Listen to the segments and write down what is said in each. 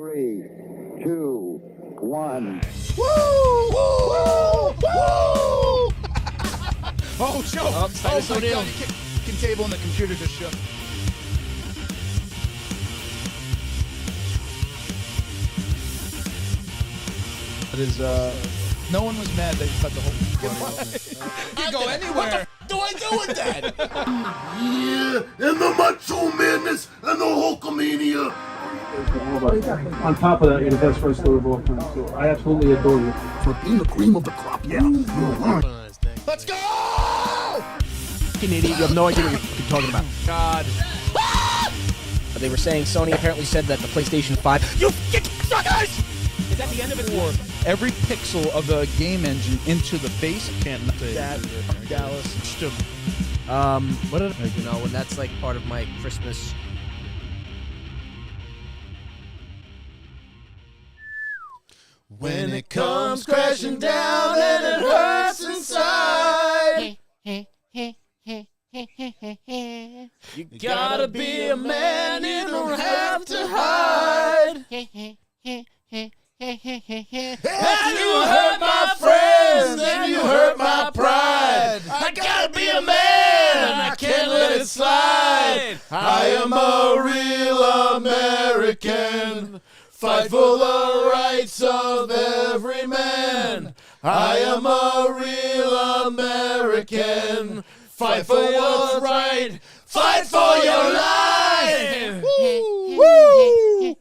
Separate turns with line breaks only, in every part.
3, 2, 1.
Woo! Woo! Woo!
Oh, show!
Oh,
Titus O'Neil. Kicking table and the computer just shook. It is, no one was mad that you cut the whole... You can go anywhere.
What do I do with that?
Yeah, and the Macho Madness and the Hulkamania.
On top of that, you're the best wrestler of all time. So I absolutely adore you.
For being the cream of the crop, yeah.
Let's go!
Fucking idiot, you have no idea what you're talking about.
God.
They were saying Sony apparently said that the PlayStation 5... You suckers! Is that the end of it? Or
Every pixel of the game engine into the face can't say
that Dallas.
stupid.
What did I, when that's like part of my Christmas.
When it comes crashing down and it hurts inside. You gotta be a man, you don't have to hide. And you hurt my friends, and you hurt my pride. I gotta be a man, and I can't let it slide. I am a real American. Fight for the rights of every man. I am a real American. Fight for what's right. Fight for your life. Woo!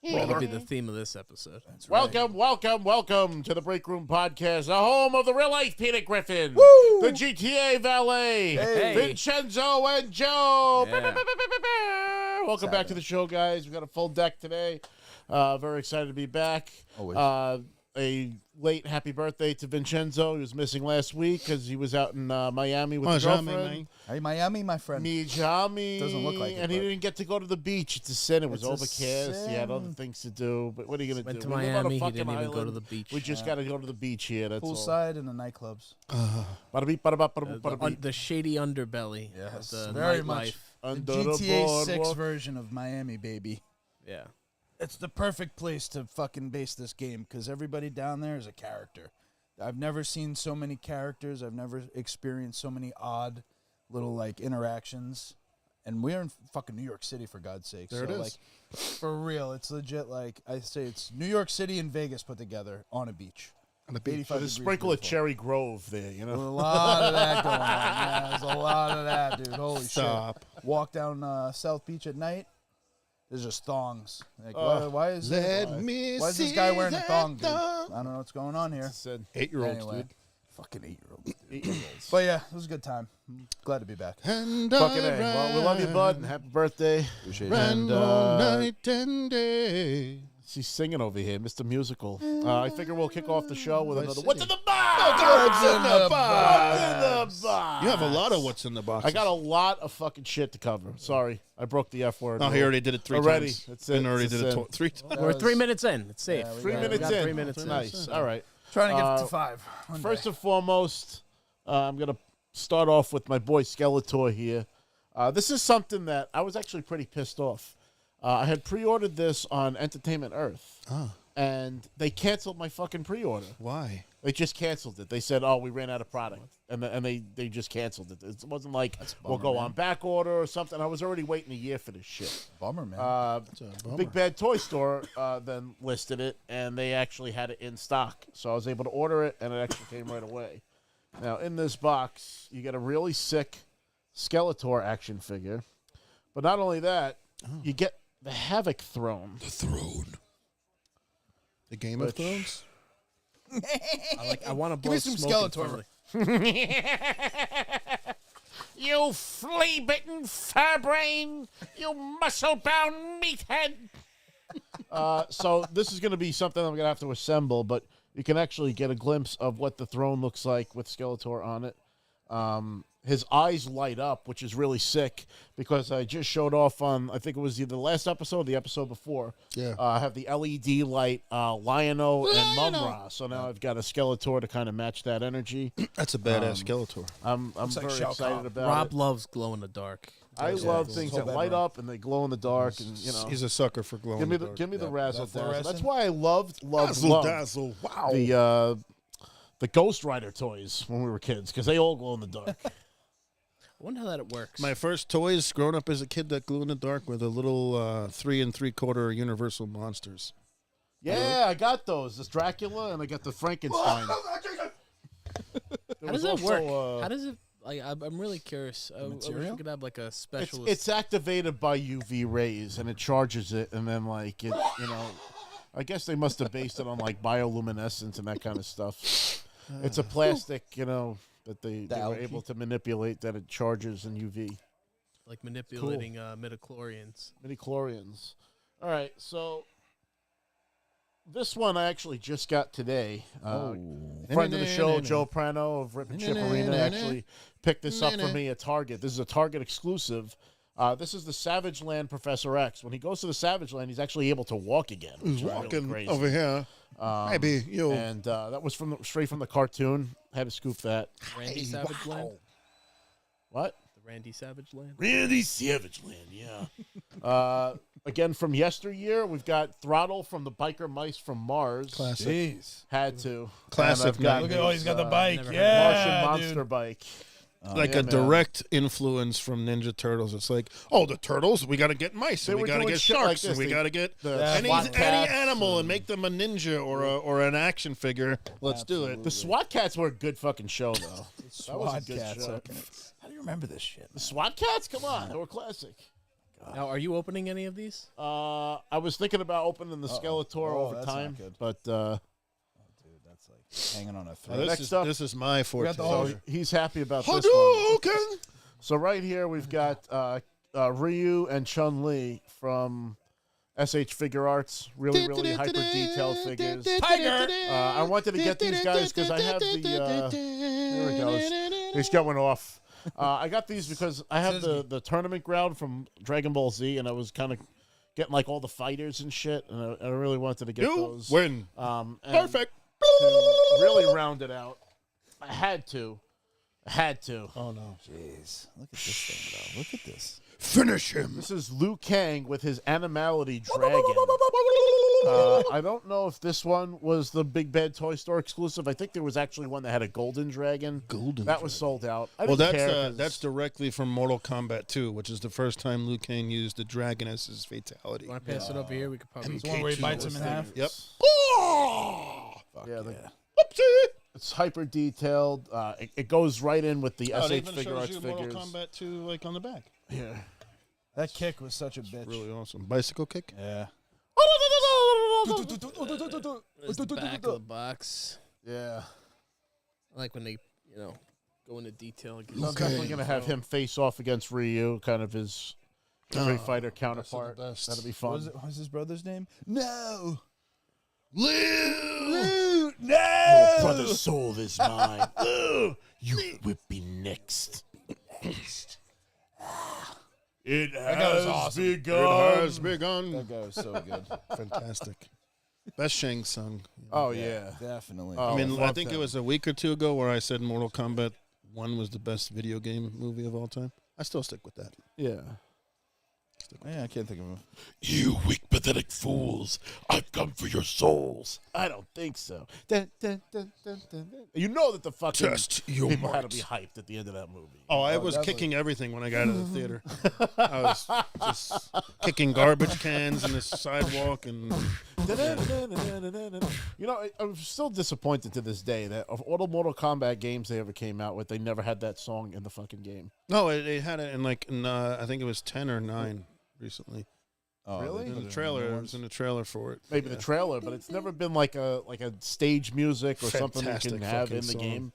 That'll be the theme of this episode.
Welcome to the Break Room Podcast, the home of the real life Peter Griffin,
Woo!
the GTA valet,
Hey.
Vincenzo and Joe.
Yeah.
Welcome back to the show, guys. We got a full deck today. Very excited to be back.
Always.
A late happy birthday to Vincenzo. He was missing last week because he was out in Miami with his girlfriend.
Hey, Miami, my friend.
Miami.
Doesn't look like it,
and he
but-
didn't get to go to the beach. It's a sin. It was
It's a
overcast. He had other
sin.
things to do. But what are you going
Went
do?
to
We live on a
Miami, he
fucking
didn't even go to
island.
the beach.
We just got to go to the beach here. That's all.
Poolside and the nightclubs.
Bada beep, bada bop, bada boop, bada beep.
The shady underbelly
Yes,
of the
very
nightlife.
much. The
Under the
GTA 6
boardwalk.
version of Miami, baby.
Yeah.
It's the perfect place to fucking base this game because everybody down there is a character. I've never seen so many characters. I've never experienced so many odd little like interactions. And we're in fucking New York City, for God's sake.
There it is.
Like, for real, it's legit. Like I say, it's New York City and Vegas put together on a beach.
On the
85
beach. With a
degrees
sprinkle of
beautiful.
Cherry Grove there, you
There's a
know.
lot of that going on. Yeah, there's a lot of that, dude. Holy
Stop.
shit. Walk down South Beach at night. There's just thongs. Like,
Oh.
why is
Let
why,
me
why is this
see
guy wearing a
that
thong, dude?
thong.
I don't know what's going on here.
Said
8-year-olds,
Anyway,
dude.
fucking 8-year-old.
8-year-olds.
But yeah, it was a good time. Glad to be back.
And
Fucking A.
I
Well, we love you, bud, and happy birthday.
Appreciate
ran all night and day.
She's singing over here, Mr. Musical. I figure we'll kick off the show with another
City.
What's in the Box?
What's in the
What's in the box?
You have a lot of what's in the box.
I got a lot of fucking shit to cover. Sorry, I broke the F word.
Oh, he already did it three
Already.
times.
That's it.
And already
It's
did
a
it
sin.
3 times.
We're 3 minutes in. It's safe.
Yeah, we
3
got-
minutes
we got
in.
3 minutes in.
Nice. All right.
Trying to get to 5. one
First
day.
and foremost, I'm going to start off with my boy Skeletor here. This is something that I was actually pretty pissed off. I had pre-ordered this on Entertainment Earth, and they canceled my fucking pre-order.
Why?
They just canceled it. They said, "Oh, we ran out of product," and they just canceled it. It wasn't like we'll go on back order or something. I was already waiting a year for this shit.
Bummer, man.
Bummer.
Big Bad Toy Store then listed it, and they actually had it in stock. So I was able to order it, and it actually came right away. Now, in this box, you get a really sick Skeletor action figure. But not only that, you get the Havoc Throne.
The throne. The Game of Thrones?
I want to
Give
blow
me some
smoke
Skeletor.
You flea-bitten fur brain! You muscle-bound meathead! So this is going to be something I'm going to have to assemble, but you can actually get a glimpse of what the throne looks like with Skeletor on it. his eyes light up, which is really sick because I just showed off on, I think it was either the last episode or the episode before.
Yeah.
I have the LED light, Lion-O and Mum-Ra. So now I've got a Skeletor to kind of match that energy.
That's a badass Skeletor.
I'm
like
very
Shao
excited
Kahn.
about
Rob
it.
loves glow in the dark.
I love things that light up and they glow in the dark, and
He's a sucker for glowing.
give me the razzle dazzle.
fluorescent?
That's why I loved
dazzle. Wow.
the Ghost Rider toys when we were kids because they all glow in the dark.
I wonder how that works.
My first toys growing up as a kid that glue in the dark were the little 3 3/4 Universal monsters.
Yeah, I got those. This Dracula and I got the Frankenstein.
how does that work? How does it? Like, I'm really curious. I wish we could have like a specialist.
It's activated by UV rays and it charges it, and then like it, I guess they must have based it on like bioluminescence and that kind of stuff. It's a plastic, that they were able to manipulate that it charges in UV.
like manipulating midichlorians.
Midichlorians. All right, so this one I actually just got today. Friend of the show, Joe Prano of Rip and Chip Arena, actually picked this up for me at Target. This is a Target exclusive. This is the Savage Land Professor X. When he goes to the Savage Land, he's actually able to walk again.
He's walking really over here. Maybe you.
And that was straight from the cartoon. Had to scoop that.
Randy Savage Land.
What?
The Randy Savage Land.
Randy Savage Land, yeah. Again, from yesteryear, we've got Throttle from the Biker Mice from Mars.
Classic.
Jeez.
Had to.
Classic.
And I've got
Look at he's got the bike.
Never
Yeah,
Martian Monster
dude.
Bike.
Like
yeah,
a
man.
direct influence from Ninja Turtles. It's like, the turtles, we got to get mice, and
They
we
were
got to
doing
get
shit like
sharks,
this.
and we
They-
got to get
the
any
SWAT cats
animal and make them a ninja or an action figure. Let's do it.
The SWAT Cats were a good fucking show, though. That was a
SWAT
good
cats.
show.
Okay. How do you remember this shit?
The SWAT Cats? Come on, they were classic.
Now, are you opening any of these?
I was thinking about opening the Skeletor over
that's not
time,
good.
but
Dude, that's like hanging on a thread.
next up-
This is my forte.
got the whole-
so he's happy about this one.
Hadouken!
So right here we've got Ryu and Chun-Li from SH Figure Arts. Really, really hyper detailed figures.
Tiger!
I wanted to get these guys because I have the. There it goes. He's going off. I got these because I have the tournament ground from Dragon Ball Z, and I was kind of getting like all the fighters and shit, and I really wanted to get
You
those.
win.
And
Perfect.
to really round it out, I had to.
Oh, no.
Jeez. Look at this thing, though. Look at this.
Finish him.
This is Liu Kang with his Animality Dragon. I don't know if this one was the Big Bad Toy Store exclusive. I think there was actually one that had a golden dragon. That was sold out. I
Well,
didn't care 'cause-
that's directly from Mortal Kombat 2, which is the first time Liu Kang used the dragon as his fatality.
You want to pass it over here? We could probably.
It's one where he bites him in half.
Yep.
Fuck
Yeah,
yeah.
it's hyper detailed. It goes right in with the
Oh, it
SH
even
Figure
shows
Arts
you
figures.
Mortal Kombat 2, like, on the back.
Yeah.
That kick was such a bitch.
Really awesome. Bicycle kick?
Yeah.
There's the back of the box.
Yeah.
I like when they, go into detail.
So I'm definitely going to have him face off against Ryu, kind of his Street Fighter counterpart.
best.
That'll be
What
fun.
was his brother's name? No!
Live!
No!
Brother's soul is mine. You will be next. It
was awesome.
begun.
It has begun.
That guy was so good.
Fantastic. Best Shang Tsung.
Oh, yeah.
Definitely.
Oh,
I mean, I
love
think
that.
it was a week or two ago where I said Mortal Kombat 1 was the best video game movie of all time. I still stick with that.
Yeah.
Yeah, I can't think of him.
You weak, pathetic fools. I've come for your souls.
I don't think so. Dun, dun, dun, dun, dun, dun. You know that the fucking
Test your
people had to
might.
be hyped at the end of that movie.
Oh, I was
definitely.
kicking everything when I got out of the theater. I was just kicking garbage cans in the sidewalk and
You know, I'm still disappointed to this day that of all the Mortal Kombat games they ever came out with, they never had that song in the fucking game.
no, it had it in I think it was 10 or 9 recently.
Oh,
Really?
In the trailer, it was in the trailer for it.
Maybe the trailer, but it's never been like a stage music or something you
Fantastic
can have
fucking
in the
song.
game.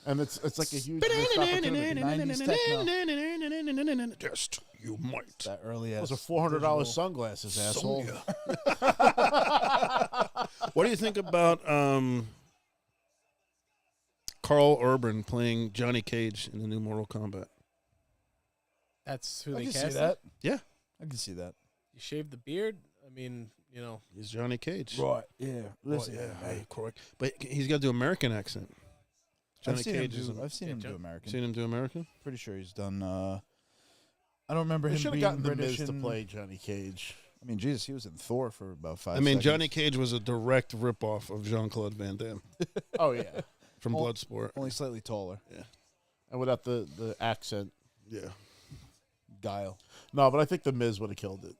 And it's like a huge missed opportunity.
90s techno.
Test you might.
That early
Those
ass.
are $400 sunglasses, asshole.
What do you think about Carl Urban playing Johnny Cage in the new Mortal Kombat.
That's who
I
they
can
cast.
see that.
Yeah.
I can see that.
You shave the beard. I mean, you know.
He's Johnny Cage.
Right. Yeah. Listen,
Hey, correct. But he's got to do American accent. Johnny Cage is.
I've seen him do American.
Seen him do American?
Pretty sure he's done. I don't remember
They
him
should have
being
gotten the
British
Miz to
in-
play Johnny Cage.
I mean, Jesus, he was in Thor for about 5
I mean,
seconds.
Johnny Cage was a direct ripoff of Jean-Claude Van Damme
Oh yeah,
from
Oh.
Bloodsport.
Only slightly taller.
and without the accent.
Yeah.
Guile.
No, but I think the Miz would have killed it.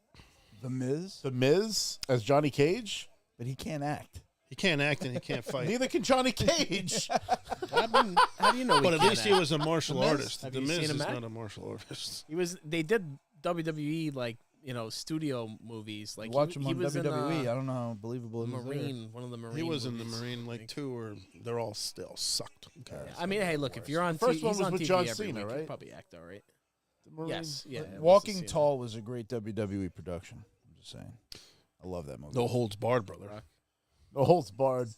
The Miz?
The Miz as Johnny Cage.
But he can't act.
He can't act and he can't fight.
Neither can Johnny Cage.
How do you know?
But at least he was a martial
Miz?
artist.
Have
The
you
Miz
seen
is
him act?
not a martial artist.
He was. They did WWE studio movies. Like
Watch
he,
him
he
on
was
WWE.
in
I don't know how believable it is.
Marine. One of the Marine.
He was in the
movies.
Marine like 2 or they're all still sucked. Okay.
I mean, hey, look, if you're on
First
TV,
one
he's
was
on
with
TV
John
every
Cena,
week,
right?
he'd probably act all right.
Marine.
Yes, yeah. it was
Walking
Cena.
Tall was a great WWE production. I'm just saying. I love that movie.
No holds barred, brother.
No holds barred.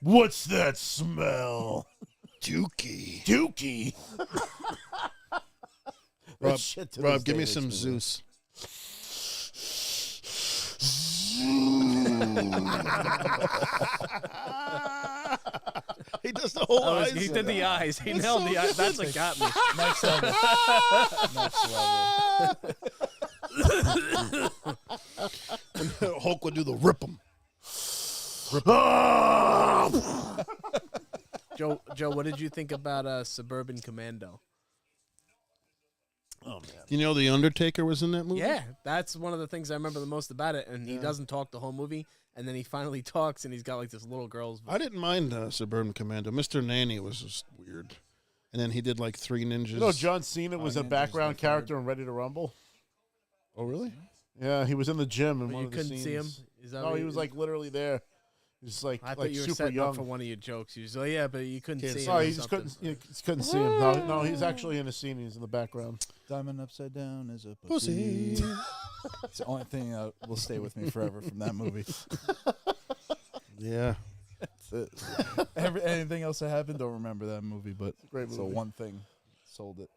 What's that smell?
Dookie.
Dookie.
Rob,
shit to
Rob
this
give
day
me
makes
some
me
Zeus. He does the whole eyes.
He did the eyes. He nailed the eyes. That's what got me.
Next level. Next level.
Hulk would do the rip 'em.
Joe, what did you think about Suburban Commando?
Oh man.
You know the Undertaker was in that movie?
Yeah, that's one of the things I remember the most about it. And he doesn't talk the whole movie, and then he finally talks, and he's got like this little girl's voice.
I didn't mind Suburban Commando. Mr. Nanny was just weird. And then he did like 3 Ninjas.
You know, John Cena was a
Ninjas
background
look
character in Ready to Rumble.
Oh, really?
Yeah, he was in the gym in
But
one
you
of the
couldn't
scenes.
see him? Is that
No,
what
he
you-
was like literally there. He's like
I thought
like
you were
super
setting
young.
up for one of your jokes. You was like, yeah, but you couldn't see him.
No,
or
he just
something.
couldn't see him. No, he's actually in a scene. He's in the background.
Diamond upside down is a pussy. It's the only thing that will stay with me forever from that movie.
Yeah.
That's it. Anything else that happened, don't remember that movie, but
Great
it's the
movie.
one thing sold it.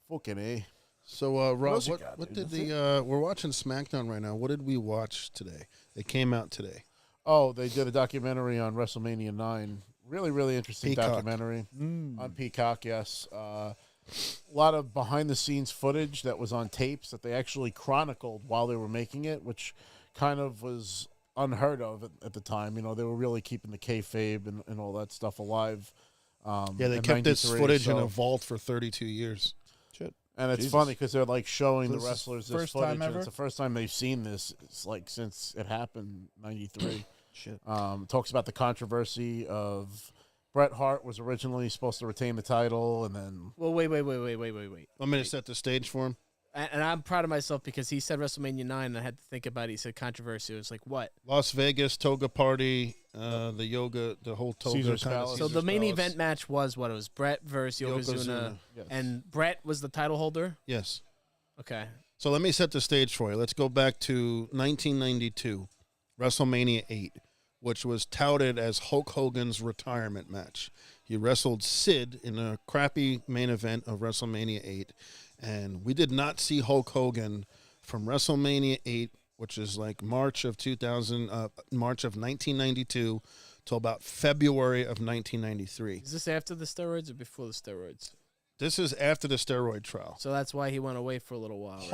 Fucking A.
So, Rob,
else you got,
what
dude?
did we're watching SmackDown right now. What did we watch today? It came out today.
Oh, they did a documentary on WrestleMania 9. Really, really interesting
Peacock.
documentary on Peacock, yes. A lot of behind-the-scenes footage that was on tapes that they actually chronicled while they were making it, which kind of was unheard of at the time. You know, they were really keeping the kayfabe and all that stuff alive.
Yeah, they
in
kept this
93,
footage in
so-
a vault for 32 years.
And it's
Jesus.
funny because they're like showing
So
the
this is
wrestlers this
first
footage.
time
and
ever?
it's the first time they've seen this. It's like since it happened, 93.
Shit.
Talks about the controversy of Bret Hart was originally supposed to retain the title, and then
Well, wait.
Want me to set the stage for him?
And I'm proud of myself because he said WrestleMania 9, and I had to think about it. He said controversy. It was like, what?
Las Vegas, Toga Party, the yoga, the whole Toga.
Caesar's
kind of-
Palace.
So the main
Palace.
event match was what? It was Brett versus Yokozuna.
Yes.
And Brett was the title holder?
Yes.
Okay.
So let me set the stage for you. Let's go back to 1992, WrestleMania 8, which was touted as Hulk Hogan's retirement match. He wrestled Sid in a crappy main event of WrestleMania 8, and we did not see Hulk Hogan from WrestleMania 8, which is like March of 1992, till about February of 1993.
Is this after the steroids or before the steroids?
This is after the steroid trial.
So that's why he went away for a little while,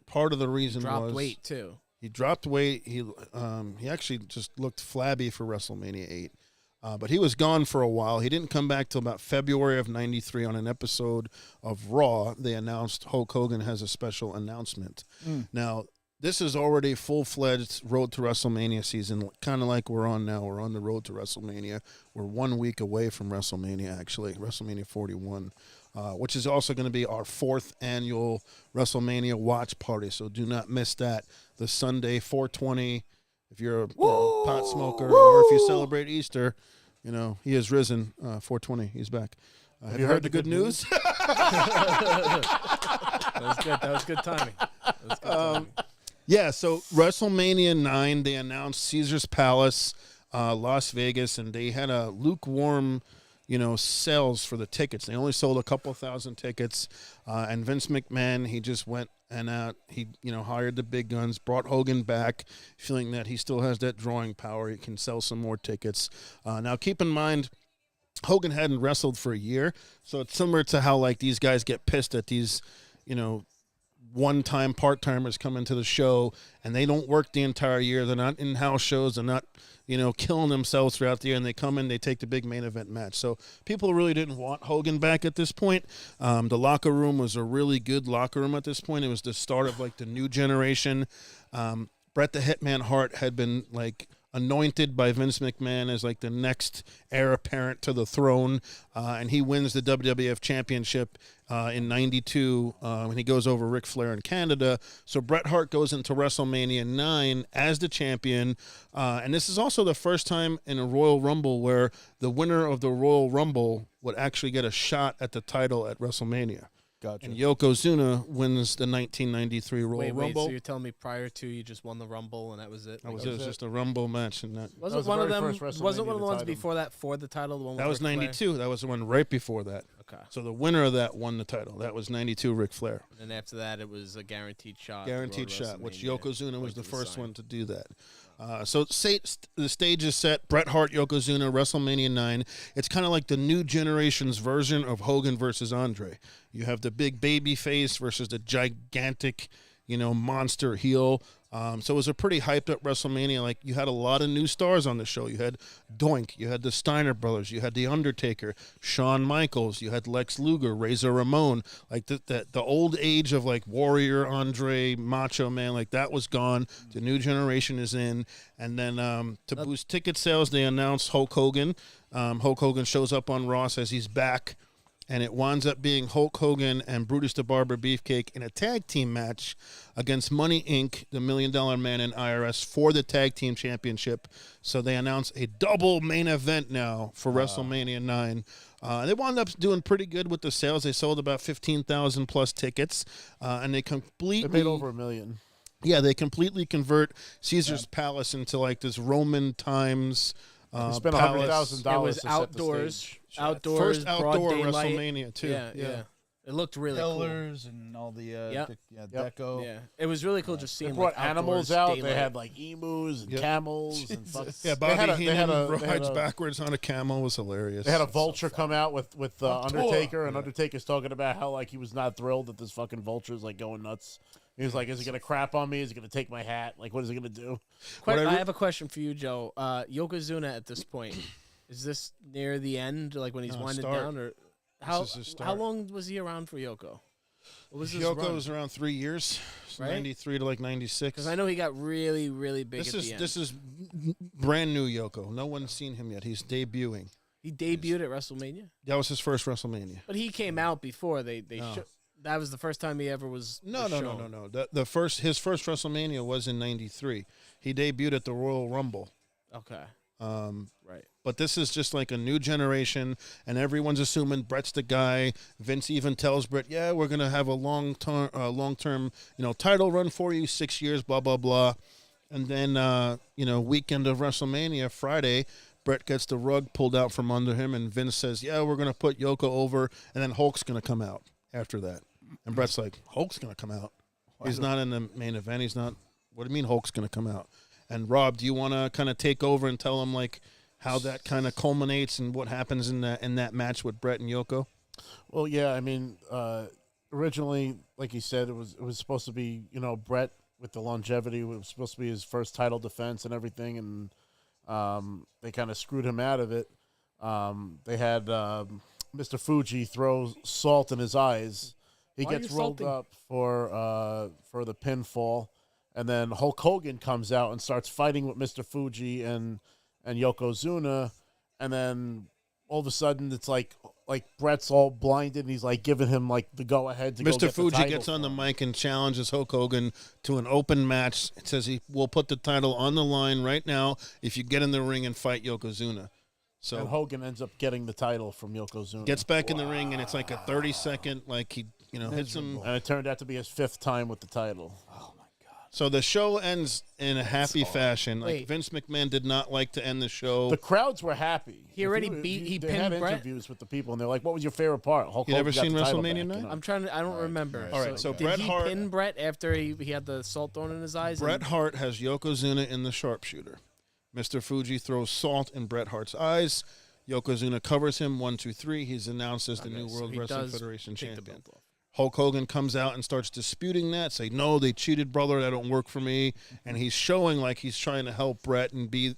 Part of the reason
Dropped
was
weight, too.
he dropped weight. He actually just looked flabby for WrestleMania 8. But he was gone for a while. He didn't come back till about February of 93 on an episode of Raw. They announced Hulk Hogan has a special announcement. Now, this is already full-fledged Road to WrestleMania season, kind of like we're on now. We're on the Road to WrestleMania. We're 1 week away from WrestleMania, actually, WrestleMania 41, which is also going to be our 4th annual WrestleMania watch party. So do not miss that. The Sunday, 420, if you're a pot smoker or if you celebrate Easter, you know, he has risen, 420, he's back. Have you heard the good news?
That was good. That was good timing. That was good timing.
Yeah, so WrestleMania 9, they announced Caesar's Palace, Las Vegas, and they had a lukewarm sales for the tickets. They only sold a couple thousand tickets, and Vince McMahon, he just went and he hired the big guns, brought Hogan back, feeling that he still has that drawing power. He can sell some more tickets. Now, keep in mind, Hogan hadn't wrestled for a year, so it's similar to how like these guys get pissed at these, one-time part-timers come into the show and they don't work the entire year. They're not in house shows. They're not, killing themselves throughout the year, and they come in, they take the big main event match. So people really didn't want Hogan back at this point. The locker room was a really good locker room at this point. It was the start of like the new generation. Bret the Hitman Hart had been like anointed by Vince McMahon as like the next heir apparent to the throne, and he wins the WWF Championship in '92 when he goes over Ric Flair in Canada. So Bret Hart goes into WrestleMania 9 as the champion, and this is also the first time in a Royal Rumble where the winner of the Royal Rumble would actually get a shot at the title at WrestleMania.
Gotcha.
And Yokozuna wins the 1993 Royal Rumble.
So you're telling me prior to you just won the Rumble and that was it?
It was just a Rumble match, and that
wasn't one of them. Wasn't one of the ones before that for the title? The one
that was '92. That was the one right before that.
Okay.
So the winner of that won the title. That was '92 Ric Flair.
And after that, it was a guaranteed shot.
Guaranteed shot, which Yokozuna was the first one to do that. So the stage is set. Bret Hart, Yokozuna, WrestleMania 9. It's kind of like the new generation's version of Hogan versus Andre. You have the big baby face versus the gigantic, monster heel. So it was a pretty hyped up WrestleMania. Like, you had a lot of new stars on the show. You had Doink, you had the Steiner brothers, you had The Undertaker, Shawn Michaels, you had Lex Luger, Razor Ramon. Like the old age of like Warrior, Andre, Macho Man, like that was gone. The new generation is in. And then to boost ticket sales, they announced Hulk Hogan. Hulk Hogan shows up on Raw, says he's back. And it winds up being Hulk Hogan and Brutus the Barber Beefcake in a tag team match against Money Inc., the $1 Million Man, and IRS for the tag team championship. So they announced a double main event now for WrestleMania 9. They wound up doing pretty good with the sales. They sold about 15,000 plus tickets, and they completely
They made over $1 million.
Yeah, they completely convert Caesar's Palace into like this Roman times.
They spent $100,000.
It was outdoors.
First outdoor
daylight.
WrestleMania too.
Yeah. It looked really
Pillars and all the deco.
Yeah, it looked really cool just seeing.
They brought
like,
animals
outdoors
out.
daylight.
They had like emus and camels and fuck.
Yeah, Bobby Heenan
they
rides backwards on a camel. Was hilarious.
They had a vulture come out with Undertaker, and Undertaker's talking about how like he was not thrilled that this fucking vulture's like going nuts. He was like, "Is it gonna crap on me? Is it gonna take my hat? Like, what is it gonna do?"
I have a question for you, Joe. Yokozuna at this point, is this near the end, like when he's winding down, or how long was he around for Yoko? What was his
Yoko
run?
was around 3 years,
right?
93 to like 96.
Because I know he got really, really big
This
at
is
the end.
this is brand new Yoko. No one's seen him yet. He's debuting.
He debuted at WrestleMania,
That was his first WrestleMania.
but he came out before they. That was the first time he ever was.
No. His first WrestleMania was in '93. He debuted at the Royal Rumble.
Okay.
Right. But this is just like a new generation, and everyone's assuming Bret's the guy. Vince even tells Bret, "Yeah, we're gonna have a long-term, title run for you, 6 years, blah blah blah." And then, weekend of WrestleMania, Friday, Bret gets the rug pulled out from under him, and Vince says, "Yeah, we're gonna put Yoko over, and then Hulk's gonna come out after that." And Bret's like, "Hulk's gonna come out? He's not in the main event. He's not. What do you mean Hulk's gonna come out?" And Rob, do you want to kind of take over and tell him like how that kind of culminates and what happens in that match with Bret and Yoko?
Well, yeah, I mean, originally, like you said, it was supposed to be Bret with the longevity. It was supposed to be his first title defense and everything, and they kind of screwed him out of it. They had Mr. Fuji throw salt in his eyes. He gets rolled up for the pinfall, and then Hulk Hogan comes out and starts fighting with Mr. Fuji and Yokozuna, and then all of a sudden it's like Bret's all blinded and he's like giving him like the go ahead to go
Mr.
get
Fuji
the title
gets on the mic and challenges Hulk Hogan to an open match. It says he will put the title on the line right now if you get in the ring and fight Yokozuna. So
and Hogan ends up getting the title from Yokozuna.
Gets back in the ring and it's like a 30-second like he hits him,
and it turned out to be his 5th time with the title.
Oh my God!
So the show ends in a happy fashion. Like
Wait.
Vince McMahon did not like to end the show.
The crowds were happy.
He already beat. He
they
pinned
had
Brett.
interviews with the people, and they're like, "What was your favorite part?" Hulk
You never
Hogan got
seen
the title
WrestleMania
back,
9?
I'm trying to. I don't remember.
All right, so
did
Bret
he
Hart-
pin Brett after he had the salt thrown in his eyes?
Bret Hart has Yokozuna in the sharpshooter. Mr. Fuji throws salt in Bret Hart's eyes. Yokozuna covers him 1, 2, 3. He's announced as the new
so
World
he
Wrestling
does
Federation
take the
champion.
belt off.
Hulk Hogan comes out and starts disputing that, say, no, they cheated, brother, that don't work for me. And he's showing like he's trying to help Brett and be,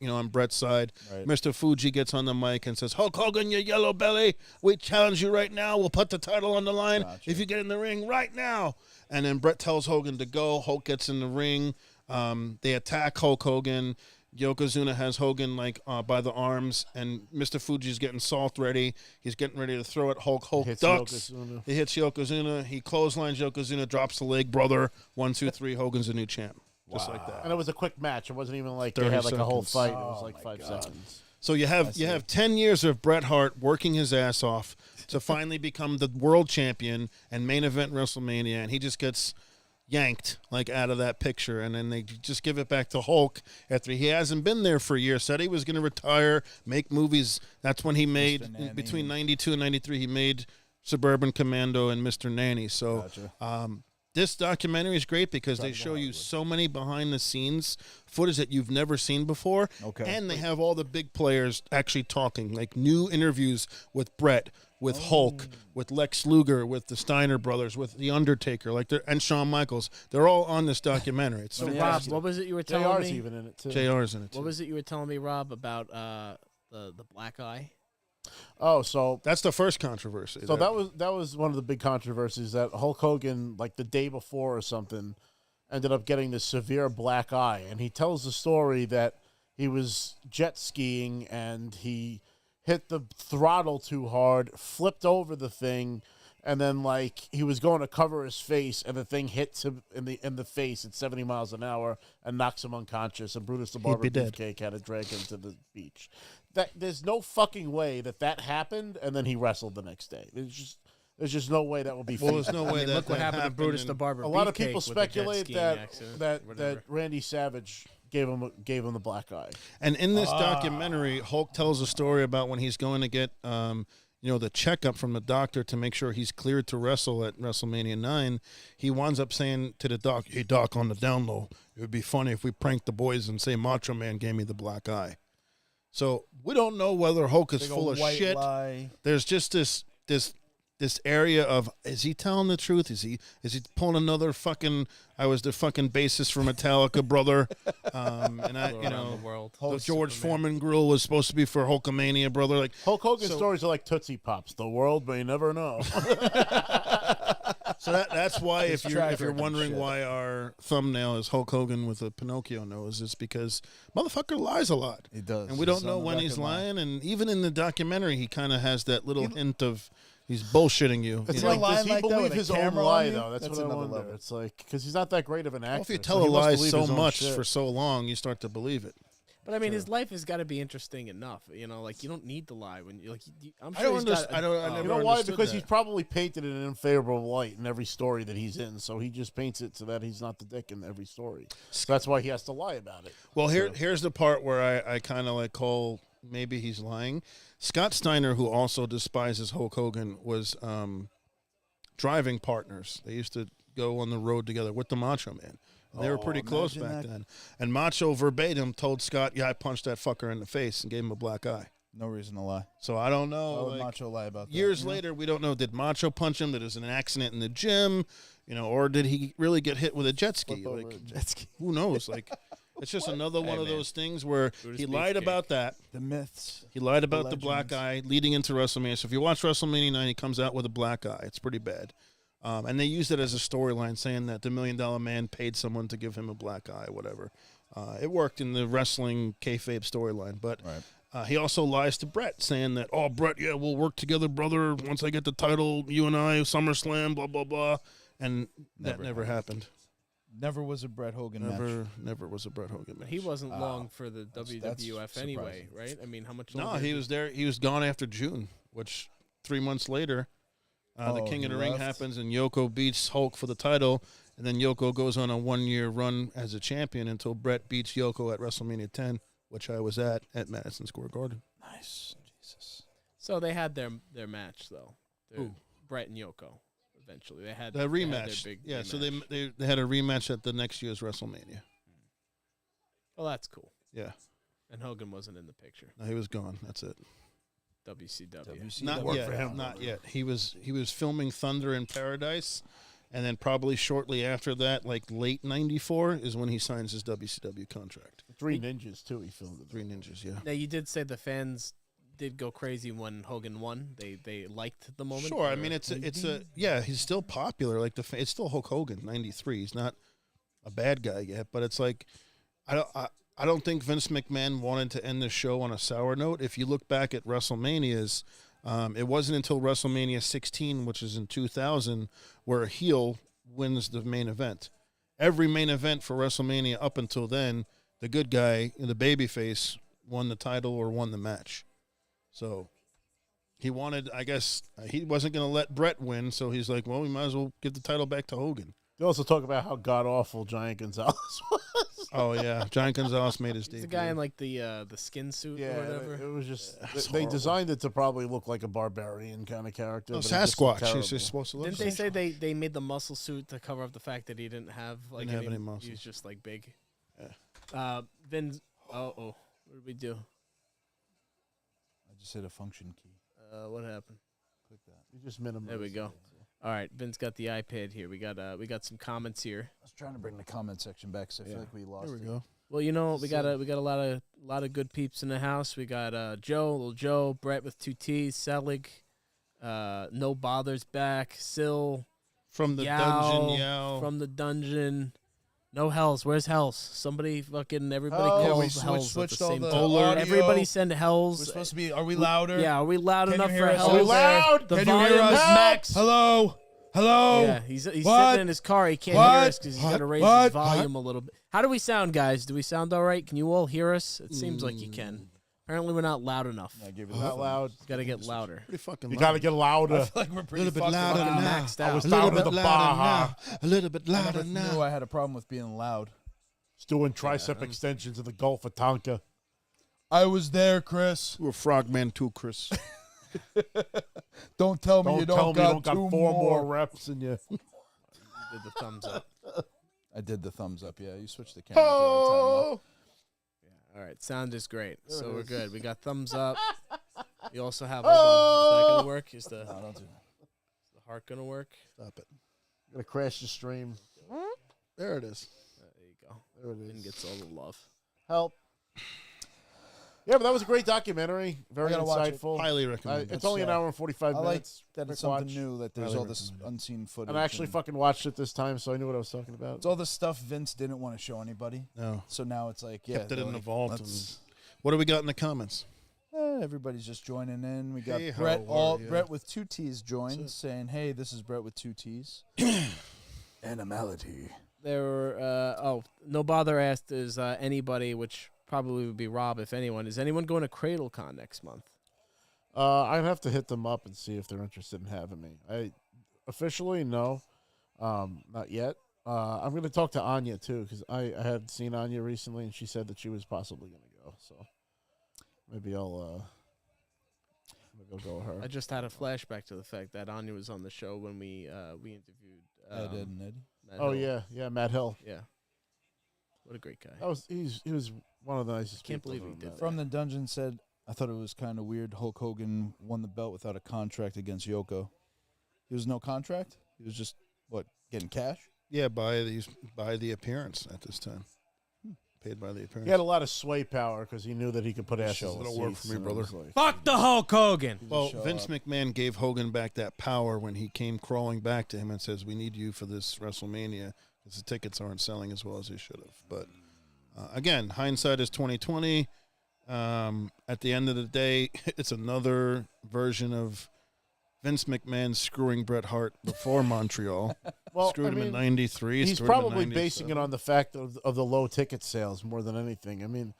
on Brett's side.
Right.
Mr. Fuji gets on the mic and says, Hulk Hogan, you yellow belly, we challenge you right now. We'll put the title on the line if you get in the ring right now. And then Brett tells Hogan to go. Hulk gets in the ring. They attack Hulk Hogan. Yokozuna has Hogan by the arms, and Mr. Fuji's getting salt ready. He's getting ready to throw it. Hulk
hits
ducks.
Yokozuna.
He hits Yokozuna. He clotheslines Yokozuna, drops the leg. Brother, 1, 2, 3. Hogan's a new champ, just like that.
And it was a quick match. It wasn't even like
30
they had like a whole
seconds.
fight. It was like 5 seconds.
So you have 10 years of Bret Hart working his ass off to finally become the world champion and main event WrestleMania, and he just gets yanked out of that picture, and then they just give it back to Hulk after he hasn't been there for a year. Said he was going to retire, make movies. That's when he made between 92 and 93 he made Suburban Commando and Mr. Nanny. So this documentary is great because they show you so many behind the scenes footage that you've never seen before. And they have all the big players actually talking, like new interviews with Brett, with Hulk, with Lex Luger, with the Steiner brothers, with The Undertaker, and Shawn Michaels. They're all on this documentary. It's
So Rob,
fantastic.
what was it you were telling
JR's
me?
even in it too.
JR's in it, too.
What was it you were telling me, Rob, about the black eye?
Oh, so
that's the first controversy.
So that was one of the big controversies that Hulk Hogan, like the day before or something, ended up getting this severe black eye, and he tells the story that he was jet skiing and he hit the throttle too hard, flipped over the thing, and then he was going to cover his face, and the thing hits him in the face at 70 miles an hour and knocks him unconscious. And Brutus the Barber Beefcake had to drag him to the beach. There's no fucking way that happened, and then he wrestled the next day. There's just no way that would be.
Well, there's no way that
look what
that
happened to Brutus the Barber.
A lot of
Beefcake
people
with the jet
speculate
skiing
that
accident,
Randy Savage gave him the black eye.
And in this documentary, Hulk tells a story about when he's going to get the checkup from the doctor to make sure he's cleared to wrestle at WrestleMania 9. He winds up saying to the doc, "Hey doc, on the down low, it would be funny if we pranked the boys and say Macho Man gave me the black eye." So we don't know whether Hulk is full of shit.
Lie.
There's just this area of, is he telling the truth? Is he pulling another fucking, I was the fucking bassist for Metallica, brother. And the George Foreman grill was supposed to be for Hulkamania, brother.
Hulk Hogan stories are like Tootsie Pops. The world may never know.
So that's why if you're wondering why our thumbnail is Hulk Hogan with a Pinocchio nose, it's because motherfucker lies a lot.
He does.
And we don't know when he's lying. And even in the documentary, he kind of has that little hint of he's bullshitting you.
It's
You know,
like,
lying
does he
like that
believe
with a
his own
camera
lie,
on you?
though? That's what I
another
wonder.
level.
It's like, because he's not that great of an actor.
Well, if you
so
tell
he
a
must
lie
believe
so
his own
much
shit.
for so long, you start to believe it.
But I mean, his life has got to be interesting enough. You don't need to lie when you I'm sure
I don't
he's got.
understand. I never
You know why?
understood
Because
that.
he's probably painted in an unfavorable light in every story that he's in. So he just paints it so that he's not the dick in every story. So that's why he has to lie about it.
Well, here's the part where I kind of call maybe he's lying. Scott Steiner, who also despises Hulk Hogan, was driving partners. They used to go on the road together with the Macho Man. They were pretty close back then. And Macho verbatim told Scott, "Yeah, I punched that fucker in the face and gave him a black eye."
No reason to lie.
So I don't know.
Why would Macho lie about that?
Years later, we don't know. Did Macho punch him? Did it was an accident in the gym? Or did he really get hit with a jet ski? Who knows? It's just another one of those things where he lied about that.
The myths.
He lied about the black eye leading into WrestleMania. So if you watch WrestleMania 9, he comes out with a black eye. It's pretty bad. And they used it as a storyline, saying that the $1 Million Man paid someone to give him a black eye, whatever. It worked in the wrestling kayfabe storyline. But he also lies to Brett, saying that, "Oh, Brett, yeah, we'll work together, brother. Once I get the title, you and I, SummerSlam, blah, blah, blah." And that never happened.
Never was a Bret Hogan match.
Never was a Bret Hogan match.
He wasn't long for the WWF anyway, right? I mean, how much longer?
No, he was there. He was gone after June, which 3 months later, the King of the Ring happens, and Yoko beats Hulk for the title, And then Yoko goes on a 1-year run as a champion until Brett beats Yoko at WrestleMania 10, which I was at Madison Square Garden.
Nice. Jesus.
So they had their match though. Brett and Yoko. Eventually, they had
the rematch.
They had their big rematch.
So they had a rematch at the next year's WrestleMania.
Well, that's cool.
Yeah.
And Hogan wasn't in the picture.
No, he was gone. That's it.
WCW.
Not yet. Not yet. He was filming Thunder in Paradise, and then probably shortly after that, like late '94, is when he signs his WCW contract.
Three Ninjas too. He filmed it.
Three Ninjas. Yeah.
Now you did say the fans did go crazy when Hogan won. They liked the moment.
Sure. I mean, it's a yeah. He's still popular. Like it's still Hulk Hogan '93. He's not a bad guy yet, but it's like I don't think Vince McMahon wanted to end the show on a sour note. If you look back at WrestleManias, it wasn't until WrestleMania 16, which is in 2000, where a heel wins the main event. Every main event for WrestleMania up until then, the good guy, the babyface, won the title or won the match. So he wanted, I guess, he wasn't going to let Brett win, so he's like, well, we might as well give the title back to Hogan.
They also talk about how god-awful Giant Gonzalez was.
Oh, yeah. Giant Gonzalez made his debut.
The guy in, like, the skin suit or whatever.
It was just... They designed it to probably look like a barbarian kind of character.
No,
but it just looked
Sasquatch. He's
terrible.
supposed to look
Didn't they say they made the muscle suit to cover up the fact that he didn't have, like,
Didn't have any muscles.
He was just, like, big.
Yeah.
Then... What did we do?
I just hit a function key.
What happened?
Click that.
You just minimized.
There we go. All right, Vince got the iPad here. We got some comments here.
I was trying to bring the comment section back, so I feel like we lost
There we
it.
go.
Well, you know, we got a lot of good peeps in the house. We got Little Joe, Brett with 2 T's, Selig, No Bothers back, Sil
From the
Yao,
dungeon, Yao.
from the dungeon. No Hells. Where's Hells? Somebody fucking everybody
Oh,
calls
we
Hells at
switched
the
all
same
the
time.
audio.
Everybody send Hells.
We're supposed to be. Are we louder?
Yeah, are we loud
Can
enough
you
for
hear us?
Hells?
Are we
loud?
The
Can you
volume
hear us?
is max.
Hello. Hello.
Yeah, he's
What?
sitting in his car. He can't hear us because he's got to raise
What?
his volume a little bit. How do we sound, guys? Do we sound all right? Can you all hear us? It seems like you can. Apparently, we're not loud enough.
I give
Not loud.
Got to get louder.
Pretty fucking
You
loud.
got to get louder.
like we're
A
pretty
little bit
fucking
louder
loud.
fucking
now.
maxed out.
I was
A little
down in
bit
the
louder
Baja.
now. A little bit
I
louder
never
now.
knew I had a problem with being loud.
Just doing tricep extensions of the Gulf of Tonka.
I was there, Chris.
You were Frogman too, Chris.
Don't tell me
Don't
you
tell
don't
me you
got
don't got
two
4 more reps in you.
You did the thumbs up.
I did the thumbs up. Yeah, you switched the camera. At the right time,
All right, sound is great. So we're good. We got thumbs up. We also have. Hold on. Is that gonna work? Is the
No, don't do
the heart gonna work?
Stop it.
I'm going to crash the stream.
There it is.
There you go.
There it
Vin
is.
gets all the love.
Help. Yeah, but that was a great documentary. Very
gotta watch it.
insightful.
Highly recommend.
It's only an hour and 45
I like
minutes.
that
Quick
it's something
watch.
new. That there's
Highly
all this
recommend
unseen footage.
And I actually fucking watched it this time, so I knew what I was talking about.
It's all the stuff Vince didn't want to show anybody.
No.
So now it's like, yeah,
Kept it
they're
in the
like,
vault.
let's-
What do we got in the comments?
Everybody's just joining in. We got
Hey,
Brett,
how are ya?
Brett with 2 T's joined, saying, "Hey, this is Brett with 2 T's." Animality.
There were. No Bother asked, is anybody, which probably would be Rob, if anyone, is anyone going to CradleCon next month?
I'd have to hit them up and see if they're interested in having me. I officially no, not yet. I'm going to talk to Anya too because I had seen Anya recently and she said that she was possibly going to go. So maybe I'll go with her.
I just had a flashback to the fact that Anya was on the show when we interviewed.
Ed and Eddie.
Matt
Oh
Hill.
yeah, Matt Hill.
Yeah. What a great guy.
He was one of the nicest.
Can't
people
believe he
I've
did
met.
From the dungeon said, "I thought it was kind of weird. Hulk Hogan won the belt without a contract against Yoko. There was no contract. He was just getting cash."
Yeah, by the appearance at this time. Paid by the appearance.
He had a lot of sway power because he knew that he could put asses in
That'll work
seats,
for me,
and it
brother.
was like-
Fuck the Hulk Hogan.
Well,
show
Vince
up.
McMahon gave Hogan back that power when he came crawling back to him and says, "We need you for this WrestleMania because the tickets aren't selling as well as they should have." But again, hindsight is 2020. At the end of the day, it's another version of Vince McMahon screwing Bret Hart before Montreal.
Well,
Screwed
I
him in
mean,
'93.
He's
screwed him in
probably
97.
basing it on the fact of the low ticket sales more than anything. I mean,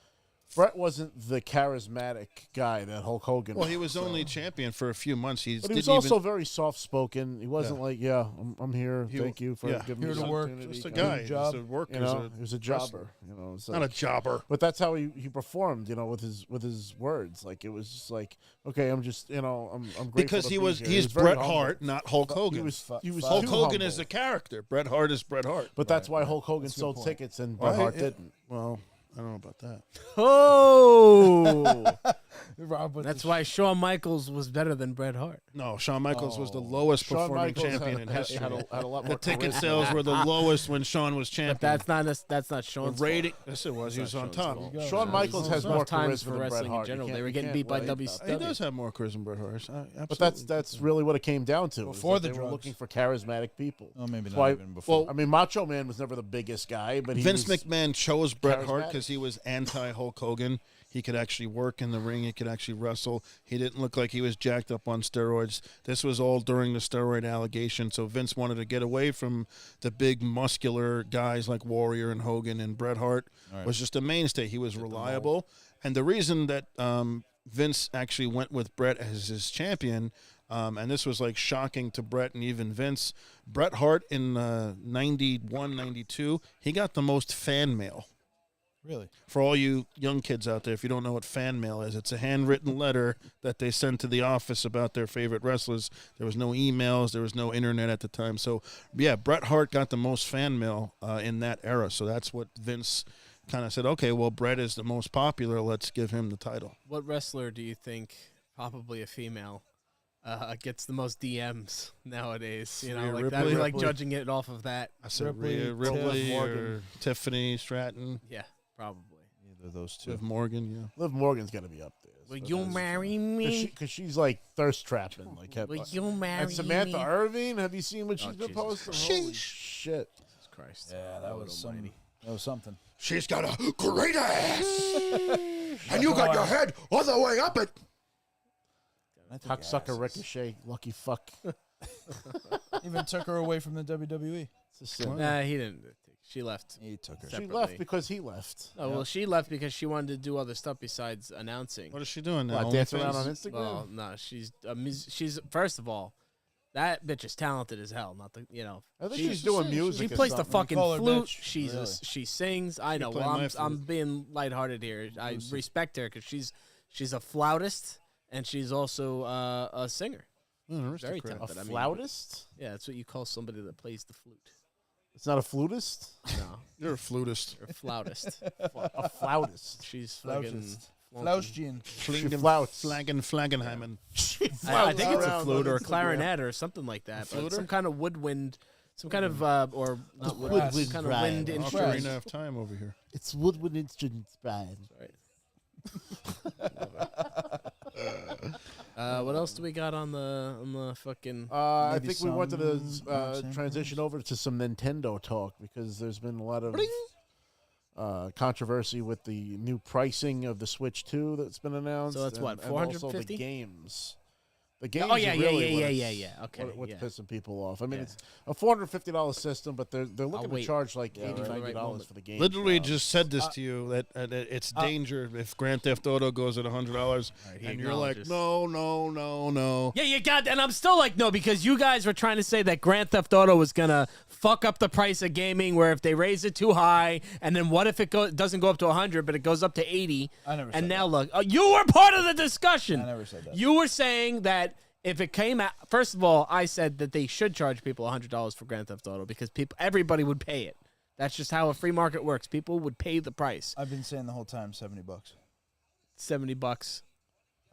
Bret wasn't the charismatic guy that Hulk Hogan.
Well, he was only champion for a few months.
But he was also very soft-spoken. He wasn't like, I'm here. Thank you for giving me
Here
the
to work.
opportunity.
just a guy.
job.
Just a worker.
You know, he was a jobber. You know, it's
Not a jobber.
But that's how he performed. You know, with his words. Like it was just like, okay, I'm just I'm grateful
Because
to
he
be
was
here.
he's
very
Bret
humble.
Hart, not Hulk Hogan.
He was
Hulk
too
Hogan
humble.
is a character. Bret Hart is Bret Hart.
But that's why Hulk Hogan sold tickets and Bret Hart didn't.
Well, I don't know about that.
Oh,
Rob with
that's
the
why Shawn Michaels was better than Bret Hart.
No, Shawn Michaels was the lowest
Shawn
performing
Michaels
champion in history.
had a lot
The
more
ticket
charisma.
sales were the lowest when Shawn was champion.
But that's not
the
Shawn's
rating.
fault.
Yes, it was. He was on
Shawn's
top.
fault.
Shawn Michaels has
Tough
more
times
charisma
for
than Bret
wrestling in
Hart.
general.
You
They were
can't-
getting
you
beat by
can't
WCW.
He does have more charisma than Bret Hart.
But that's really what it came down to.
Before
is that
the
they were
drugs.
looking for charismatic people.
Oh, maybe
That's
not
why-
even before.
I mean, Macho Man was never the biggest guy, but he
Vince
was,
McMahon chose Bret Hart
charismatic.
because he was anti-Hulk Hogan. He could actually work in the ring. He could actually wrestle. He didn't look like he was jacked up on steroids. This was all during the steroid allegation. So Vince wanted to get away from the big muscular guys like Warrior and Hogan, and Bret Hart was just a mainstay. He was reliable. And the reason that Vince actually went with Bret as his champion, and this was like shocking to Bret and even Vince, Bret Hart in 91, 92, he got the most fan mail.
Really?
For all you young kids out there, if you don't know what fan mail is, it's a handwritten letter that they send to the office about their favorite wrestlers. There was no emails. There was no internet at the time. So, yeah, Bret Hart got the most fan mail in that era. So that's what Vince kind of said, okay, well, Bret is the most popular. Let's give him the title.
What wrestler do you think, probably a female, gets the most DMs nowadays? You know,
Rhea
like
Ripley?
that'd be like
Ripley.
judging it off of that.
I said
Ripley,
Ripley
Liv
or
Morgan.
Tiffany Stratton.
Yeah, probably.
Either of those two.
Liv Morgan, yeah.
Liv Morgan's got to be up there.
Will you marry me?
Because she's like thirst trapping. Like,
Will you marry
and Samantha
me?
Irving, have you seen what she's been
Jesus
posting?
Christ.
Holy shit!
Jesus Christ.
Yeah, that was
almighty.
that was something.
She's got a great ass. And you got your head all the way up it.
Cocksucker Ricochet, lucky fuck.
Even took her away from the WWE.
It's a sin.
Nah, he didn't. She left.
He took her.
She
separately.
left because he left.
Oh, well, she left because she wanted to do other stuff besides announcing.
What is she doing now?
What, dance
OnlyFans?
around on Instagram?
Well, no, she's first of all, that bitch is talented as hell. Not the
I think
she-
she's doing
she
music. or
plays the
something.
fucking
call her
flute.
bitch,
She's
really.
she sings. I know.
play
Well,
my
I'm
flute.
being lighthearted here. I respect her because she's a flautist and she's also a singer.
Oh,
Very
aristocrat.
talented.
A
I mean,
flautist?
yeah, that's what you call somebody that plays the flute.
It's not a flutist.
No,
You're a flutist.
or flautist.
A flautist.
She's fucking.
Flauschian.
Flangenheimen.
I think it's a
around
flute
on
or a
Instagram.
clarinet or something like that. But some kind of woodwind, some kind of or not woodwind, some kind of wind
right.
instrument.
Operating of time over here.
It's woodwind instruments, Brian.
What else do we got on the fucking?
I
Maybe
think we wanted to
some
transition over to some Nintendo talk because there's been a lot of controversy with the new pricing of the Switch 2 that's been announced.
So that's what,
and also the
450?
games. The games.
Oh, yeah,
are
yeah,
really
yeah,
what's-
yeah, yeah, yeah. Okay,
What's
yeah.
pissing people off? I mean,
Yeah.
it's a $450 system, but they're looking to
wait.
charge like
Yeah,
$80,
right.
$90
Right
for the game.
Literally just said this to you that it's danger if Grand Theft Auto goes at $100,
he
and you're like,
acknowledges.
no.
Yeah, you got, and I'm still like, no, because you guys were trying to say that Grand Theft Auto was gonna fuck up the price of gaming, where if they raise it too high, and then what if it doesn't go up to 100, but it goes up to 80?
I never said
And now
that.
look, you were part of the discussion.
I never said that.
You were saying that if it came out, first of all, I said that they should charge people $100 for Grand Theft Auto because everybody would pay it. That's just how a free market works. People would pay the price,
I've been saying the whole time $70.
$70.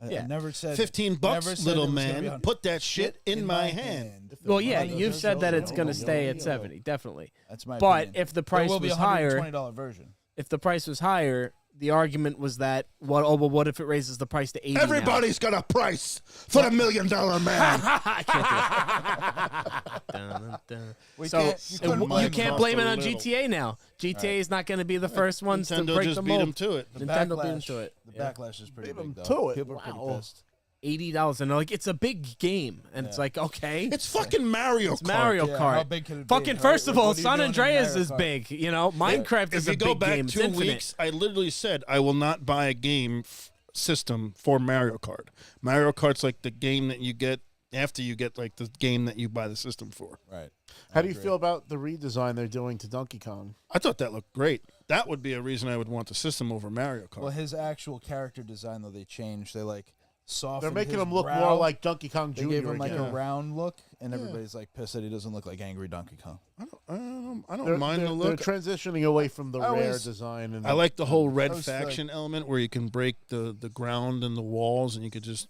I
Yeah.
never said
$15,
never said
little
it was gonna be
man.
100.
Put that shit in my hand.
Well, yeah,
Yo,
you've
yo,
said
yo,
that
yo,
it's
yo,
going
yo,
to stay
yo,
at
yo.
70, definitely.
That's my
But
opinion.
if the price
there will be
was
a
higher,
$120 version.
if the price was higher, the argument was that what if it raises the price to 80 now?
Everybody's got a price for the $1 million man.
I can't do it. Dun, dun.
We
So
can't- you couldn't
you
blame
can't
them.
blame it on
Little.
GTA now. GTA is not going to be the first ones to
Nintendo
break
just
the
beat
mold.
them to it.
The
Nintendo beat
backlash,
them to it.
The
Yeah.
backlash is pretty
Beat 'em
big, though.
to it.
People are pretty
Wow.
pissed.
$80, and they're like, it's a big game, and it's like, okay,
It's fucking Mario
it's
Kart.
Mario
Yeah,
Kart.
how big can it be,
Fucking
right?
first of
Like,
all,
what are you
San
doing in
Andreas
Mario
is
Kart?
big. You know, Minecraft is
If
a
you go
big
back
game. It's
2
infinite.
weeks, I literally said I will not buy a game system for Mario Kart. Mario Kart's like the game that you get after you get like the game that you buy the system for.
Right.
How do you feel about the redesign they're doing to Donkey Kong?
I thought that looked great. That would be a reason I would want the system over Mario Kart.
Well, his actual character design, though, they changed. They like softened.
They're making
his
him look
brow.
more like Donkey Kong Jr.
They gave him like
again.
a round look, and everybody's like pissed that he doesn't look like angry Donkey Kong.
I don't mind the look.
They're transitioning away from the
I
rare
always-
design. And
I like the whole red
was
faction element where you can break the ground and the walls, and you could just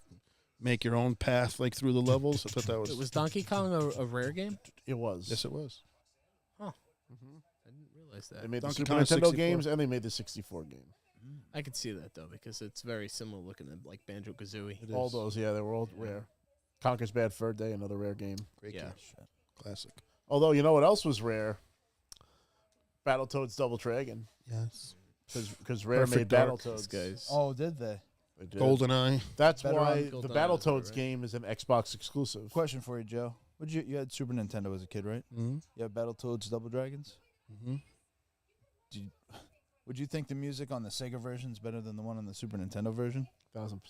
make your own path like through the levels. I thought that was.
Was Donkey Kong a rare game?
It was.
Yes, it was.
I didn't realize that.
They made
Donkey
the Super
Kong
Nintendo
64.
games, and they made the 64 game.
I could see that though, because it's very similar looking to like Banjo Kazooie.
All those, yeah, they were all rare. Conker's Bad Fur Day, another rare game.
Great
Yeah.
game. Classic.
Although, you know what else was rare? Battletoads Double Dragon.
Yes.
Because Rare
Perfect
made
Dark.
Battletoads.
Guys.
Oh, did they?
They did.
GoldenEye.
That's
Better
why
on
the
GoldenEye was
Battletoads
right.
game is an Xbox exclusive.
Question for you, Joe. Would you had Super Nintendo as a kid, right?
Mm-hmm.
You have Battletoads Double Dragons.
Mm-hmm.
Would you think the music on the Sega version is better than the one on the Super Nintendo version?
1000%.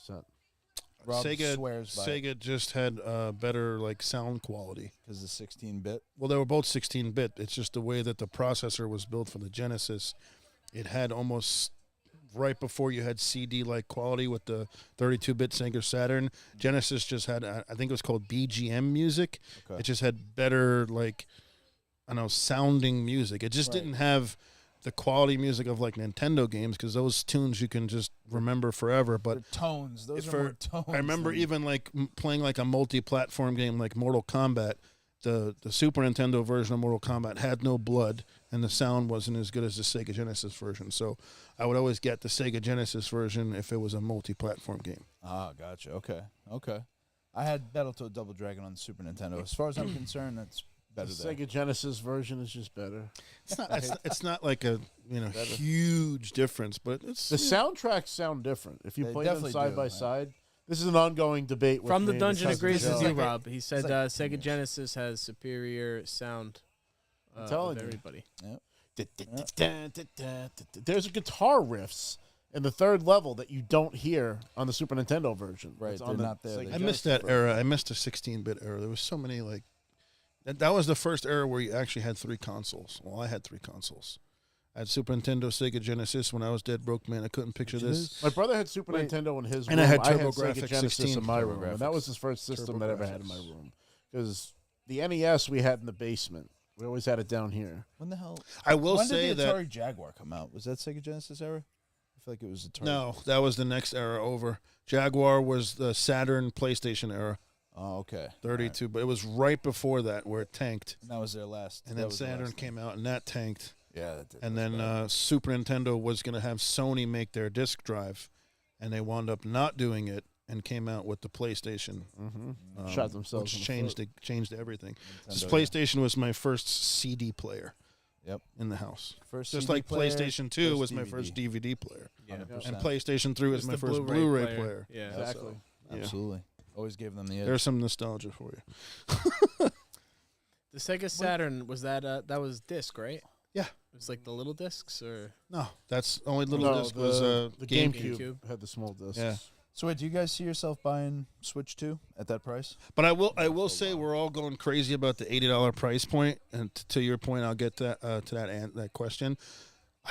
Rob
Sega
swears by
Sega just had better like sound quality.
because the 16-bit.
Well, they were both 16-bit. It's just the way that the processor was built for the Genesis. It had almost right before you had CD-like quality with the 32-bit Sega Saturn. Genesis just had, I think it was called BGM music.
Okay.
It just had better, like, I don't know, sounding music. It just
Right.
didn't have the quality music of like Nintendo games because those tunes you can just remember forever. But
For tones. Those are
for-
more tones.
I remember
than-
even like playing like a multi-platform game like Mortal Kombat. The Super Nintendo version of Mortal Kombat had no blood, and the sound wasn't as good as the Sega Genesis version. So I would always get the Sega Genesis version if it was a multi-platform game.
Ah, gotcha. Okay. Okay. I had Battletoad Double Dragon on the Super Nintendo. As far as I'm concerned, that's
The
better there.
Sega Genesis version is just better.
It's not like a huge difference, but it's
The soundtracks sound different. If you
They
play them
definitely
side
do,
by
man.
side, this is an ongoing debate. with
From the
me and
Dungeon
cousin
agrees with
Joe.
you, Rob. He said
like
Sega
10
Genesis has superior sound.
telling
of
you.
everybody.
There's guitar riffs in the third level that you don't hear on the Super Nintendo version.
Right,
It's
they're
on the
not there.
Sega
They-
I missed
Genesis
that
version.
era. I missed the 16-bit era. There was so many like that was the first era where you actually had 3 consoles. Well, I had 3 consoles. I had Super Nintendo, Sega Genesis. When I was dead broke, man, I couldn't picture this.
My brother had Super Nintendo in his room.
And I had
Sega
TurboGrafx
Genesis
16.
in my room. And that was his first system that I ever had in my room. Because the NES we had in the basement. We always had it down here.
When the hell?
I will
when
say
did the
that
Atari Jaguar come out? Was that Sega Genesis era? I feel like it was Atari.
no, that was the next era over. Jaguar was the Saturn PlayStation era,
Oh, okay.
32, but it was right before that where it tanked.
And that was their last.
And
that
then
was their
Saturn
last
came out and that tanked.
thing. Yeah, that did.
And
That's
then
bad.
Super Nintendo was going to have Sony make their disc drive, and they wound up not doing it and came out with the PlayStation.
Shot themselves
Which
in the foot.
changed everything. This
Nintendo,
PlayStation was my first CD player
Yep.
in the house.
First
Just
CD
like
player,
PlayStation 2
first
was my
DVD.
first DVD player.
Yeah.
100%.
And PlayStation 3 was
It's
my
the
first
Blu-ray
Blu-ray player.
Yeah.
Exactly.
Yeah.
Absolutely. Always gave them the edge.
There's some nostalgia for you.
The Sega Saturn was that was disc, right?
Yeah.
It was like the little discs, or
No, that's only little
No,
disc was
the
GameCube.
GameCube had the small discs.
Yeah.
So wait, do you guys see yourself buying Switch 2 at that price?
But I will say we're all going crazy about the $80 price point, and to your point, I'll get to that question.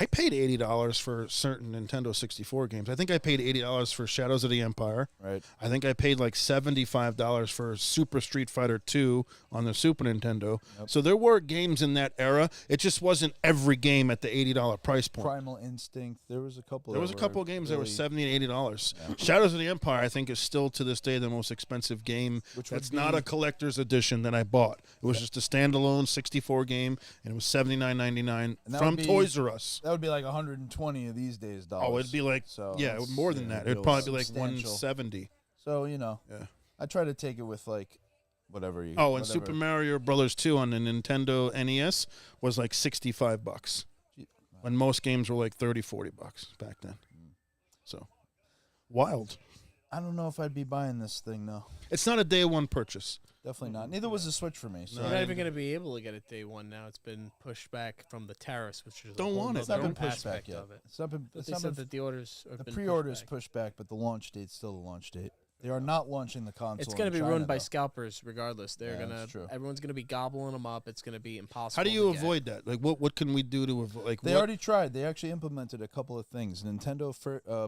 I paid $80 for certain Nintendo 64 games. I think I paid $80 for Shadows of the Empire.
Right.
I think I paid like $75 for Super Street Fighter 2 on the Super Nintendo.
Yep.
So there were games in that era. It just wasn't every game at the $80 price point.
Primal Instinct. There was a couple.
There was a couple of games that were $70 and $80. Shadows of the Empire, I think, is still to this day the most expensive game.
Which would
That's not
be-
a collector's edition that I bought. It was just a standalone 64 game, and it was $79.99
And that
from
would be-
Toys R Us.
That would be like 120 of these days dollars.
Oh, it'd be like
So
yeah,
it's-
more than
yeah,
that. It'd
real
probably be like
substantial.
170.
So you know,
Yeah.
I try to take it with like whatever you.
Oh, and
whatever.
Super Mario Brothers 2 on the Nintendo NES was like $65. When most games were like $30, $40 back then. So wild.
I don't know if I'd be buying this thing though.
It's not a day one purchase.
Definitely not. Neither was the Switch for me. So
You're not even going to be able to get it day one now. It's been pushed back from the tariffs, which is
Don't
a whole
want it.
it's not been
nother
pushed back
aspect
yet.
of it.
It's not been.
But
It's
they
not
said
been.
that the orders have
The
been
pre-orders
pushed back.
pushed back, but the launch date's still the launch date. They are not launching the console.
It's going to
in
be
China,
ruined by
though.
scalpers regardless. They're
Yeah,
going
that's true.
to everyone's going to be gobbling them up. It's going to be impossible.
How do you
to get.
avoid that? Like, what can we do to avoid? Like,
They
what-
already tried. They actually implemented a couple of things. Nintendo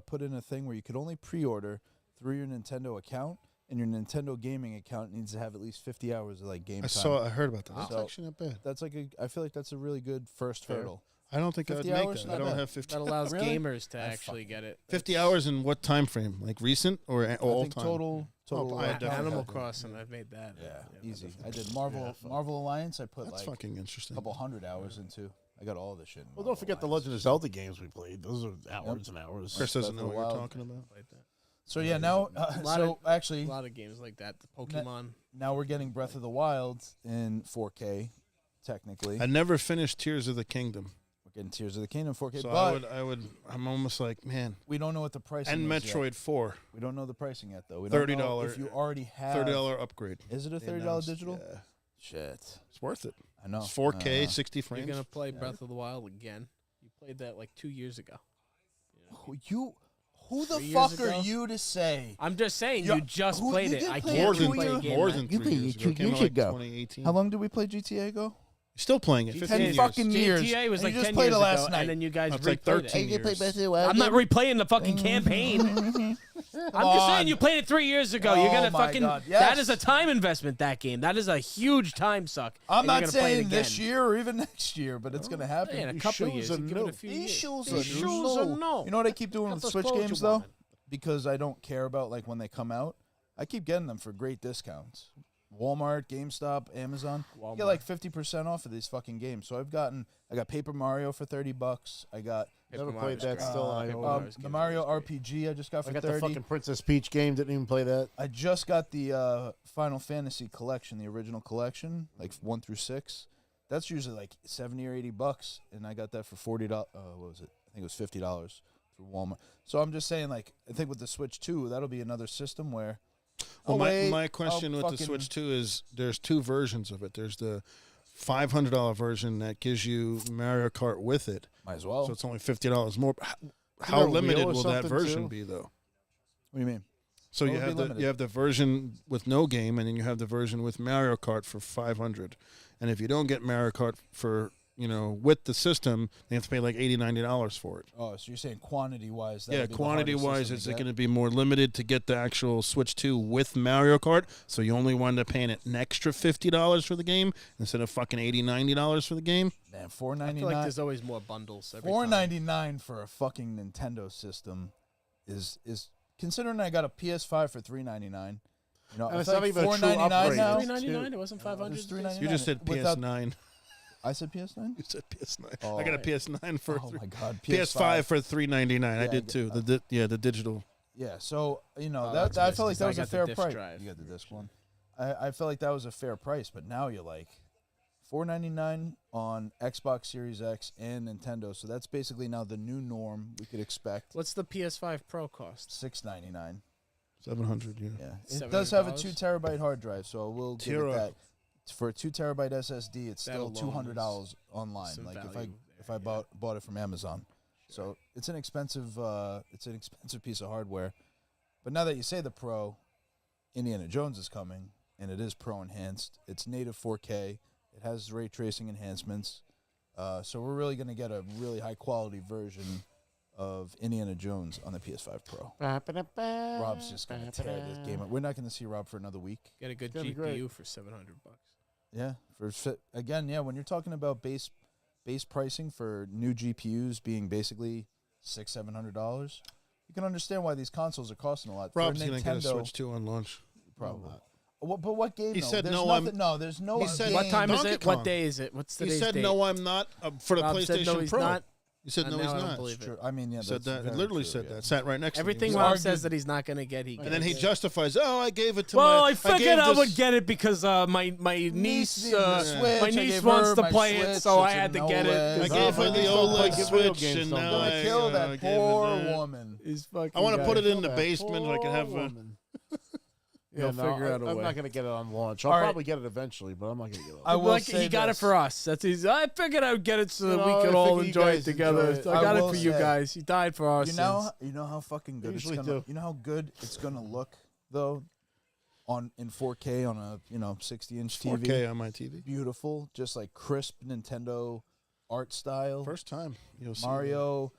put in a thing where you could only pre-order through your Nintendo account, and your Nintendo gaming account needs to have at least 50 hours of like game time.
I heard about that. That's
So-
actually not bad.
That's like I feel like that's a really good first hurdle.
I don't think I would
50
make
hours?
that. I
Not
don't
bad.
have 50.
That allows
Really?
gamers to
I
actually get it.
50
That's-
hours in what time frame? Like recent or
I
all
think
time?
total.
I
account
definitely
Animal
have to-
Crossing, I've made that.
Yeah,
that
easy.
doesn't-
I did Marvel Alliance. I put
That's
like
fucking
a
interesting.
couple hundred hours into. I got all this shit. in
Well,
Marvel
don't forget the
Alliance.
Legend of Zelda games we played. Those are hours and hours.
Chris doesn't
Breath
know
of
what
the
you're
Wild.
talking about.
Played that.
So yeah, now
lot of-
actually
A lot of games like that. The Pokemon.
now we're getting Breath of the Wild in 4K. Technically,
I never finished Tears of the Kingdom,
we're getting Tears of the Kingdom 4K,
so
but
I'm almost like, man.
we don't know what the pricing
And
is yet.
Metroid 4,
We don't know the pricing yet, though. We don't know
$30
if you already have
$30 upgrade.
Is it a
They
$30
announced,
digital?
Yeah,
Shit,
it's worth it.
I know.
It's 4K, 60
You're
frames.
going to play Breath of the Wild again. You played that like 2 years ago.
Who the
3 years
fuck
ago?
are you to say?
I'm just saying,
Yeah,
you just
who-
played
you
it.
did
I
play
can't
more
it
than
two
play a
years-
game.
more
that-
than
You
3
played
years
it
ago.
2
It came out
years
like
ago.
2018.
How long did we play GTA ago?
Still playing it. 15 years.
fucking years.
GTA was
And
like
you just
10
played
years
it last
ago,
night.
and then you guys
That's like
replayed
13
it.
You play
years.
Breath of the Wild.
I'm not
again?
replaying the fucking campaign. I'm just
on.
saying, you played it 3 years ago.
Oh
You're gonna
my
fucking.
God,
That
yes.
is a time investment. That game. That is a huge time suck.
I'm
and you're
not
gonna play it
saying this
again.
year or even next year, but it's going to happen.
Yeah, in a
These
couple
shoes
years.
are
Give it
new.
a few
These
years.
shoes
These
are
shoes
new.
are no.
You know what I keep doing
Got
with
those
Switch
clothes
games
you
though?
wanted.
Because I don't care about like when they come out. I keep getting them for great discounts. Walmart, GameStop, Amazon. You get like 50% off of these fucking games. So I got Paper Mario for $30. I got
Never played that still. I
the Mario RPG I just got for
got
30.
the fucking Princess Peach game. Didn't even play that.
I just got the Final Fantasy collection, the original collection, like 1 through 6. That's usually like $70 or $80, and I got that for $40. What was it? I think it was $50 through Walmart. So I'm just saying, like, I think with the Switch 2, that'll be another system where.
Well,
wait,
my question
I'll
with the
fucking-
Switch 2 is there's two versions of it. There's the $500 version that gives you Mario Kart with it.
Might as well.
So it's only $50 more. How
there a
limited
wheel or
will that
something,
version
too?
be, though?
What do you mean?
So
What
you
would be
have the
limited?
you have the version with no game, and then you have the version with Mario Kart for $500. And if you don't get Mario Kart for with the system, they have to pay like $80, $90 for it.
Oh, so you're saying quantity-wise?
Yeah, quantity-wise, it's going to be more limited to get the actual Switch 2 with Mario Kart, so you only wind up paying an extra $50 for the game instead of fucking $80, $90 for the game.
Man,
I feel like
$4.99.
there's always more bundles. Every time.
$4.99 for a fucking Nintendo system is considering I got a PS5 for $3.99. You know,
And
I
it's
feel
not
like
even a true
$4.99
upgrade.
now.
$3.99. It wasn't $500.
It's $3.99.
You just said
Without-
PS9.
I said PS9.
You said PS9.
Oh.
I got a PS9 for
Oh my god,
PS5 for $3.99. I
Yeah,
did too. The digital.
Yeah, so that I
that's
felt like that
I
was a
got the
fair
disc
price.
drive.
You got the disc one. I felt like that was a fair price, but now you're like $4.99 on Xbox Series X and Nintendo. So that's basically now the new norm we could expect.
What's the PS5 Pro cost?
$6.99.
700. Yeah.
Yeah, it does have a
$700?
2 terabyte hard drive, so I will give
Tera.
it that. For a 2 terabyte SSD, it's
That
still
alone
$200 online.
some
Like
value
if I bought it from Amazon, so it's an expensive piece of hardware. But now that you say the Pro, Indiana Jones is coming, and it is Pro enhanced. It's native 4K. It has ray tracing enhancements. So we're really going to get a really high quality version of Indiana Jones on the PS5 Pro. Rob's just going to tear this game up. We're not going to see Rob for another week.
Get a good
That'd be
GPU
great.
for $700.
Yeah, when you're talking about base pricing for new GPUs being basically $600-$700, you can understand why these consoles are costing a lot.
Rob's
For
going to get a
Nintendo,
Switch 2 on launch.
probably. But what game?
He
though?
said
There's
no,
nothing, no, there's no.
he said
game.
What time is
Donkey
it? What
Kong.
day is it? What's
He
today's
said,
date?
"No, I'm not for the
Rob
PlayStation
said no, he's
Pro."
not.
You said no, he's
now I don't
not.
believe it.
True. I mean, yeah,
Said
that's
that. It
very
literally
true,
said
yeah.
that. Sat right next
Everything
to me.
Rob says that he's not going to get, he gets.
And then he justifies, I gave it to
Well,
my...
I figured
gave
I
this-
would get it because my niece
needed the Switch.
my
I
niece
gave
wants
her
to
my
play it,
Switch.
so I
It's
had
an
to get it.
OLED.
I
'cause,
gave her
my
the
niece don't play
OLED
video
Switch,
games
and
no
now
more.
Gonna kill that
gave her
poor
that.
woman.
He's fucking.
I want to put it in the
guy.
basement. I can have a...
Yeah,
You'll
no,
figure out a
I'm
way.
not gonna get it on launch. I'll
All right.
probably get it eventually, but I'm not gonna get it.
I will
Like,
say
he got it
this.
for us. That's easy. I figured I would get it so that
No,
we
I
could all
figure you
enjoy it
guys
together.
enjoy it.
I got
I
it
will
for you
say,
guys. He died for our
You
sins.
know how fucking good
Usually
it's gonna.
do.
You know how good it's gonna look though, in 4K on a 60-inch TV.
4K on my TV.
Beautiful, just like crisp Nintendo art style.
First time you'll see
Mario.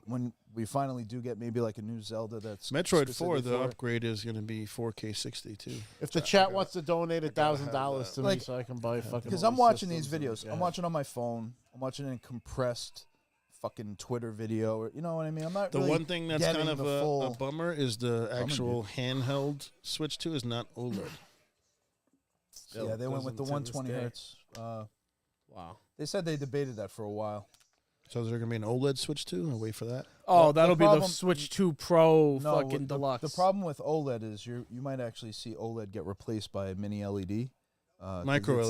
When we finally do get maybe like a new Zelda that's
Metroid 4,
specifically
the
for it.
upgrade is going to be 4K 60 too.
If the chat wants to donate $1,000 to me,
Like,
so I can buy fucking.
Because
all
I'm
these
watching these
systems and
videos. I'm watching on my phone. I'm watching it in compressed fucking Twitter video. Or, you know what I mean? I'm not
The
really
one thing that's
getting
kind of
the
a
full.
bummer is the actual handheld Switch 2 is not OLED.
Yeah, they went with the
doesn't to this
120
day.
hertz.
Wow.
They said they debated that for a while.
So is there going to be an OLED Switch 2? I'll wait for that.
Oh,
Well,
that'll
the
be the
problem-
Switch 2 Pro
No,
fucking
the,
deluxe.
The problem with OLED is you might actually see OLED get replaced by a mini LED. 'Cause
Micro
it's-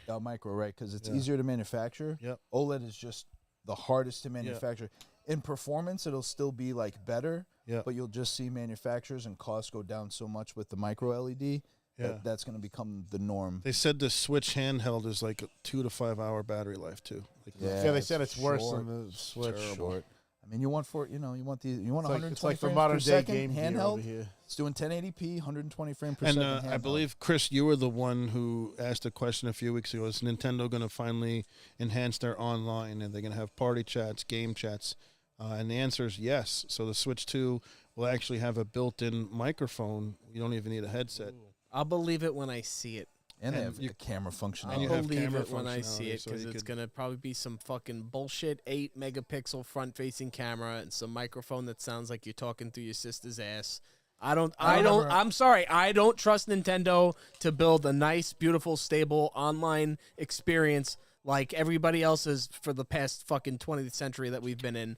LED.
Micro, right? Because it's
Yeah.
easier to manufacture.
Yep.
OLED is just the hardest to manufacture. In performance, it'll still be like better,
Yeah.
but you'll just see manufacturers and costs go down so much with the micro LED
Yeah.
that's going to become the norm.
They said the Switch handheld is like a 2 to 5 hour battery life too. Like
Yeah, they said it's worse
short,
than the Switch.
short. I mean, you want you want the you want
It's like,
120
it's like the
frames
modern
per
day
second
Game Gear over
handheld.
here.
It's doing 1080p, 120 frame per
And
second.
I
handheld.
believe, Chris, you were the one who asked a question a few weeks ago. Is Nintendo going to finally enhance their online? And they're going to have party chats, game chats? And the answer is yes. So the Switch 2 will actually have a built-in microphone. You don't even need a headset.
I'll believe it when I see it.
and they
and
have
you-
a camera functionality.
I'll
you have
believe
camera
it when I see
functionality,
it
so
because
you
it's
could-
gonna probably be some fucking bullshit 8-megapixel front-facing camera and some microphone that sounds like you're talking through your sister's ass. I'm sorry. I don't trust Nintendo to build a nice, beautiful, stable online experience like everybody else has for the past fucking 20th century that we've been in.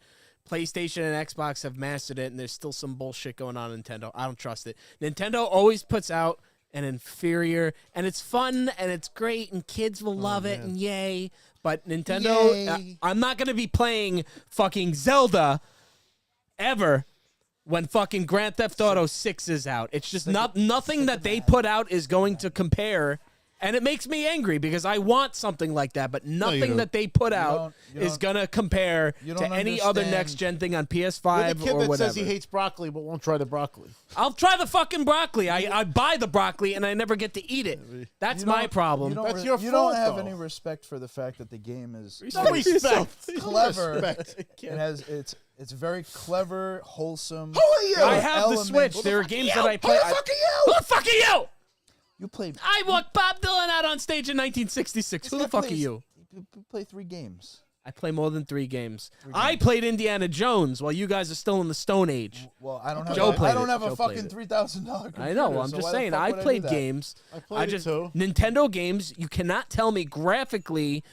PlayStation and Xbox have mastered it, and there's still some bullshit going on in Nintendo. I don't trust it. Nintendo always puts out an inferior, and it's fun, and it's great, and kids will love it, and yay. But Nintendo,
Yay.
I'm not going to be playing fucking Zelda ever when fucking Grand Theft Auto 6 is out. It's just nothing that they put out is going to compare. And it makes me angry because I want something like that, but nothing
don't.
that they put out
you
is
don't-
gonna compare
you
to
don't
any other
understand.
next gen thing on
You're
PS5
the kid
or
that
whatever.
says he hates broccoli but won't try the broccoli.
I'll try the fucking broccoli. I buy the broccoli and I never get to eat it. That's
You
my
don't-
problem.
You don't,
That's your
you
fault,
don't have
though.
any respect for the fact that the game is
No respect.
clever.
Respect.
It has it's very clever, wholesome.
Who are you?
I have the
elements.
Switch. There are games that I play.
Who the fuck are you?
Who the fuck are you?
You play.
I walked Bob Dylan out on stage in 1966. Who the fuck are you?
You play 3 games.
I play more than 3 games. I played Indiana Jones while you guys are still in the Stone Age.
Well, I don't have.
Joe played
I don't
it.
have
Joe
a
played
fucking
it.
$3,000 computer.
I know. I'm
so
just
why the
saying.
fuck
I
would do
played
that?
games.
I played it too.
Nintendo games. You cannot tell me graphically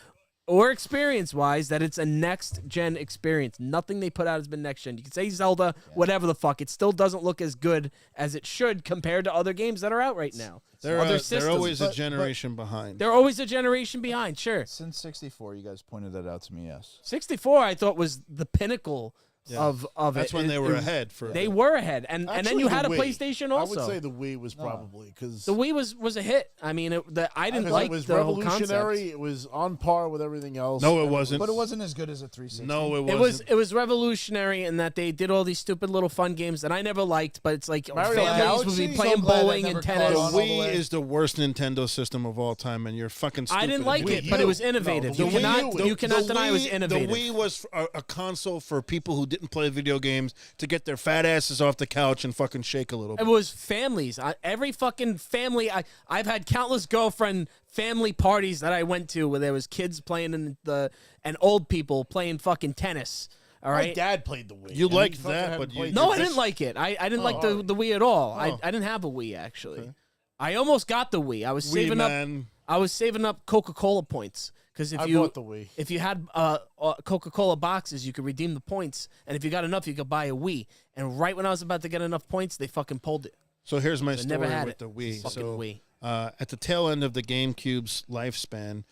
or experience-wise that it's a next-gen experience. Nothing they put out has been next-gen. You can say Zelda, whatever the fuck. It still doesn't look as good as it should compared to other games that are out right now.
They're
Other
they're
systems.
always a
But-
generation behind.
They're always a generation behind, sure.
Since 64, you guys pointed that out to me. Yes.
64, I thought, was the pinnacle of it.
That's when they were ahead for.
They were ahead, and then
Actually,
you had a
the Wii.
PlayStation also.
I would say the Wii was probably because
The Wii was a hit. I mean, I didn't like
it was
the whole
revolutionary.
concept.
It was on par with everything else.
No, it
and
wasn't.
But it wasn't as good as a 360.
No, it
It
wasn't.
was revolutionary in that they did all these stupid little fun games that I never liked, but it's like
Mario
families would
Galaxy?
be
So
playing
glad I
bowling
never
and
caught
tennis.
The
on all the
Wii
way.
is the worst Nintendo system of all time, and you're fucking stupid.
I didn't like
Wii
it, but it was
U.
innovative.
No,
you
the Wii
cannot
U.
you cannot deny it was
Wii-
innovative.
The Wii was a console for people who didn't play video games to get their fat asses off the couch and fucking shake a little
It
bit.
was families. Every fucking family. I've had countless girlfriend family parties that I went to where there was kids playing and old people playing fucking tennis. All
My
right.
dad played the Wii.
You
and he
liked
fucking
that,
hadn't
but you-
played
No,
the-
I didn't like it. I didn't like the Wii at all. I didn't have a Wii actually. I almost got the Wii. I was
Wii
saving up.
man.
I was saving up Coca-Cola points Because
I bought the Wii.
if you had Coca-Cola boxes, you could redeem the points, and if you got enough, you could buy a Wii. And right when I was about to get enough points, they fucking pulled it.
So here's my
I
story
never had
with
it.
the Wii.
Fucking
So
Wii.
at the tail end of the GameCube's lifespan,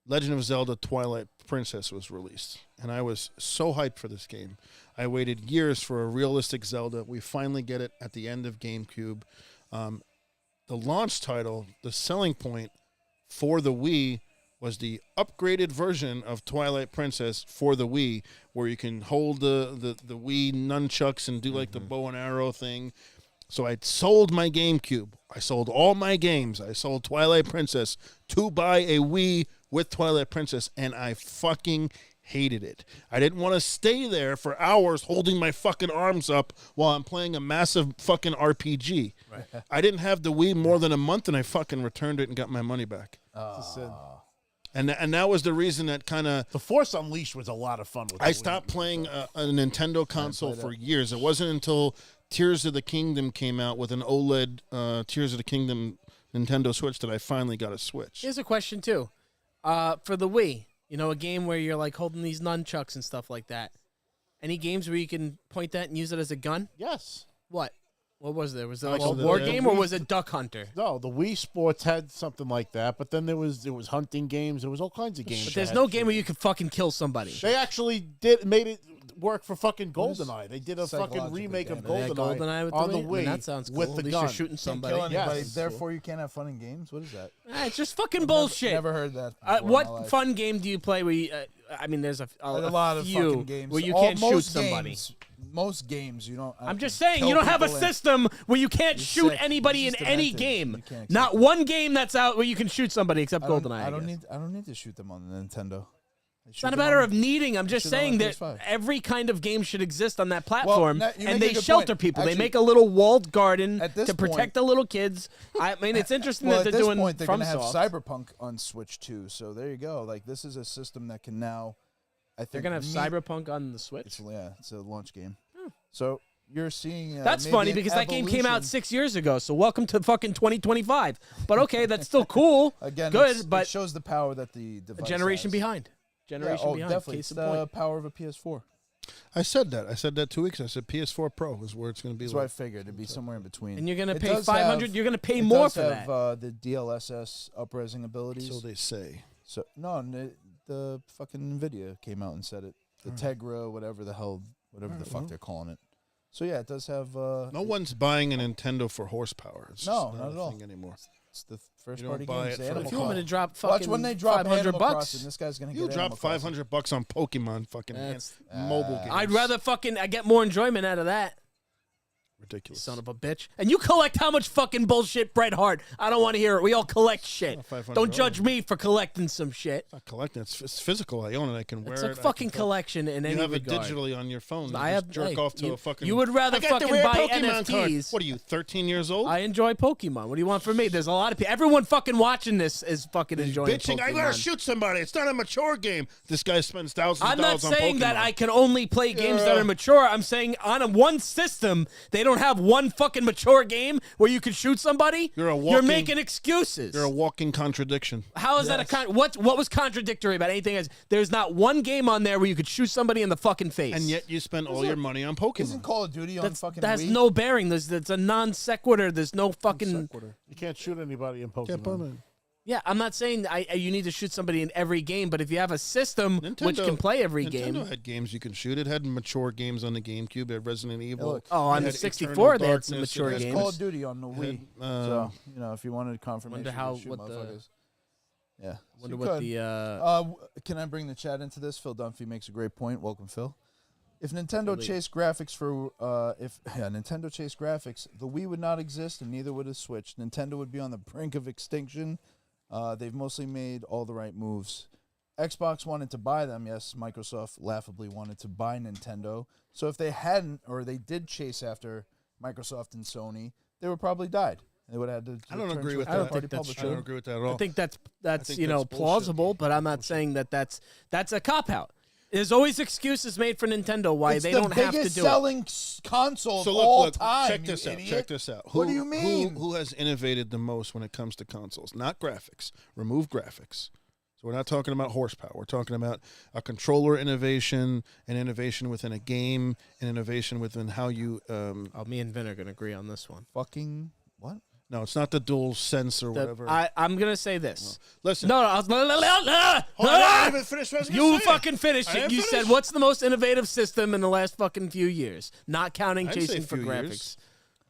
Legend of Zelda Twilight Princess was released, and I was so hyped for this game. I waited years for a realistic Zelda. We finally get it at the end of GameCube. The launch title, the selling point for the Wii, was the upgraded version of Twilight Princess for the Wii, where you can hold the Wii nunchucks and do like the bow and arrow thing. So I sold my GameCube. I sold all my games. I sold Twilight Princess to buy a Wii with Twilight Princess, and I fucking hated it. I didn't want to stay there for hours holding my fucking arms up while I'm playing a massive fucking RPG. Right. I didn't have the Wii more than a month, and I fucking returned it and got my money back. And that was the reason that kind of...
The Force Unleashed was a lot of fun with
I stopped playing a Nintendo console for years. It wasn't until Tears of the Kingdom came out with an OLED Tears of the Kingdom Nintendo Switch that I finally got a Switch.
Here's a question, too. For the Wii, you know, a game where you're like holding these nunchucks and stuff like that. Any games where you can point that and use it as a gun?
Yes.
What? What was there? Was it like
Also
a
the-
war
the
game or was it Duck Hunter?
No, the Wii Sports had something like that, but then there was hunting games. There was all kinds of games.
But
that
there's
had
no game
shit.
where you could fucking kill somebody.
They actually made it work for fucking GoldenEye. They did a fucking
Psychological
remake of
game.
They had
GoldenEye,
GoldenEye with
on
the
the
Wii?
Wii.
I mean, that sounds cool.
with
At
the
least
gun.
you're shooting
Can't
somebody.
kill anybody,
Yes.
therefore you can't have fun in games. What is that?
It's just fucking bullshit.
Never heard that. before in my
What
life.
fun game do you play where you, I mean, there's a
lot of
few
fucking games
where you
All-
can't shoot
most
somebody.
games- Most games you don't.
I'm just saying, you don't have a system where you can't shoot
sick.
anybody
You're
in
just
any
demented.
game.
You can't accept
Not
it.
one game that's out where you can shoot somebody except
I don't,
GoldenEye.
I don't
guess.
need. I don't need to shoot them on the Nintendo.
It's not a matter of needing. I'm just
shoot them on
saying
the
that
PS5.
every kind of game should exist on that platform,
now, you
and
make
they
a good
shelter
point.
people.
Actually,
they make a little walled garden
at this
to protect
point-
the little kids. I mean, it's interesting
Well,
that
at
they're
this
doing
point, they're
from
gonna have
soft.
Cyberpunk on Switch too. So there you go. Like this is a system that can now. I think
They're gonna have
meet-
Cyberpunk on the Switch.
It's a launch game. So you're seeing.
That's
maybe
funny
an
because that game came out
evolution.
6 years ago. So welcome to fucking 2025. But okay, that's still cool.
Again,
good, but
it shows the power that the
a
device
generation
has.
behind. Generation behind.
Definitely.
Case
It's
in
the
point.
power of a PS4.
I said that. I said that 2 weeks. I said PS4 Pro is where it's going to be.
That's what I figured. It'd be somewhere in between.
And you're gonna
It
pay
does
500.
have-
You're gonna pay
it
more
does
for
have,
that.
the DLSS upresing abilities.
So they say.
So no, the fucking Nvidia came out and said it. The Tegra, whatever the hell, whatever the fuck they're calling it. So yeah, it does have.
No one's buying a Nintendo for horsepower. It's
No,
just
not
a
at all.
thing anymore.
It's the first
You don't
party
buy
games.
it
The
for the
Animal
If you want me to
Crossing.
drop fucking
Watch when they drop
500
Animal
bucks,
Crossing, this guy's gonna
You
get
drop
Animal Crossing.
$500 on Pokemon fucking
That's-
mobile games.
I'd rather fucking I get more enjoyment out of that.
Ridiculous.
Son of a bitch. And you collect how much fucking bullshit, Bret Hart? I don't want to hear it. We all collect shit.
$500.
Don't judge me for collecting some shit.
It's not collecting. It's physical. I own it. I can wear
It's
it.
a
I can
fucking
talk-
collection in any
You have
regard.
it digitally on your phone. You
I
just
have
jerk
hey,
off to
you,
a fucking.
You would rather
I got the
fucking
rare
buy
Pokemon card.
NFTs.
What are you, 13 years old?
I enjoy Pokemon. What do you want from me? There's a lot of people. Everyone fucking watching this is fucking enjoying
Bitching. I
Pokemon.
gotta shoot somebody. It's not a mature game. This guy spends thousands of
I'm not
dollars on Pokemon.
saying that I can only play games that
Yeah.
are mature. I'm saying on one system, they don't have one fucking mature game where you can shoot somebody.
You're
making excuses.
You're a walking contradiction.
How is that a what was contradictory about anything? There's not one game on there where you could shoot somebody in the fucking face.
And yet you spend all your money on Pokemon.
Isn't Call of Duty on fucking
that has
Wii?
no bearing. That's a non sequitur. There's no fucking.
You can't shoot anybody in Pokemon.
Yeah, but,
Yeah, I'm not saying you need to shoot somebody in every game, but if you have a system which
Nintendo-
can play every
Nintendo
game.
had games you can shoot. It had mature games on the GameCube. It had Resident Evil.
look.
Oh, on
It
the
had
64,
Eternal
they had some
Darkness.
mature
It had
games.
Call of Duty on the Wii.
had,
So if you wanted confirmation,
Wonder how-
you shoot
what the-
motherfuckers. Yeah.
Wonder
you
what
could.
the
Can I bring the chat into this? Phil Dunphy makes a great point. Welcome, Phil. If Nintendo
Really?
chased graphics Nintendo chased graphics, the Wii would not exist, and neither would a Switch. Nintendo would be on the brink of extinction. They've mostly made all the right moves. Xbox wanted to buy them. Yes, Microsoft laughably wanted to buy Nintendo. So if they hadn't, or they did chase after Microsoft and Sony, they would probably died. They would have had to.
I don't
turn
agree
to
with
a
that.
third-party
I don't think that's
publisher.
I don't agree with that at all.
I think that's
think
you know
that's bullshit.
plausible, but I'm not saying that's a cop out. There's always excuses made for Nintendo why
It's
they
the
don't have to
biggest
do it.
selling console
So
of
look,
all
look,
time.
check this
you
out.
idiot.
Check this out.
What do you mean?
Who has innovated the most when it comes to consoles? Not graphics. Remove graphics. So So we're not talking about horsepower. We're talking about a controller innovation, an innovation within a game, an innovation within how you.
Me and Vin are gonna agree on this one.
Fucking what?
No, it's not the dual sense or whatever.
I'm gonna say this.
Listen.
No, I was.
Hold on, I didn't even finish what I was gonna
You
say.
fucking finished
I
it.
didn't
You
finish.
said, "What's the most innovative system in the last fucking few years?" Not counting
I didn't say
chasing for
few
graphics.
years.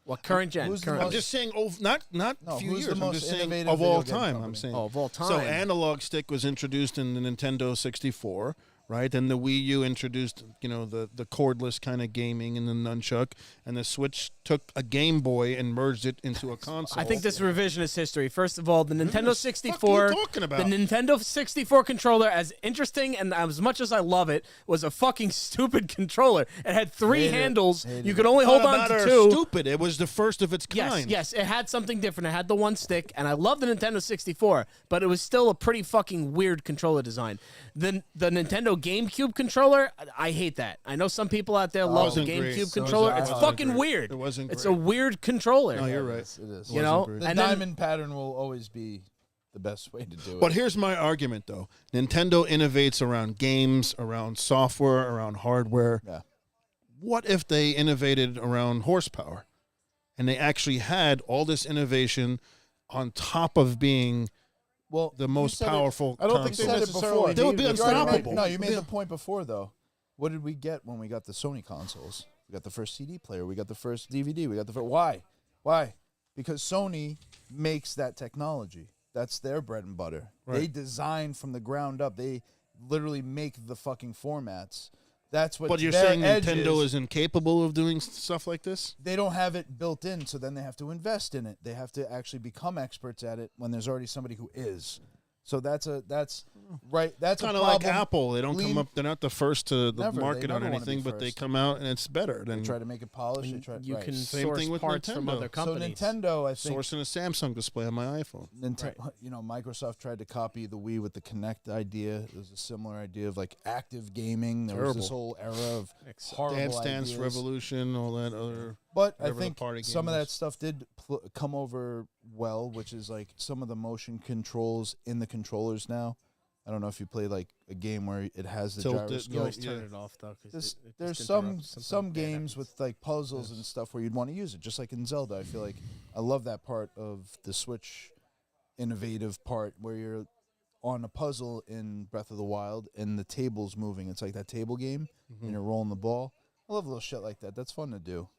What current gen?
Who's the
Current.
I'm
most-
just saying, not
No,
few
who's
years.
the
I'm
most
just saying
innovative
of all
video game
time.
company?
I'm saying.
Oh, of all time.
So analog stick was introduced in the Nintendo 64, right? And the Wii U introduced, the cordless kind of gaming and the nunchuck, and the Switch took a Game Boy and merged it into a console.
I think this is revisionist history. First of all, the Nintendo 64,
you talking about?
the Nintendo 64 controller, as interesting and as much as I love it, was a fucking stupid controller. It had three
Hated it.
handles.
Hated
You
it.
could only hold on to two.
Stupid. It was the first of its
Yes,
kind.
yes, it had something different. It had the one stick, and I love the Nintendo 64, but it was still a pretty fucking weird controller design. The Nintendo GameCube controller, I hate that. I know some people out there love the
wasn't great.
GameCube
So
controller.
was-
It's
it wasn't
fucking
great.
weird.
It wasn't
It's
great.
a weird controller.
No, you're right.
It is.
You know,
The
and then
diamond pattern will always be the best way to do it.
But here's my argument, though. Nintendo innovates around games, around software, around hardware.
Yeah.
What if they innovated around horsepower? And they actually had all this innovation on top of being
Well,
the
you
most
said it-
powerful
I don't think
console.
they
said it
necessarily
before.
They would be
needed
You're right,
unstoppable.
No, you made
Yeah.
the point before, though. What did we get when we got the Sony consoles? We got the first CD player. We got the first DVD. We got the first. Why? Why? Because Sony makes that technology. That's their bread and butter. They
Right.
design from the ground up. They literally make the fucking formats. That's what.
But you're
their
saying
edge
Nintendo is incapable of doing stuff like this?
They don't have it built in, so then they have to invest in it. They have to actually become experts at it when there's already somebody who is. So that's right. That's
Kind
a
of like
problem.
Apple. They don't come up. They're not the first to the
Never. They
market on
never wanna
anything,
be
but they
first.
come out and it's better
They
than
try to make it polished. They try,
you
right.
can
Same
source
thing with
parts from
Nintendo.
other companies.
So Nintendo, I think,
sourcing a Samsung display on my iPhone.
Microsoft tried to copy the Wii with the Kinect idea. It was a similar idea of like active gaming. There was this whole era of horrible
Dance Dance
ideas.
Revolution, all that other.
But I
whatever the
think
party
some
game
of
was.
that stuff did come over well, which is like some of the motion controls in the controllers now. I don't know if you play like a game where it has the
Tilt it,
gyroscope.
You always
Yeah.
turn it off though. 'Cause
There's
just
some
interrupts. Sometimes
some
bad
games
happens.
with like puzzles and stuff where you'd want to use it, just like in Zelda. I feel like I love that part of the Switch innovative part where you're on a puzzle in Breath of the Wild and the table's moving. It's like that table game and you're rolling the ball. I love little shit like that. That's fun to do.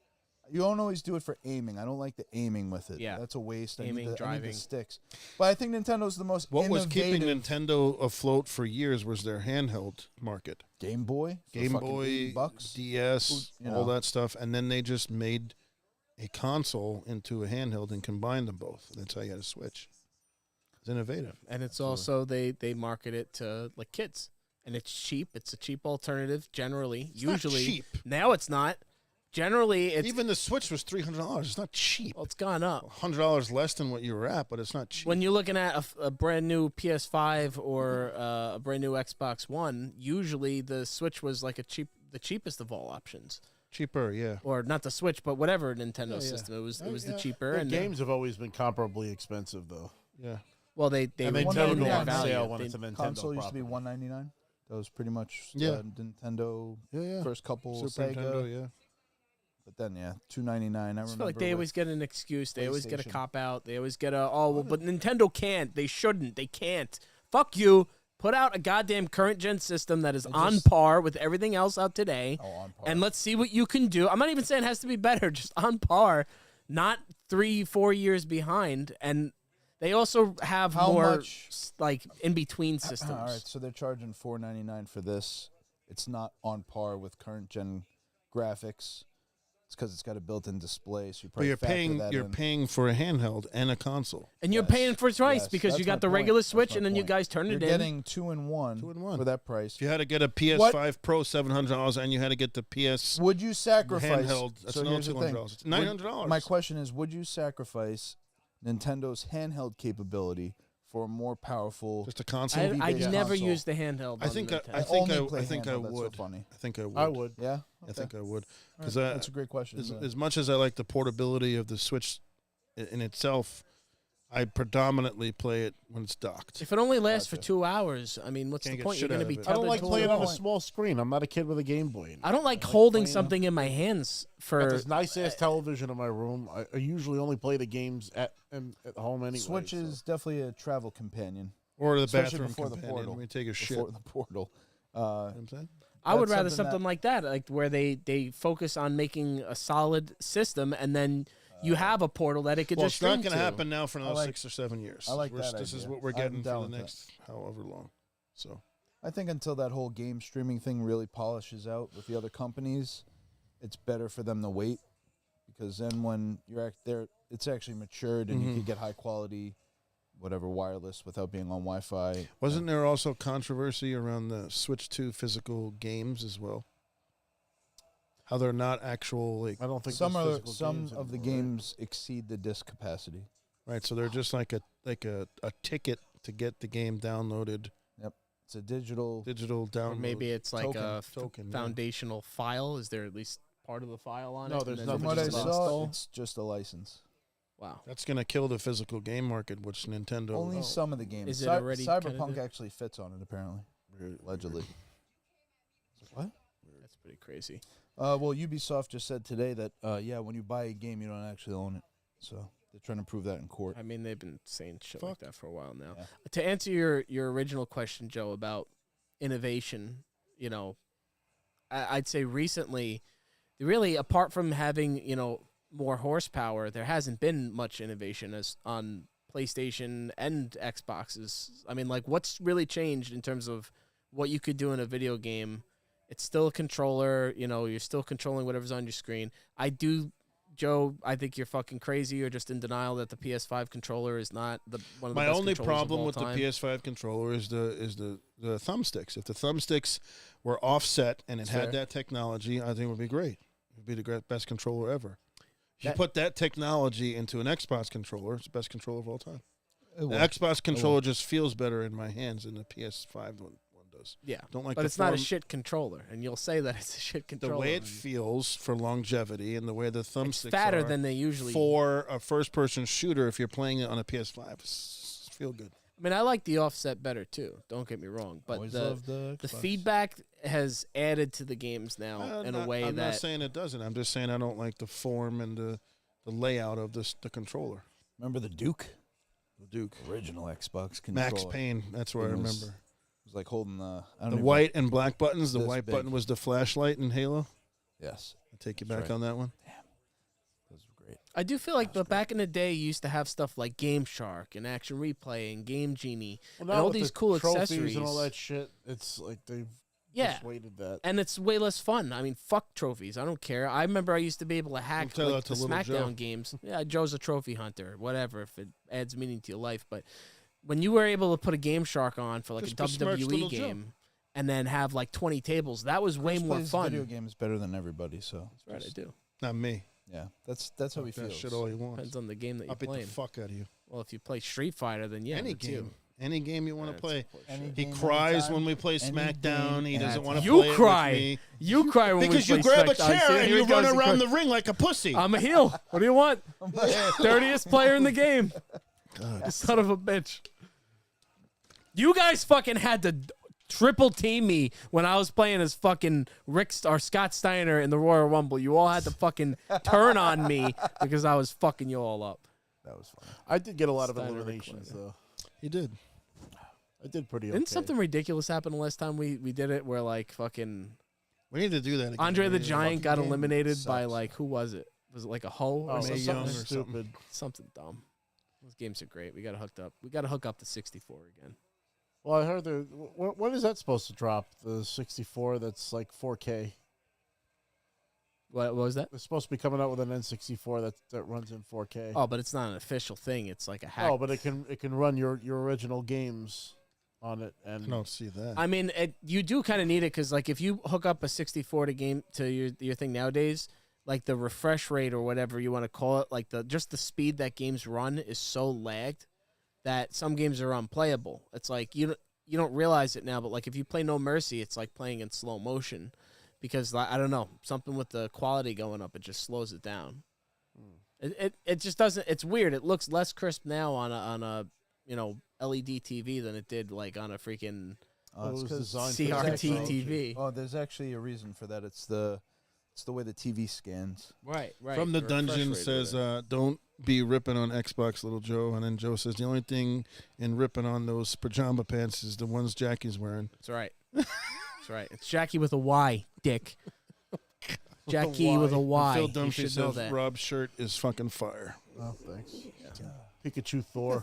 You don't always do it for aiming. I don't like the aiming with it.
Yeah.
That's a waste.
Aiming,
I need the
driving.
sticks. But I think Nintendo's the most
What was
innovative.
keeping Nintendo afloat for years was their handheld market.
Game Boy? For
Game
fucking
Boy,
$80?
DS,
You
all
know.
that stuff, and then they just made a console into a handheld and combined them both. That's how you had a Switch. It's innovative.
And it's also they market it to like kids, and it's cheap. It's a cheap alternative generally.
It's not
Usually,
cheap.
now it's not. Generally, it's
Even the Switch was $300. It's not cheap.
well, it's gone up.
$100 less than what you were at, but it's not cheap.
When you're looking at a brand new PS5 or a brand new Xbox One, usually the Switch was like the cheapest of all options,
Cheaper, yeah.
or not the Switch, but whatever Nintendo
Yeah.
system. It was
Yeah.
the cheaper.
The
And
games have always been comparably expensive, though.
Yeah.
well, they
And they
retain
never go
their
on
value.
sale when
They-
it's a Nintendo
Console used to be
property.
$199. That was pretty much
Yeah.
Nintendo
Yeah.
first couple
Super
Sega.
Nintendo, yeah.
But then $299. I
I
remember.
just feel like they
with-
always get an excuse. They always get a
PlayStation.
cop out. They always get a but Nintendo can't. They shouldn't. They can't. Fuck you. Put out a goddamn current gen system that is on par with everything else out today,
on par.
and let's see what you can do. I'm not even saying it has to be better, just on par, not 3-4 years behind. And they also have
How
more
much-
like in between systems.
All right, so they're charging $499 for this. It's not on par with current gen graphics. It's because it's got a built-in display, so you
But
probably
you're
factor
paying
that
you're
in.
paying for a handheld and a console.
And you're
Yes,
paying for twice
yes,
because you
that's
got
my
the
point.
regular
That's
Switch,
my
and then you
point.
guys turn
You're
it in.
getting 2-in-1
2-in-1.
for that price.
You had to get a PS5 Pro $700, and you had to get the PS
Would you sacrifice?
handheld. That's
so
another
here's the thing.
$200. It's $900.
My question is, would you sacrifice Nintendo's handheld capability for a more powerful?
Just a console.
I
TV-based
never
console?
used the handheld.
I
on
think
the
I,
Nintendo.
I think
only play
I think I
handheld, that's so
would.
funny.
I think I would.
I would.
Yeah,
I think I would
All
because
right, that's a great question.
as much as I like the portability of the Switch in itself, I predominantly play it when it's docked.
If it only lasts for 2 hours, I mean, what's
Can't
the
get
point? You're
shit
going to
out
be
of it.
tethered
I don't like
to
playing
it.
on a small screen. I'm not a kid with a Game Boy.
I don't like holding
playing
something in my hands
Got
for.
this nice ass television in my room. I usually only play the games at home anyway.
Switch
so.
is definitely a travel companion.
Or the
Especially
bathroom
before the
companion.
portal.
Let me take a shit.
Before the portal.
You know what I'm saying?
I would
That's
rather
something
something like that, like where they focus on making a solid system, and then you have a portal that it could
Well,
just
it's not
stream
going to
to.
happen now for another
like-
6 or 7 years.
I like that
This is
idea.
what we're
I'm
getting
down
for the
with
next however long. So
I think until that whole game streaming thing really polishes out with the other companies, it's better for them to wait, because then when you're there, it's actually matured and you can get high quality, whatever, wireless without being on Wi-Fi.
wasn't there also controversy around the Switch 2 physical games as well? How they're not actual, like,
I don't think
Some
there's
are
physical
some
games
of the
anymore, right?
games exceed the disc capacity.
right? So they're just like a ticket to get the game downloaded,
It's a digital.
digital
Or
download.
maybe it's like a
token, yeah.
foundational file. Is there at least part of the file on
No,
it?
there's
And then
From
nothing
what I
just
just
an
saw,
install?
it's just a license.
Wow.
That's going to kill the physical game market, which Nintendo.
Only some of the games.
Is it already kinda
Cyberpunk
do-
actually fits on it, apparently, allegedly. What?
That's pretty crazy.
Well, Ubisoft just said today that when you buy a game, you don't actually own it. So they're trying to prove that in court.
I mean, they've been saying shit like that for a while now.
Yeah.
To answer your original question, Joe, about innovation, you know, I'd say recently, really, apart from having, you know, more horsepower, there hasn't been much innovation as on PlayStation and Xboxes. I mean, like, what's really changed in terms of what you could do in a video game? It's still a controller, you know, you're still controlling whatever's on your screen. Joe, I think you're fucking crazy. You're just in denial that the PS5 controller is not one of the
My
best
only
controllers of
problem
all
with
time.
the PS5 controller is the thumbsticks. If the thumbsticks were offset and it had that technology, I think it would be great. It would be the best controller ever. If you put that technology into an Xbox controller, it's the best controller of all time. The Xbox controller just feels better in my hands than the PS5 one does.
Yeah,
Don't like
but
the
it's not a
form-
shit controller, and you'll say that it's a shit
The
controller.
way it feels for longevity and the way the thumbsticks
it's fatter
are
than they usually.
for a first-person shooter, if you're playing it on a PS5, feel good.
I mean, I like the offset better too. Don't get me wrong, but
Always
the
loved the Xbox.
feedback has added to the games now in a way
I'm
that
not saying it doesn't. I'm just saying I don't like the form and the layout of the controller.
Remember the Duke?
The Duke.
Original Xbox controller.
Max Payne. That's what I
It was-
remember.
It was like holding the... I don't
The
even-
white and black buttons. The
this
white
big.
button was the flashlight in Halo.
Yes.
I take you
That's
back
right.
on that one.
Those were great.
I do feel like, but back in the day, you used to have stuff like Game Shark and Action Replay and Game Genie
Well,
and
now
all
with
these
the
cool
trophies
accessories
and all that shit. It's like they've
Yeah.
persuaded that.
And it's way less fun. I mean, fuck trophies. I don't care. I remember I used to be able to hack
tell
like,
that to
the
little Joe.
SmackDown games. Yeah, Joe's a trophy hunter, whatever, if it adds meaning to your life. But when you were able to put a Game Shark on for like
Just
a
besmirch little
WWE
Joe.
game and then have like 20 tables, that was way
Chris
more
plays
fun.
video games better than everybody, so...
Right, I do.
Not me.
Yeah, that's how he
Fuck that
feels.
shit all you want.
Depends on the game that
I'll
you're
beat the
playing.
fuck out of you.
Well, if you play Street Fighter, then yeah,
Any
that's
game.
you.
Any game you want to
That's
play.
bullshit.
Any
He
game,
cries
anytime,
when we play
any
SmackDown.
game,
He doesn't want to
You
play
cry.
it with me.
You cry when
Because
we
you
play
grab a
SmackDown.
chair
See,
and
here
you
he goes,
run
he
around
cries.
the ring like a pussy.
I'm a heel. What do you want? Dirtiest player in the game. You son of a bitch. You guys fucking had to triple team me when I was playing as fucking Scott Steiner in the Royal Rumble. You all had to fucking turn on me because I was fucking you all up.
That was fun.
I did get a lot of
Steiner
eliminations
recording.
though.
He did.
I did pretty okay.
Didn't something ridiculous happen the last time we did it where like fucking
We need to do that again.
Andre the
We need to-
Giant got
game
eliminated by
sucks.
like, who was it? Was it like a hoe or
Oh,
Mae
something?
Young
something
or something.
stupid.
Something dumb. Those games are great. We got to hook up. We got to hook up the 64 again.
Well, I heard when is that supposed to drop? The 64 that's like 4K.
What was that?
It's supposed to be coming out with an N64 that runs in 4K.
Oh, but it's not an official thing. It's like a hack.
Oh, but it can run your original games on it, and
I don't see that.
I mean, you do kind of need it because, like, if you hook up a 64 to your thing nowadays, like the refresh rate or whatever you want to call it, like just the speed that games run is so lagged that some games are unplayable. It's like you don't realize it now, but like if you play No Mercy, it's like playing in slow motion because I don't know, something with the quality going up, it just slows it down. It just doesn't. It's weird. It looks less crisp now on a LED TV than it did like on a freaking
It's 'cause
CRT TV.
Oh, there's actually a reason for that. It's the way the TV scans.
Right.
From the
Or
dungeon
refresh rate
says,
or whatever.
don't be ripping on Xbox, little Joe. And then Joe says, the only thing in ripping on those pajama pants is the ones Jackie's wearing.
That's right. That's right. It's Jackie with a Y, Dick. Jackie with a Y.
Phil
You
Dunphy
should know
says,
that.
Rob's shirt is fucking fire.
Oh, thanks. Pikachu Thor.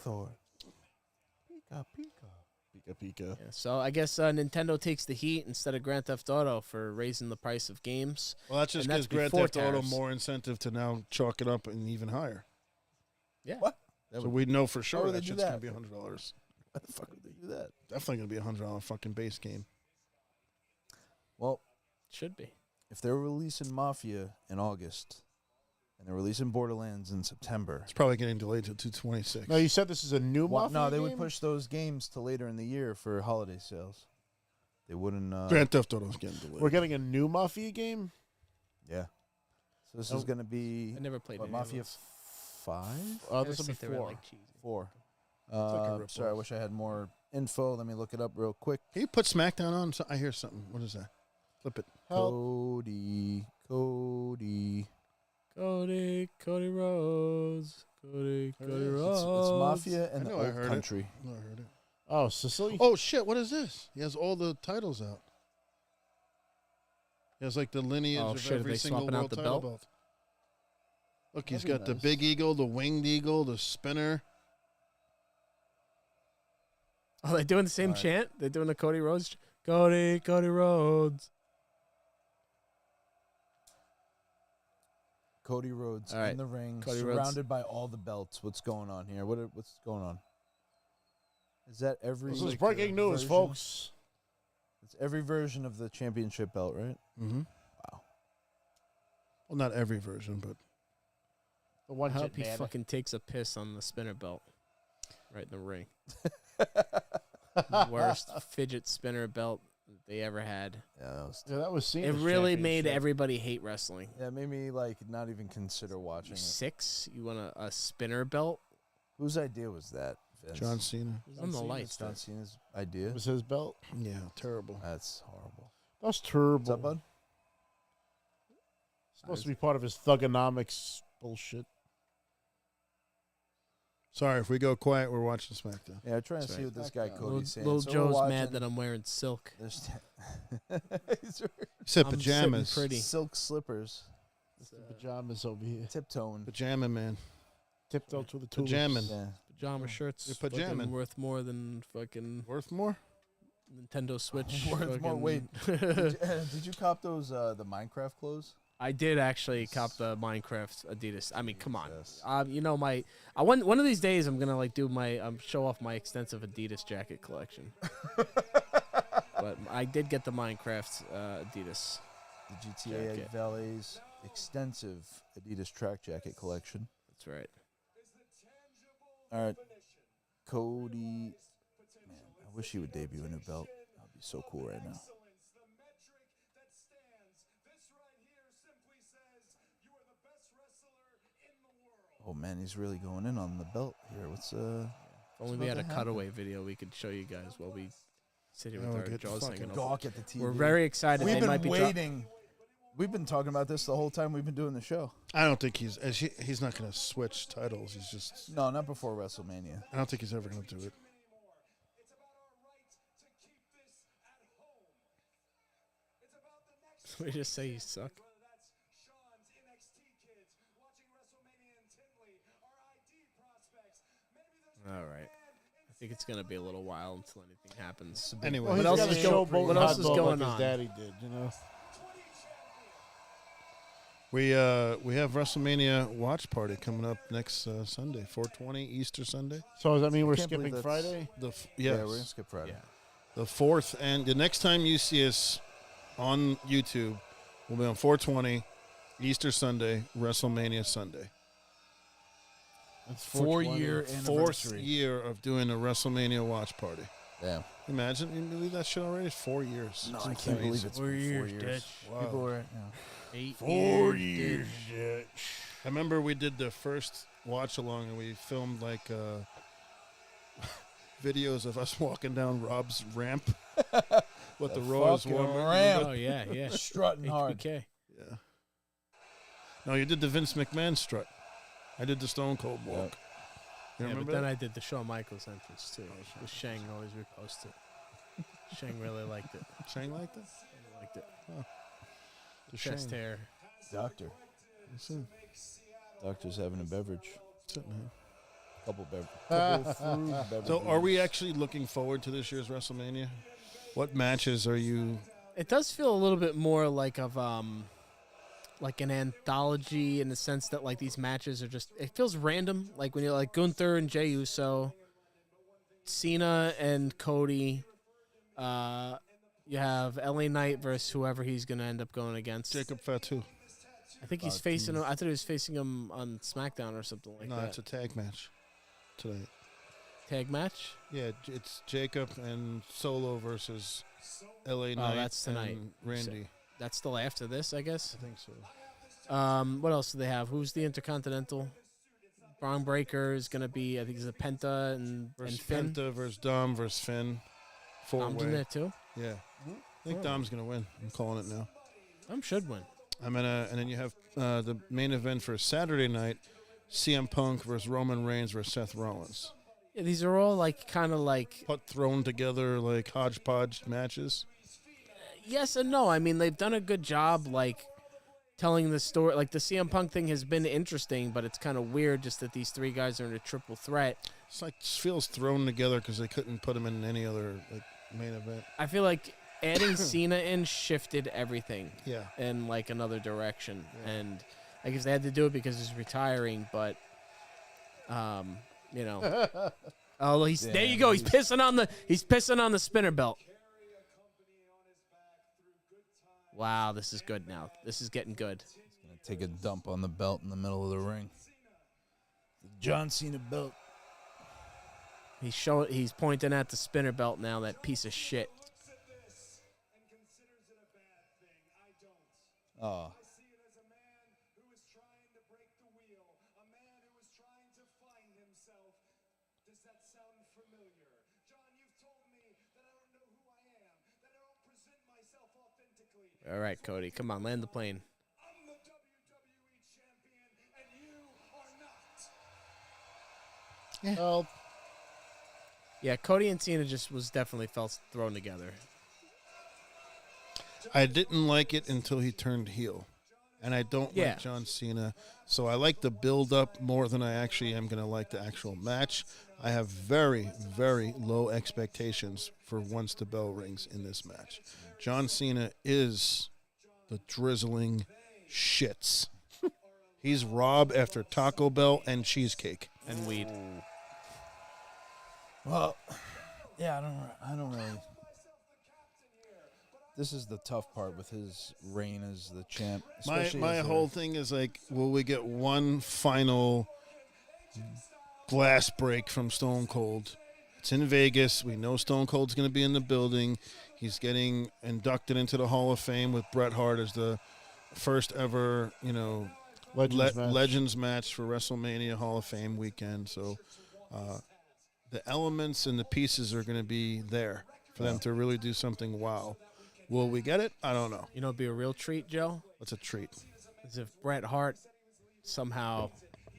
Pika, pika.
Yeah, so I guess Nintendo takes the heat instead of Grand Theft Auto for raising the price of games.
Well, that just
And
gives
that's
Grand
before
Theft Auto
tariffs.
more incentive to now chalk it up and even higher.
Yeah.
What?
So we know for sure
would they
that
do
shit's going
that?
to be $100.
Why the fuck would they do that?
Definitely going to be $100 fucking base game.
Well,
Should be.
if they're releasing Mafia in August and they're releasing Borderlands in September,
It's probably getting delayed to 226.
No, you said this is a new Mafia
no, they
game?
would push those games to later in the year for holiday sales. They wouldn't.
Grand Theft Auto's getting delayed.
We're getting a new Mafia game?
Yeah. So this is going to be
I never played
what,
any of
Mafia
those.
5?
Oh, this will be
They were,
4.
like, cheesy.
4.
like a rip-off.
Sorry, I wish I had more info. Let me look it up real quick.
Can you put SmackDown on? I hear something. What is that? Flip it.
Cody.
Cody Rhodes. Cody
It's
Rhodes.
Mafia and
I
the
know I
Old
heard it.
Country.
No, I heard it.
Oh, Sicily?
Oh, shit. What is this? He has all the titles out. He has like the lineage
Oh,
of
shit, are
every
they
single
swapping out
world
the
title
belt?
belt. Look, he's
That'd
got
be
the
nice.
big eagle, the winged eagle, the spinner.
Oh, they doing the same
All right.
chant? They're doing the Cody Rhodes. Cody Rhodes.
Cody Rhodes
All right.
in the ring,
Cody Rhodes.
surrounded by all the belts. What's going on here? What's going on? Is that every?
This is breaking news,
version?
folks.
It's every version of the championship belt, right?
Mm-hmm.
Wow.
Well, not every version, but
The one
I hope
jet
he
man.
fucking takes a piss on the spinner belt. Right in the ring. Worst fidget spinner belt they ever had.
Yeah, that was seen.
It really made everybody hate wrestling.
Yeah, it made me like not even consider watching it.
6? You want a spinner belt?
Whose idea was that? Vince?
John Cena.
It was on the
Cena's.
lights.
John Cena's idea.
It was his belt.
Yeah, terrible.
That's horrible.
That's terrible.
What's up, bud?
Supposed to be part of his thugonomics bullshit.
Sorry, if we go quiet, we're watching SmackDown.
Yeah, trying to
That's
see
right.
what this guy Cody's saying.
Little
So we're
Joe's
watching-
mad that I'm wearing silk.
There's He's
He said
I'm
pajamas.
sitting pretty.
silk slippers,
The pajamas over here.
tiptoeing.
Pajama man.
Tiptoe to the tulips.
Pajamin.
Yeah.
Pajama shirts.
You're pajamin'.
fucking worth more than fucking
Worth more?
Nintendo Switch.
Worth more.
fucking-
Wait, did you cop those the Minecraft clothes?
I did actually cop the Minecraft Adidas. I mean, come on.
Jesus.
You know one of these days I'm gonna like do my show off my extensive Adidas jacket collection. But I did get the Minecraft Adidas.
The GTA
Jacket.
Valet's extensive Adidas track jacket collection.
That's right.
All right, Cody. Man, I wish he would debut a new belt. That'd be so cool right now. Oh man, he's really going in on the belt here. What's
If only we
about
had a
to happen?
cutaway video, we could show you guys while we sit here
Yeah,
with
we'll
our
get the
jaws
fucking
hanging open.
gawk at the TV?
We're very excited.
We've
They
been
might be
waiting. We've been talking about this the whole time we've been doing the show.
I don't think he's not going to switch titles. He's just.
No, not before WrestleMania.
I don't think he's ever going to do it.
we just say you suck. All right. I think it's gonna be a little while until anything happens.
Anyway,
Well,
What
he's
else
got
is
to
go-
show
what
Bolton
else
hot
is
dog
going
like
on?
his daddy did, you know?
we have WrestleMania watch party coming up next Sunday, 420 Easter Sunday.
So does that mean we're
can't believe
skipping
that's-
Friday?
Yeah,
Yes,
we're gonna skip Friday.
the 4th, and the next time you see us on YouTube, we'll be on 420 Easter Sunday, WrestleMania Sunday.
That's
4-year
4th
anniversary.
year of doing a WrestleMania watch party.
Yeah.
Imagine, can you believe that shit already? It's 4 years.
No,
It's
I
insane.
can't believe it's been 4 years.
Dutch.
People were,
8
4
years.
years,
dude.
Dutch.
I remember we did the first watch along and we filmed like videos of us walking down Rob's ramp. What the Raw is
fucking
warming.
ramp.
Oh yeah, yeah.
Strutting hard.
HBK.
Yeah. No, you did the Vince McMahon strut. I did the Stone Cold walk. You
Yeah,
remember
but then
that?
I did the Shawn Michaels entrance too. With Shang always reposted. Shang really liked it.
Shang like that?
Really liked it.
The
Chest
Shang.
hair.
Doctor.
That's it.
Doctor's having a beverage.
That's it, man.
Couple beverages.
So are we actually looking forward to this year's WrestleMania? What matches are you...
It does feel a little bit more like like an anthology in the sense that like these matches are just, it feels random. Like when you're like Gunther and Jey Uso, Cena and Cody. You have LA Knight versus whoever he's gonna end up going against.
Jacob Fatu.
I think he's facing him. I thought he was facing him on SmackDown or something like
No,
that.
it's a tag match tonight.
Tag match.
Yeah, it's Jacob and Solo versus LA Knight
that's tonight.
and Randy.
That's still after this, I guess.
I think so.
What else do they have? Who's the Intercontinental? Braun Breaker is gonna be. I think it's a Penta and Finn.
Penta versus Dom versus Finn.
Dom's in there too.
Yeah. I think Dom's going to win. I'm calling it now.
Dom should win.
And then you have the main event for Saturday night, CM Punk versus Roman Reigns versus Seth Rollins.
Yeah, these are all like kind of like
Put thrown together like hodgepodge matches.
yes and no. I mean, they've done a good job like telling the story. Like the CM Punk thing has been interesting, but it's kind of weird just that these three guys are in a triple threat.
It's like feels thrown together because they couldn't put him in any other like main event.
I feel like adding Cena in shifted everything
Yeah.
in like another direction, and I guess they had to do it because he's retiring. But, you know, oh, there you go. He's pissing on the spinner belt. Wow, this is good now. This is getting good.
He's gonna take a dump on the belt in the middle of the ring. The John Cena belt.
He's pointing at the spinner belt now. That piece of shit.
Oh.
All right, Cody, come on, land the plane.
Well,
Yeah, Cody and Cena just was definitely felt thrown together.
I didn't like it until he turned heel. And I don't
Yeah.
like John Cena. So I like the build-up more than I actually am going to like the actual match. I have very, very low expectations for once the bell rings in this match. John Cena is the drizzling shits. He's Rob after Taco Bell and cheesecake.
And weed.
well, yeah, I don't really. This is the tough part with his reign as the champ. especially
My
as a-
whole thing is like, will we get one final glass break from Stone Cold? It's in Vegas. We know Stone Cold's going to be in the building. He's getting inducted into the Hall of Fame with Bret Hart as the first ever, Legends match for WrestleMania Hall of Fame weekend. So the elements and the pieces are going to be there for them to really do something wow. Will we get it? I don't know.
You know, it'd be a real treat, Joe.
It's a treat.
Is if Bret Hart somehow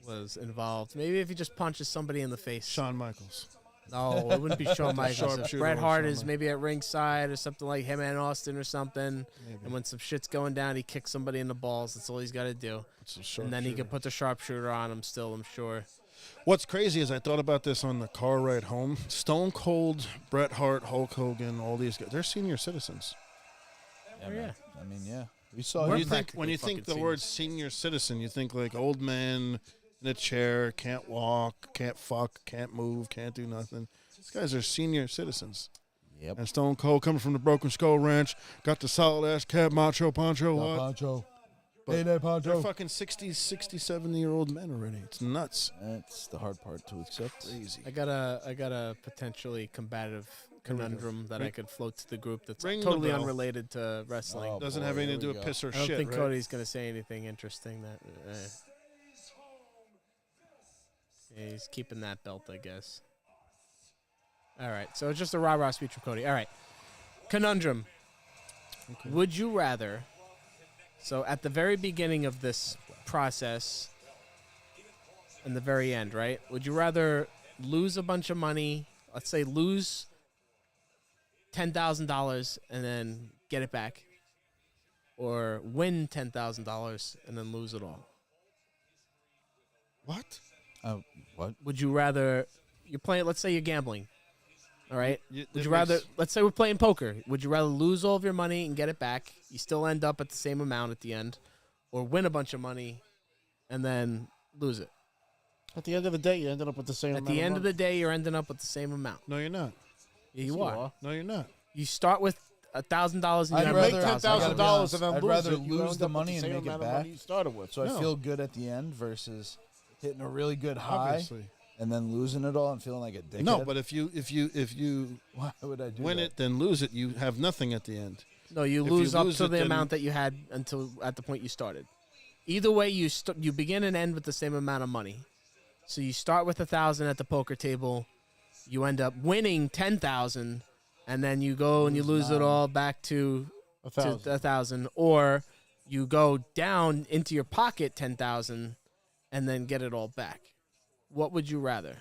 was involved. Maybe if he just punches somebody in the face.
Shawn Michaels.
No, it wouldn't be Shawn Michaels. If
Sharpshooter
Bret
or
Hart
Shawn
is
Michaels.
maybe at ringside or something like him and Austin or something,
Maybe.
and when some shit's going down, he kicks somebody in the balls. That's all he's got to do.
It's a
And then he
sharpshooter.
can put the sharpshooter on him still, I'm sure.
What's crazy is I thought about this on the car ride home. Stone Cold, Bret Hart, Hulk Hogan, all these guys, they're senior citizens.
Yeah,
Oh,
man.
yeah.
I mean, yeah. We saw
When
him.
you think when you think the
fucking
word senior citizen, you think like old man in a chair, can't walk, can't fuck, can't move, can't do nothing. These guys are senior citizens.
Yep.
And Stone Cold coming from the Broken Skull Ranch, got the solid ass cab, macho, poncho, what?
Poncho.
But
Hey there, Poncho.
They're fucking 60, 60, 70-year-old men already. It's nuts.
That's the hard part to accept.
Crazy.
I got a potentially combative conundrum that I could float to the group that's
Ring the
totally
bell.
unrelated to wrestling.
Oh,
Doesn't
boy,
have anything to
here
do
we
with
go.
piss or
I don't
shit,
think
right?
Cody's going to say anything interesting. That Yeah, he's keeping that belt, I guess. All right, so it's just a rah-rah speech from Cody. All right, conundrum. Okay. Would you rather, so at the very beginning of this process and the very end, right, would you rather lose a bunch of money, let's say lose $10,000 and then get it back, or win $10,000 and then lose it all?
What?
What?
Would you rather, you're playing, let's say you're gambling, all right? Would you rather,
makes-
let's say we're playing poker. Would you rather lose all of your money and get it back, you still end up at the same amount at the end, or win a bunch of money and then lose it?
At the end of the day, you ended up with the same
At
amount
the end
of
of the day, you're ending up with the same amount.
No, you're not.
Yeah, you are.
No, you're not.
You start with $1,000 and
I'd
you have
rather-
Make
$10,000
$10,000 and then
I'd
lose
rather
it. You
lose
end
the
up with
money and
same
make it
amount of
back.
money you started with.
So I
No.
feel good at the end versus hitting a really good high
Obviously.
and then losing it all and feeling like a dickhead.
No, but if you
why would I do
win
that?
it then lose it, you have nothing at the end.
No, you
If
lose
you
up
lose
to
it,
the
then-
amount that you had until at the point you started. Either way, you begin and end with the same amount of money. So you start with 1,000 at the poker table, you end up winning 10,000, and then you go and you lose it all back to 1,000, or you go down into your pocket 10,000, and then get it all back. What would you rather?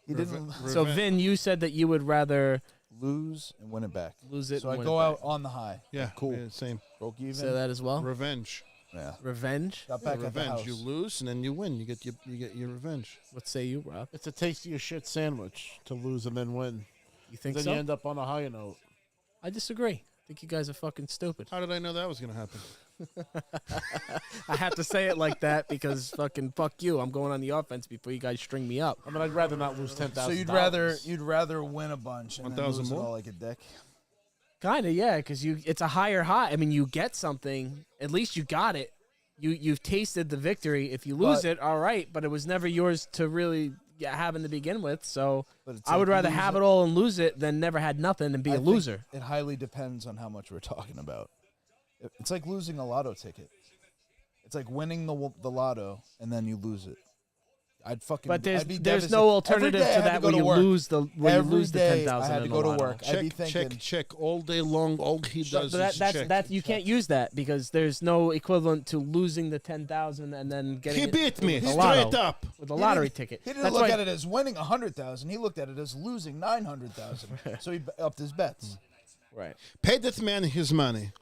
He didn't
So Vin, you said that you would rather
lose and win it back.
lose it.
So I
and win
go
it
out
back.
on the high.
Yeah,
Cool.
yeah, same.
Broke even.
Say that as well.
Revenge.
Yeah.
Revenge.
Got back at the
Revenge.
house.
You lose and then you win. You get your revenge.
What say you, Rob?
It's a taste of your shit sandwich to lose and then win.
You think
Then
so?
you end up on a higher note.
I disagree. I think you guys are fucking stupid.
How did I know that was going to happen?
I have to say it like that because fucking fuck you. I'm going on the offense before you guys string me up.
I mean, I'd rather not lose $10,000.
So you'd rather win a bunch and then
1,000
lose it
more?
all like a dick.
Kind of, yeah, because it's a higher high. I mean, you get something. At least you got it. You've tasted the victory. If you lose
But-
it, all right, but it was never yours to really have in to begin with. So
But it's
I would
like
rather
lose
have it all and lose it than never had nothing and be
I
a
think
loser.
It highly depends on how much we're talking about. It's like losing a lotto ticket. It's like winning the lotto and then you lose it. I'd fucking.
But
I'd be
there's
devastated.
no
Every
alternative
day I
to
had
that
go
where
to
you
work.
lose the
Every
the
day
10,000.
I had to
in
go
the
to
lotto.
work. I'd be
Check,
thinking,
check all day long. All he does
But
is check.
that you can't use that because there's no equivalent to losing the 10,000 and then getting
He
it
beat me
with a
straight
lotto,
up.
with a lottery ticket.
He didn't
That's
look
why
at it as winning 100,000. He looked at it as losing 900,000. So he upped his bets.
right.
Pay that man his money.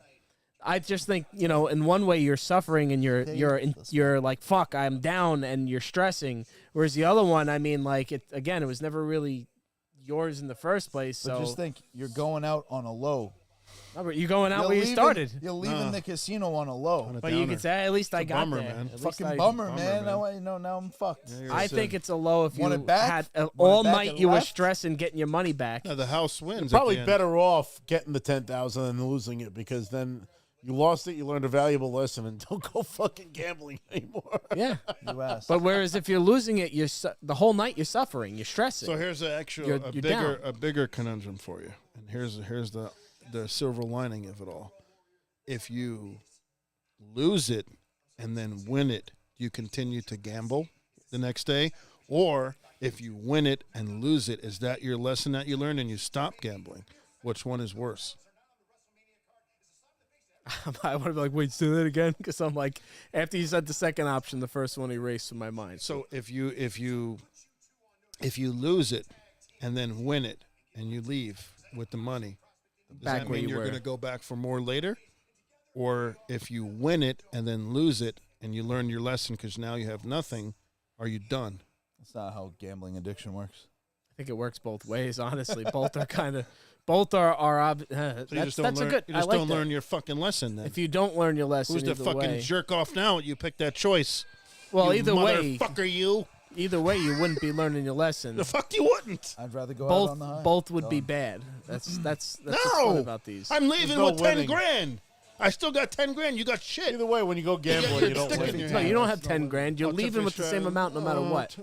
I just think in one way you're suffering and you're like fuck I'm down and you're stressing, whereas the other one I mean like it was never really yours in the first place.
But
So
just think, you're going out on a low.
Robert, you're going out
You're
where you
leaving-
started,
You're leaving the casino on a low.
On a
but you
downer.
could say at least I
It's a
got
bummer,
there.
man.
At least
Fucking
I-
bummer,
bummer,
man.
man.
Now I'm fucked.
I think it's a low if you
Want it back?
had
Want
all
it back
night
and
you were
left?
stressing getting your money back.
No, the house wins.
Probably
at the end.
better off getting the 10,000 than losing it because then you lost it, you learned a valuable lesson, and don't go fucking gambling anymore.
Yeah,
You asked.
but whereas if you're losing it, the whole night you're suffering, you're stressing.
So here's a
You're down.
bigger conundrum for you, and here's the silver lining of it all. If you lose it and then win it, you continue to gamble the next day, or if you win it and lose it, is that your lesson that you learned and you stop gambling? Which one is worse?
I would be like, wait, say that again? Because I'm like, after you said the second option, the first one erased from my mind.
So if you lose it and then win it and you leave with the money, does
Back
that
where
mean
you
you're
were.
going to go back for more later? Or if you win it and then lose it and you learn your lesson because now you have nothing, are you done?
That's not how gambling addiction works.
I think it works both ways, honestly. Both are kind of, both are
So you just don't
that's
learn.
a good.
You
I
just
like
don't
that.
learn your fucking lesson then.
If you don't learn your lesson,
Who's the
either
fucking
way.
jerk off now? You picked that choice.
Well,
you
either way,
motherfucker, you.
either way, you wouldn't be learning your lesson.
The fuck you wouldn't.
I'd rather go out on the high.
Both would be
Done.
bad. That's what's
No.
fun about these.
I'm leaving
no
with 10
winning.
grand. I still got 10 grand. You got shit.
Either way, when you go gambling, you don't
Stick it in
win.
your
No,
hand.
you don't have 10 grand. You're
Oh,
leaving with the same amount no matter what.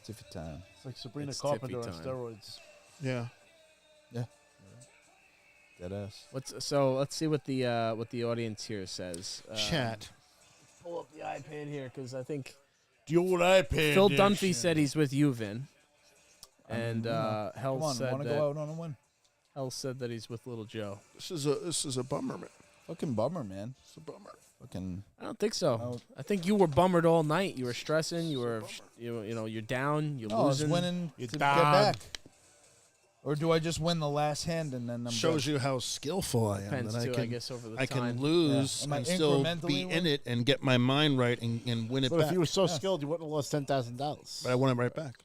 Tiffy time.
It's like Sabrina
It's
Carpenter on
tippy time.
steroids.
Yeah.
Dead ass.
Let's see what the audience here says.
Chat.
pull up the iPad here because I think
Do what iPad.
Phil Dunphy said he's with you, Vin. And
Come
Hell
on,
said
want to
that
go out on a win?
Hell said that he's with Little Joe.
This is a bummer, man.
Fucking bummer, man.
It's a bummer.
Fucking.
I don't think so.
No.
I think you were bummered all night. You were stressing. You were, you're down. You're
No, I was
losing.
winning
You're
to
down.
get back. Or do I just win the last hand and then I'm
Shows
good?
you how skillful I am.
Depends
that
too,
I can,
I guess, over the
I
time.
can lose
Yeah. Am I
and still
incrementally
be in
win?
it and get my mind right and win it
But
back.
if you were so skilled, you wouldn't have lost $10,000.
But I won it right back.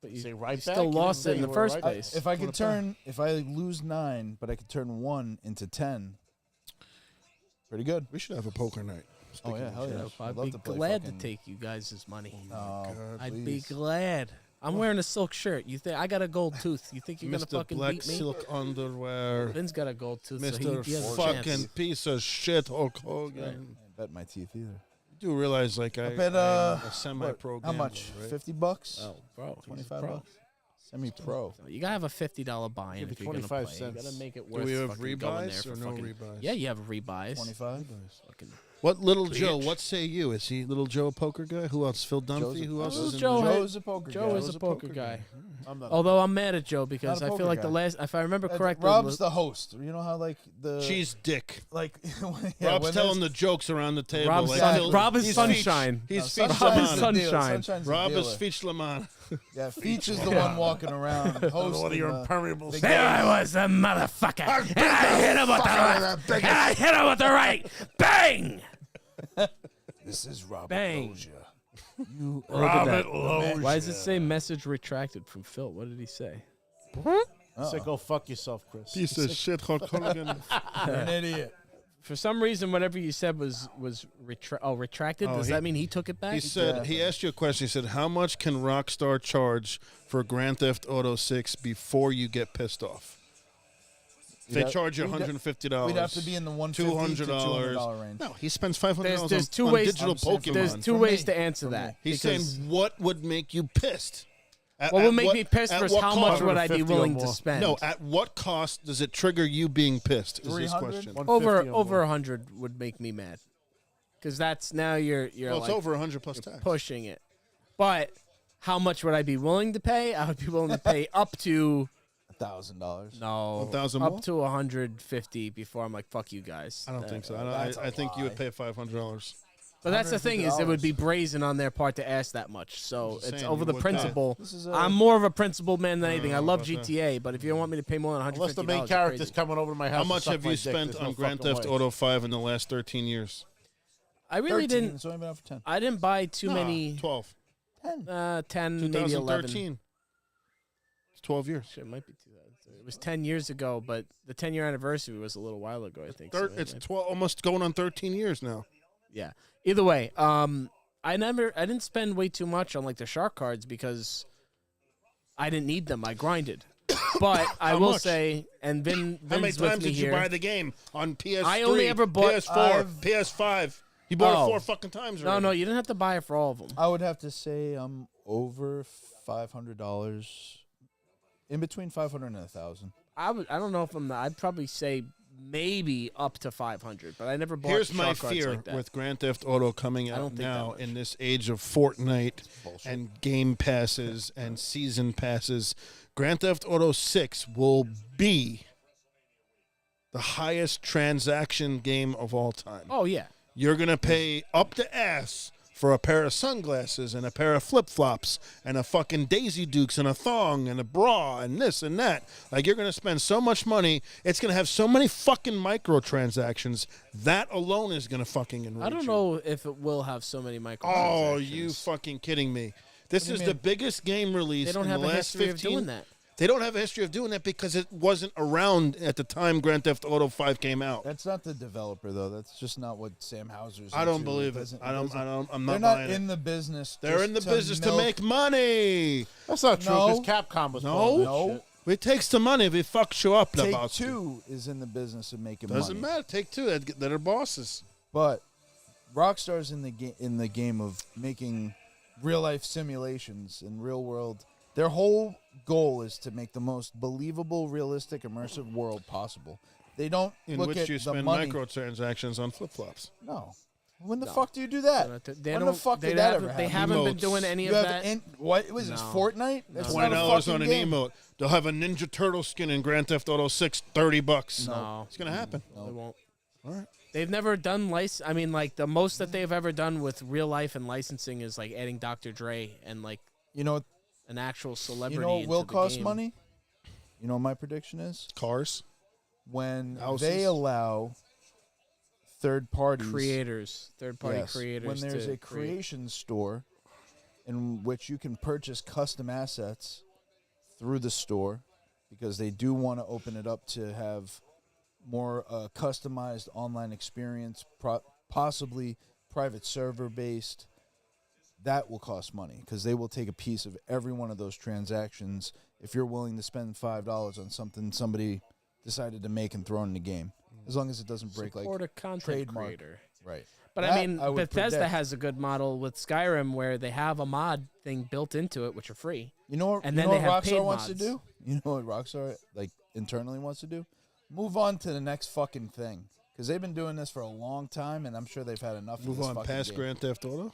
But you,
Say right
you
back,
still
you
lost
didn't
it in
say
the
you were
first
right
place.
If I could turn, if I lose 9, but I could turn 1 into 10, pretty good.
We should have a poker night.
Oh yeah, hell yeah!
I'd
love
be
to play
glad
fucking-
to take you guys' money.
Oh,
I'd be
please.
glad. I'm wearing a silk shirt. You think I got a gold tooth? You think you're gonna
Mr.
fucking
Black
beat me?
Silk Underwear.
Vin's got a gold tooth, so
Mr.
he has a
fucking
chance.
piece of shit, Hulk
I
Hogan.
didn't bet my teeth either.
You do realize, like, I
bet,
I'm a semi-pro
How
gambler,
much?
right?
$50?
Oh, bro, he's a
$25?
pro.
Semi-pro.
You gotta have a $50 buy-in
Give
if
you
you're gonna
25
play.
cents.
You gotta make it
Do
worth
we have
fucking going there
rebuys
for
or no
fucking.
rebuys?
Yeah, you have rebuys.
25.
Fucking
What Little Joe? What say you? Is he Little Joe a poker guy? Who else? Phil
Joe's
Dunphy?
a-
Who else
Little
is in
Joe
the
had-
Joe's a poker
Joe
guy.
is a poker guy.
I'm not.
Although I'm mad at Joe because
Not a
I feel
poker
like the
guy.
last, if I remember correctly,
Rob's the host. You know how like the
Cheese dick.
like
Rob's
when
telling
there's-
the jokes around the table.
Rob's
like
sun-
Phil-
Rob is
he's
sunshine.
Feach. He's
No,
Feach
Rob is
Lamana.
sunshine.
Sunshine's
Rob
the
is
dealer.
Feach Lamana.
Yeah, Feach is the one walking around hosting.
One of your
the-
impermeable
big
There I
games.
was, the motherfucker, and I hit him with the left, and I hit him with the right, bang,
This is Robert
Bang.
Lozier.
You look at that.
Lozier.
Why does it say message retracted from Phil? What did he say?
Say go fuck yourself, Chris.
Piece of shit, Hulk Hogan.
You're an idiot.
For some reason, whatever you said was retracted.
Oh,
Does that mean he took it back?
He said he asked you a question. He said, "How much can Rockstar charge for Grand Theft Auto 6 before you get pissed off?" They
We'd
charge you
we'd
$150.
We'd have to be in the $150 to $200 range.
No, he spends $500
There's
on,
two
on
ways.
digital
I'm saying
Pokemon.
There's two
For
ways
me.
to answer
For me.
that.
He's
because
saying, what would make you pissed?
what would make me pissed
at
versus
what
how much
cost?
would I be
150 or
willing to
more.
spend?
No, at what cost does it trigger you being pissed? Is his
300?
question.
150 or
over
more.
100 would make me mad. Because that's now you're
Well, it's
like
over 100 plus tax.
pushing it. But how much would I be willing to pay? I would be willing to pay up to
$1,000.
no
1,000
up
more?
to 150 before I'm like fuck you guys.
I don't think so.
That's
I
a
think you would
lie.
pay $500.
But that's the thing is it would be
$150.
brazen on their part to ask that much. So
just
it's
saying,
over
you
the
would
principle.
This is
I'm more of a principled man than anything. I
know
love
about that.
GTA, but if you don't want me to pay more than $150,
Unless the main
you're
character's
crazy.
coming over to my house.
How
to
much
suck
have
my
you
dick,
spent
there's no
on Grand
fucking
Theft
way.
Auto 5 in the last 13 years?
I really
13,
didn't.
It's only been out for 10.
I didn't buy too many.
12.
10, maybe 11.
2013. It's 12 years.
Shit, it might be 2000. It was 10 years ago, but the 10-year anniversary was a little while ago, I think. so
It's
it might-
12, almost going on 13 years now.
yeah. Either way, I didn't spend way too much on like the shark cards because I didn't need them. I grinded. But I
How
will
much?
say, and Vin's
How many
with
times
me
did
here.
you buy the game on PS3?
I only ever bought-
PS4, PS5. You bought
Oh.
it 4 fucking times
No,
already.
no, you didn't have to buy it for all of them.
I would have to say I'm over $500. In between 500 and 1,000.
I don't know if I'm not. I'd probably say maybe up to 500, but I never bought
Here's my
shark cards
fear
like that.
with Grand Theft Auto coming
I don't
out
think that
now
much.
in this age of Fortnite and game passes and season passes. Grand Theft Auto 6 will be the highest transaction game of all time.
Oh yeah.
You're going to pay up the ass for a pair of sunglasses and a pair of flip-flops and a fucking Daisy Dukes and a thong and a bra and this and that. Like, you're going to spend so much money. It's going to have so many fucking microtransactions. That alone is going to fucking enrage
I don't
you.
know if it will have so many microtransactions.
Oh, you fucking kidding me. This
do you
is the
mean?
biggest game release
They don't
in
have
the
a
last
history
15
of doing that.
They don't have a history of doing that because it wasn't around at the time Grand Theft Auto 5 came out.
That's not the developer, though. That's just not what Sam Hauser's
I don't
into.
believe it.
doesn't-
I'm
doesn't-
not
They're not
buying
in
it.
the business.
They're
just
in the business to
milk-
make money.
That's not true.
No.
Because Capcom was
No.
pulling that
No.
shit.
It takes the money if it fucks you up.
Take
Lebowski.
Two is in the business of making
Doesn't
money.
matter. Take Two. That are bosses.
But Rockstar's in the game of making real life simulations in real world. Their whole goal is to make the most believable, realistic, immersive world possible. They don't
In
look
which
at
you
the
spend
money.
microtransactions on flip-flops.
No, When the
No.
fuck do you do that?
They
when
don't.
the fuck
they
did that
haven't-
ever
They
happen?
haven't been
Emotes.
doing any
You
of
have
that.
what was this?
No.
Fortnite? That's
$20
not a
on
fucking
an
game.
emote. They'll have a Ninja Turtle skin in Grand Theft Auto 6, $30.
No,
It's gonna happen.
they won't.
All right.
They've never done I mean, like the most that they've ever done with real life and licensing is like adding Dr. Dre and like
You know,
an actual
you
celebrity.
know what
into
will
the
cost
game.
money? You know what my prediction is?
Cars.
When
Houses.
they allow third parties
Creators, third-party
Yes,
creators.
when there's
to
a creation store in which you can purchase custom assets through the store, because they do want to open it up to have more customized online experience, possibly private server based. That will cost money because they will take a piece of every one of those transactions if you're willing to spend $5 on something somebody decided to make and throw in the game, as long as it doesn't break
support
like
a content
trademark.
creator.
Right.
But
That
I mean,
I would
Bethesda
predict.
has a good model with Skyrim where they have a mod thing built into it, which are free.
You know what?
And
you
then
know
they
what
have paid
Rockstar wants to
mods.
do? You know what Rockstar like internally wants to do? Move on to the next fucking thing, because they've been doing this for a long time, and I'm sure they've had enough.
Move
of this
on
fucking
past
game.
Grand Theft Auto.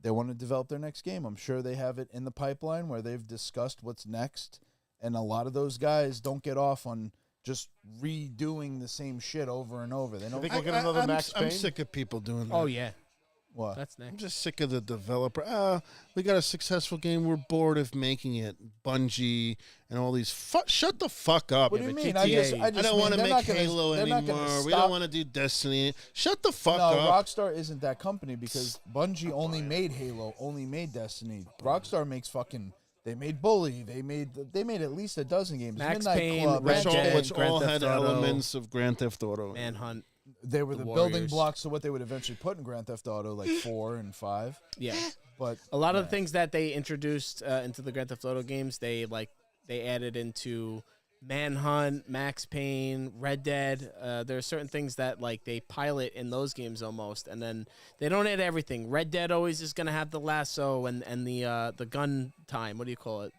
They want to develop their next game. I'm sure they have it in the pipeline where they've discussed what's next, and a lot of those guys don't get off on just redoing the same shit over and over. They don't.
think we'll get another Max
I'm
Payne?
sick of people doing that.
Oh yeah,
What?
that's
I'm
next.
just sick of the developer. We got a successful game. We're bored of making it. Bungie and all these. Shut the fuck up.
What do you
but
mean?
GTA
I just
I don't
mean
want to
they're
make
not gonna-
Halo
they're not gonna
anymore. We
stop-
don't want to do Destiny. Shut the fuck
No,
up.
Rockstar isn't that company because Bungie only made Halo, only made Destiny. Rockstar makes fucking. They made Bully. They made at least a dozen games.
Max
Midnight
Payne,
Club,
Red
Which
Dead,
all, which
Grand
all
Theft
had
Auto,
elements of Grand Theft Auto.
Manhunt.
They were
The
the building
Warriors.
blocks to what they would eventually put in Grand Theft Auto, like 4 and 5.
Yeah,
But
a lot of the things that they introduced into the Grand Theft Auto games, they added into Manhunt, Max Payne, Red Dead. There are certain things that like they pilot in those games almost, and then they don't add everything. Red Dead always is gonna have the lasso and the gun time. What do you call it?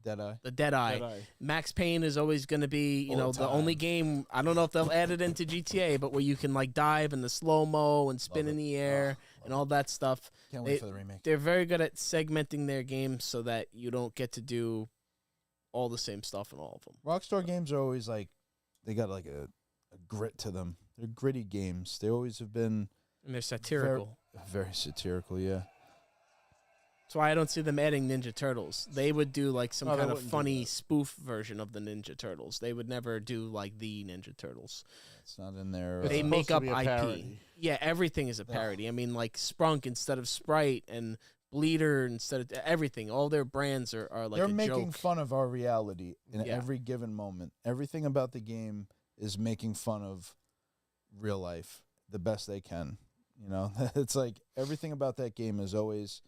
Deadeye.
The Deadeye.
Deadeye.
Max Payne is always going to be, you know,
All
the
time.
only game. I don't know if they'll add it into GTA, but where you can like dive in the slow mo and spin
Love
in
it.
the air and all that stuff.
Can't
They-
wait for the remake.
They're very good at segmenting their games so that you don't get to do all the same stuff in all of them.
Rockstar games are always like, they got like a grit to them. They're gritty games. They always have been
And they're satirical.
very satirical, yeah.
That's why I don't see them adding Ninja Turtles. They would do like some
No, they
kind of
wouldn't do
funny
that.
spoof version of the Ninja Turtles. They would never do like the Ninja Turtles.
It's not in there.
It's
They
supposed
make
to
up
be a
IP.
parody.
Yeah, everything is a parody. I mean, like Sprunk instead of Sprite and Bleeder instead of everything. All their brands are like
They're
a
making
joke.
fun of our reality in
Yeah.
every given moment. Everything about the game is making fun of real life the best they can. You know, it's like everything about that game is always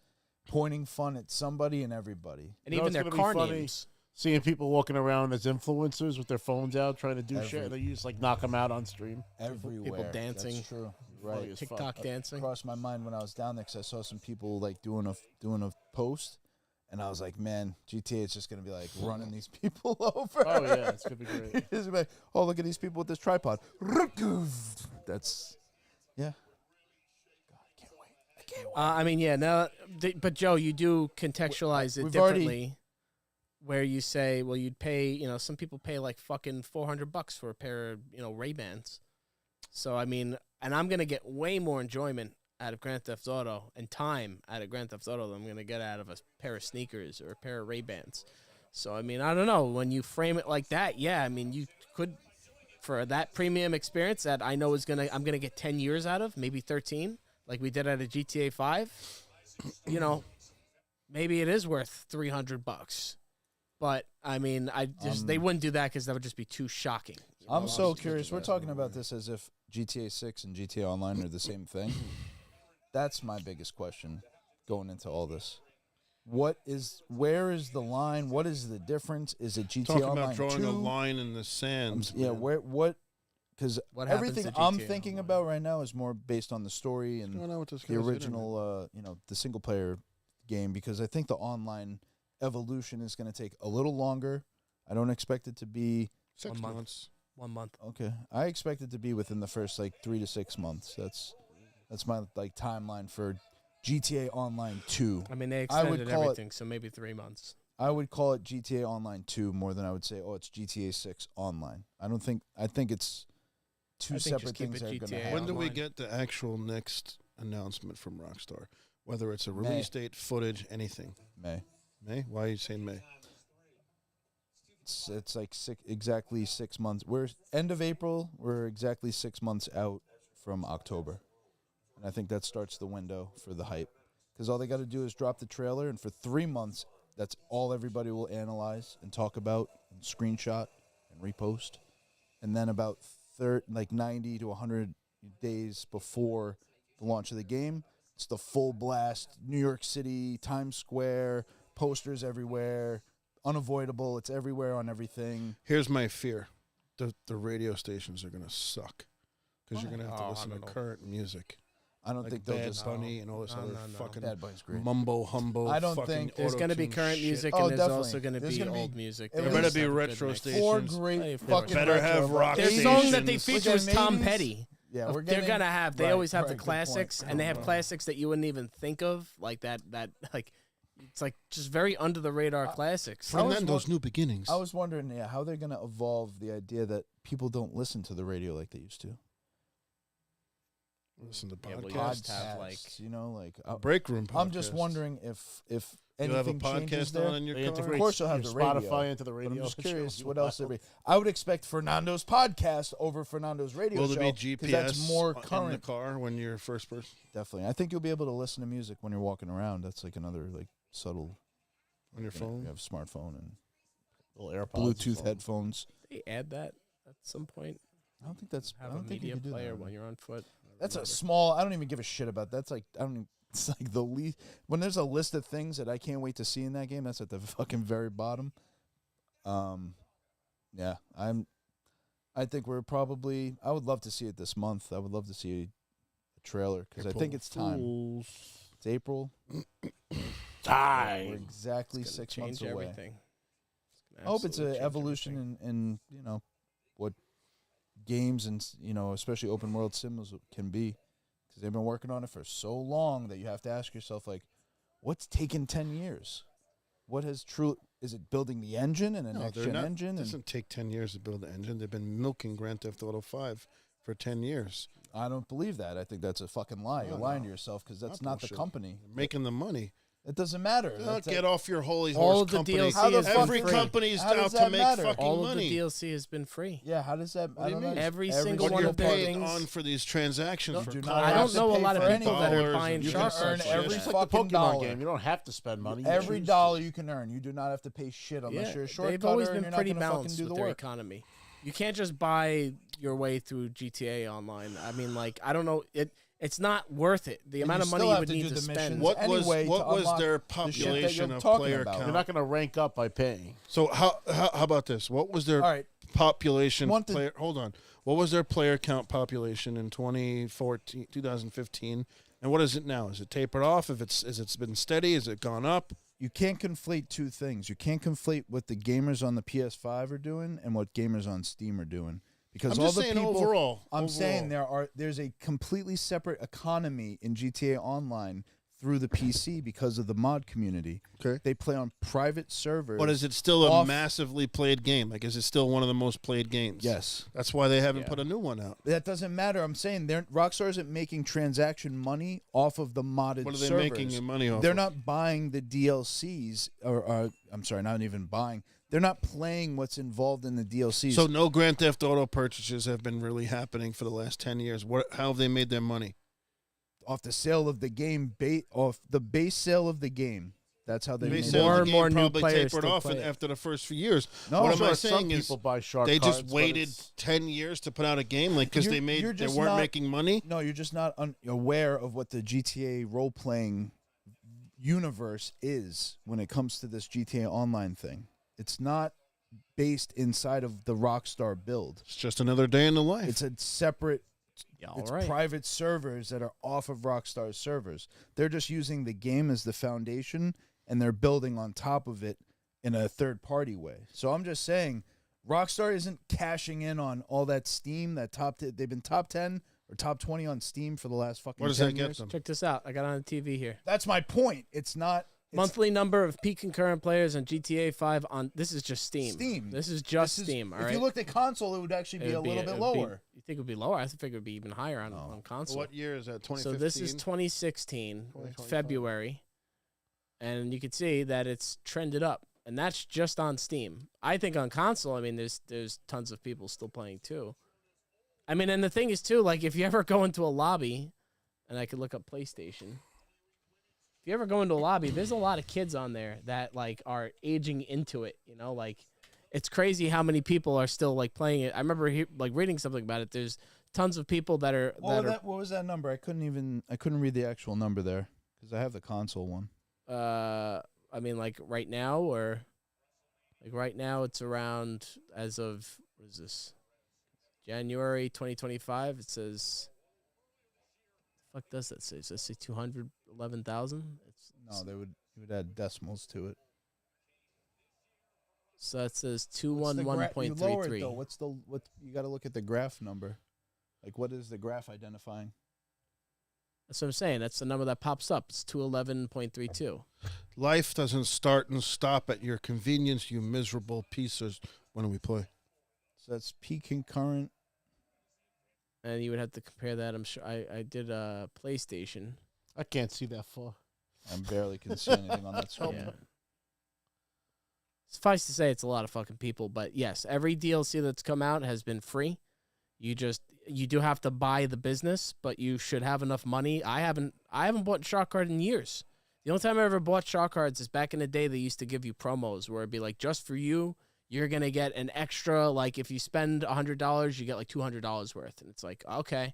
pointing fun at somebody and everybody.
And
You know
even their
what's gonna
car
be funny?
names.
Seeing people walking around as influencers with their phones out trying to do
Every-
shit, and you just like knock them out on stream.
Everywhere.
dancing.
That's true.
Funny
Right.
as fuck.
TikTok dancing.
Crossed my mind when I was down there because I saw some people like doing a post, and I was like, man, GTA is just gonna be like running these people over.
Oh yeah, it's gonna be great.
It's gonna be like, oh, look at these people with this tripod. That's yeah. God, I can't wait. I can't wait.
I mean, yeah. Now, but Joe, you do contextualize it
We've already-
differently, where you say, well, you'd pay. You know, some people pay like fucking $400 for a pair of Ray-Bans. So I mean, and I'm gonna get way more enjoyment out of Grand Theft Auto and time out of Grand Theft Auto than I'm gonna get out of a pair of sneakers or a pair of Ray-Bans. So I mean, I don't know. When you frame it like that, yeah, I mean, you could for that premium experience that I know I'm gonna get 10 years out of, maybe 13, like we did at a GTA 5. You know, maybe it is worth $300. But I mean, they wouldn't do that because that would just be too shocking.
I'm so curious. We're talking about this as if GTA 6 and GTA Online are the same thing. That's my biggest question going into all this. Where is the line? What is the difference? Is it GTA
Talking
Online
about drawing
2?
a line in the sand.
Yeah, what? Because
What happens
everything
to
I'm
GTA
thinking
Online?
about right now is more based on the story and
I don't know what this
the
guy's
original, the single player game. Because I think the online evolution is going to take a little longer. I don't expect it to be
6
1 month.
months.
1 month.
okay. I expect it to be within the first like 3 to 6 months. That's That's my like timeline for GTA Online 2.
I mean, they
I would
extended
call
everything, so maybe 3 months.
I would call it GTA Online 2 more than I would say, oh, it's GTA 6 Online. I think it's two
I think
separate
just keep
things
it
that are going to
GTA
happen.
When do we
Online.
get the actual next announcement from Rockstar? Whether it's a release date, footage, anything.
May.
May? Why are you saying May?
It's like exactly 6 months. We're end of April. We're exactly 6 months out from October. And I think that starts the window for the hype. Because all they got to do is drop the trailer, and for 3 months, that's all everybody will analyze and talk about and screenshot and repost. And then about 90 to 100 days before the launch of the game, it's the full blast, New York City, Times Square, posters everywhere, unavoidable. It's everywhere on everything.
Here's my fear. The radio stations are going to suck. Because you're going to have to listen to current music.
I don't
Like
think they'll
Bad
just...
Bunny and all this other fucking
Bad Bunny's great.
mumbo humbo.
I don't
fucking
think
There's going to be
auto-tune
current
shit.
music,
Oh,
and there's
definitely.
also going to
There's
be
gonna be
old music.
at
They're
There better
least
be
gonna have a
retro
good mix.
stations.
4
Stations.
great
Hey,
fucking
better
retro
have rock
Their
stations.
song that they
stations.
feature is Tom
80s.
Petty.
Yeah,
They're
we're getting...
gonna have. They
right,
always have
right,
the
good point.
classics, and they have classics that you wouldn't even think of, like that. Like it's like just very under the radar classics.
Fernando's New Beginnings.
I was wondering, how they're going to evolve the idea that people don't listen to the radio like they used to.
Listen to
Yeah, well, you
podcasts.
just have, like-
Break room podcasts.
I'm just wondering if
You have a
anything changes
podcast
there.
on in your
They
car?
integrate
Of course you'll have
your
the radio,
Spotify into the
But
radio.
I'm just
It's
curious
really
what else
wild.
there be. I would expect Fernando's podcast over Fernando's radio
Will
show.
there be
'cause
GPS
that's more
in the
current.
car when you're first person?
Definitely. I think you'll be able to listen to music when you're walking around. That's like another subtle.
On your
You
phone?
have a smartphone and
Little AirPods.
Bluetooth headphones.
They add that at some point.
I don't think that's. I
Have a
don't think you
media
can do
player
that.
when you're on foot.
That's a small. I don't even give a shit about. That's like I don't. Even, it's like the least. When there's a list of things that I can't wait to see in that game, that's at the fucking very bottom. Yeah, I think we're probably. I would love to see it this month. I would love to see a trailer because I think it's time. It's April. We're exactly
It's gonna
6 months
change
away.
everything.
I hope it's an
absolutely change
evolution in what games and especially open world sims can be, because they've been working on it for so long that you have to ask yourself what's taken 10 years? What has is it building the engine and a next gen engine?
It doesn't take 10 years to build the engine. They've been milking Grand Theft Auto 5 for 10 years.
I don't believe that. I think that's a fucking lie. You're lying to yourself because that's not the
bullshit.
company.
They're making the money.
It doesn't matter.
Get off your holy
All
horse
of the
company.
DLC
How the
has
fuck-
been
Every
free.
company's
How does
out to
that
make
matter?
fucking
All of
money.
the DLC has been free.
Yeah, how does that?
What do you mean?
Every single
But
one
you're
of the
paying
things.
on for these transactions
You
for
do
cars.
not
I
have
don't
to
know a
pay
lot of
for
people that
anything.
are buying
You
can
shark
earn
cards.
every
It's
fucking
like the Pokemon
dollar.
game. You don't have to spend money. You
Every
choose
dollar you can earn, you do not have to pay shit unless
Yeah,
you're a short
they've always
and
been
you're not
pretty
gonna fucking
balanced
do
with
the
their
work.
economy. You can't just buy your way through GTA Online. I mean, I don't know. It's not worth it. The amount
you
of money
still
you
have
would
to
need
do
to
the
spend.
missions.
What
Anyway, to
was
unlock
their
the shit that
population
you're
of
talking
player
about.
count?
You're not going to rank up by paying.
So how about this? What was their
All right.
population
One thing-
player? Hold on. What was their player count population in 2015, and what is it now? Is it tapered off? Is it's been steady? Has it gone up?
You can't conflate two things. You can't conflate what the gamers on the PS5 are doing and what gamers on Steam are doing. Because
I'm
all
just
the
saying
people,
overall.
I'm saying there's a completely separate economy in GTA Online through the PC because of the mod community.
Okay.
They play on private servers.
But is it still a
off-
massively played game? Like, is it still one of the most played games?
Yes.
That's why they haven't put a new one out.
That doesn't matter. I'm saying Rockstar isn't making transaction money off of the modded
What are they
servers.
making your money off
They're
of?
not buying the DLCs, or I'm sorry, not even buying. They're not playing what's involved in the DLCs.
So no Grand Theft Auto purchases have been really happening for the last 10 years. How have they made their money?
off the sale of the game, off the base sale of the game. That's how they
They
made
said
More
the
and
game
more new
probably
players
tapered
still
off
play it.
after the first few years.
No,
what am
sure,
I
Some
saying is
people buy shark
they
cards,
just
but
waited
it's-
10 years to put out a game, like because
You're
they
just
weren't
not-
making money.
No, you're just not aware of what the GTA role playing universe is when it comes to this GTA Online thing. It's not based inside of the Rockstar build.
It's just another day in the life.
It's a separate.
Yeah,
It's
all right.
private servers that are off of Rockstar's servers. They're just using the game as the foundation, and they're building on top of it in a third-party way. So I'm just saying, Rockstar isn't cashing in on all that Steam, they've been top 10 or top 20 on Steam for the last fucking
What does
10
that get
years.
them?
Check this out. I got it on the TV here.
That's my point. It's not it's
Monthly number of peak concurrent players on GTA 5 on. This is just Steam.
Steam.
This is just
This is-
Steam. All
if
right.
you looked at console, it would actually be
It
a
would
little
it
bit
would be-
lower.
you think it would be lower? I think it would be even higher on console.
What year is that? 2015.
So this is 2016,
2025.
February, and you can see that it's trended up, and that's just on Steam. I think on console, I mean, there's tons of people still playing too. I mean, and the thing is too, like if you ever go into a lobby, and I could look up PlayStation. If you ever go into a lobby, there's a lot of kids on there that like are aging into it. You know, like it's crazy how many people are still like playing it. I remember like reading something about it. There's tons of people that are
What was that number? I couldn't read the actual number there because I have the console one.
I mean, like right now, or like right now, it's around as of what is this? January 2025. It says, the fuck does that say? Does that say 211,000?
No, you would add decimals to it.
So that says
You lower it,
211.33.
though. What you got to look at the graph number. Like, what is the graph identifying?
That's what I'm saying. That's the number that pops up. It's 211.32.
Life doesn't start and stop at your convenience, you miserable pieces. When do we play?
So that's peak concurrent.
And you would have to compare that. I'm sure I did a PlayStation.
I can't see that far.
I barely can see anything on that screen.
Yeah. Suffice to say, it's a lot of fucking people. But yes, every DLC that's come out has been free. You do have to buy the business, but you should have enough money. I haven't bought Shark Card in years. The only time I ever bought Shark Cards is back in the day. They used to give you promos where it'd be like, just for you, you're gonna get an extra. Like if you spend $100, you get like $200 worth, and it's like okay.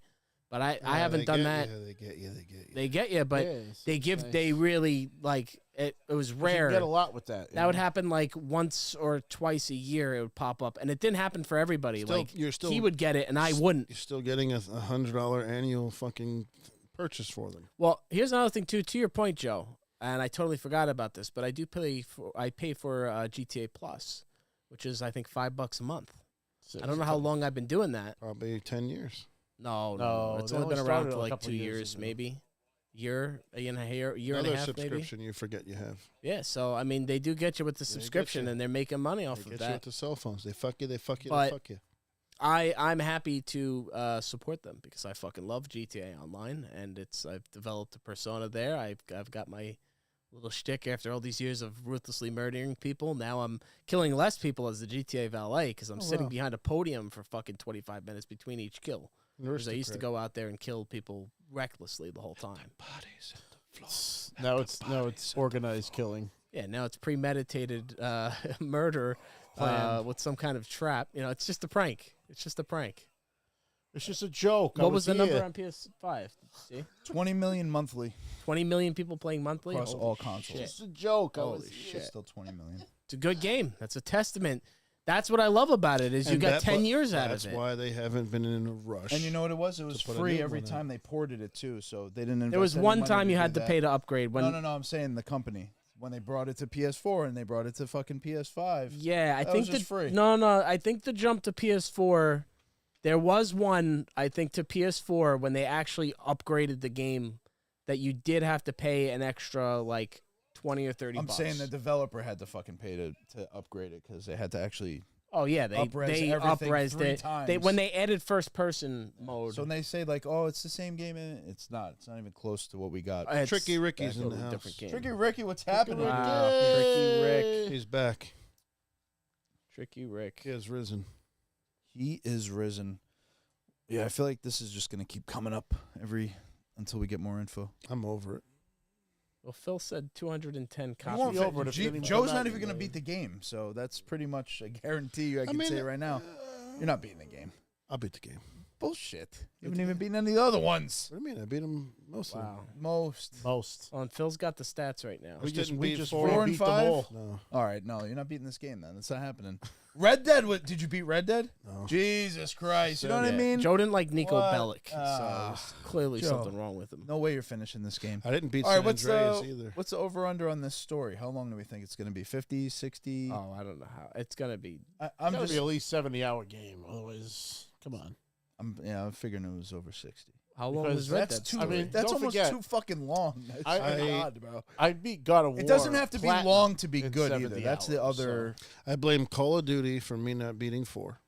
But I haven't done that.
They get you.
They get you, but
Yes,
they give.
nice.
They really like it. It was
You
rare.
get a lot with that.
That would happen like once or twice a year. It would pop up, and it didn't happen for everybody.
Still-
like
you're still-
he would get it, and I wouldn't.
You're still getting a $100 annual fucking purchase for them.
Well, here's another thing too. To your point, Joe, and I totally forgot about this, but I do pay for. I pay for GTA Plus, which is I think $5 a month. I don't know how long I've been doing that.
Probably 10 years.
No, it's
they
only been
only
around
started
for
a
like
couple
2
years
years,
ago.
maybe. Year and a year and
Another
a half, maybe.
subscription you forget you have.
Yeah, so I mean, they do get you with the
They get
subscription,
you.
and they're making money off
They
of
get you with
that.
the cell phones. They fuck you, they fuck you,
But-
they fuck you.
I'm happy to support them because I fucking love GTA Online, and I've developed a persona there. I've got my little shtick after all these years of ruthlessly murdering people. Now I'm killing less people as the GTA valet because I'm sitting
wow. behind
behind a podium for fucking 25 minutes between each kill. Because I used to go out there and kill people recklessly the whole time.
Bodies at the floor.
Now it's organized killing.
Yeah, now it's premeditated murder with some kind of trap. You know, it's just a prank. It's just a prank.
It's just a joke.
What was the number on PS5? See?
20 million monthly
20 million people playing monthly?
across
Holy
all
shit.
consoles.
It's just a joke.
Holy shit.
Still 20 million.
It's a good game. That's a testament. That's what I love about it is you
And
got
that-
10
but
years out
That's
of it.
why they haven't been in a rush.
And you know what it was? It was
put a
free
new
every
one in.
time they ported it too. So they didn't.
There was
invest any
one
money
time you
do
had to
that.
pay to upgrade when
No. I'm saying the company when they brought it to PS4 and they brought it to fucking PS5.
Yeah, I
That
think
was just free.
No, I think the jump to PS4 there was one I think to PS4 when they actually upgraded the game that you did have to pay an extra like 20 or 30
I'm
bucks.
saying the developer had to fucking pay to upgrade it because they had to actually.
Oh yeah, they
Up-res
they
everything
up-resed
3
it.
times.
They when they added first person mode.
So when they say like, oh, it's the same game, it's not. It's not even close to what we got.
it's
Tricky Ricky's
a
in the
totally
house.
different game.
Tricky Ricky, what's happening?
Wow, Tricky Rick.
He's back.
Tricky Rick.
He has risen.
He is risen. Yeah, I feel like this is just gonna keep coming up until we get more info.
I'm over it.
Well, Phil said 210
You
copies.
won't
be
fit-
over it if it didn't even
Joe's
come
not
out
even
yet.
gonna beat the game, so that's pretty much a guarantee. I can
mean,
say right now, you're not beating the game.
I'll beat the game.
Bullshit. You haven't even beaten any of the other ones.
What do you mean? I beat him most of them.
Wow.
Most.
Most.
Oh, and Phil's got the stats right now.
We just
we
beat
just
4
4 and
beat them
5?
all.
No.
All right, no, you're not beating this game then. That's not happening. Red Dead. Did you beat Red Dead?
No.
Jesus Christ. You know what I
Yeah.
mean?
Joe didn't like Nico
What?
Bellic, so there's clearly
Joe.
something wrong with him.
No way you're finishing this game.
I didn't beat
All right,
San Andreas either.
what's the over-under on this story? How long do we think it's going to be? 50, 60?
Oh, I don't know how. It's going to be.
I'm
It's gotta
just
be at least 70-hour game. Otherwise, come on.
I'm figuring it was over 60.
How long
Because
is Red
That's
Dead?
too.
I mean,
that's
don't
almost
forget,
too fucking long. That's God, bro.
I beat God of War.
It doesn't have to be
Platinum
long to be
in
good
70
either. That's the
hours,
other.
I blame Call of Duty for me not beating 4,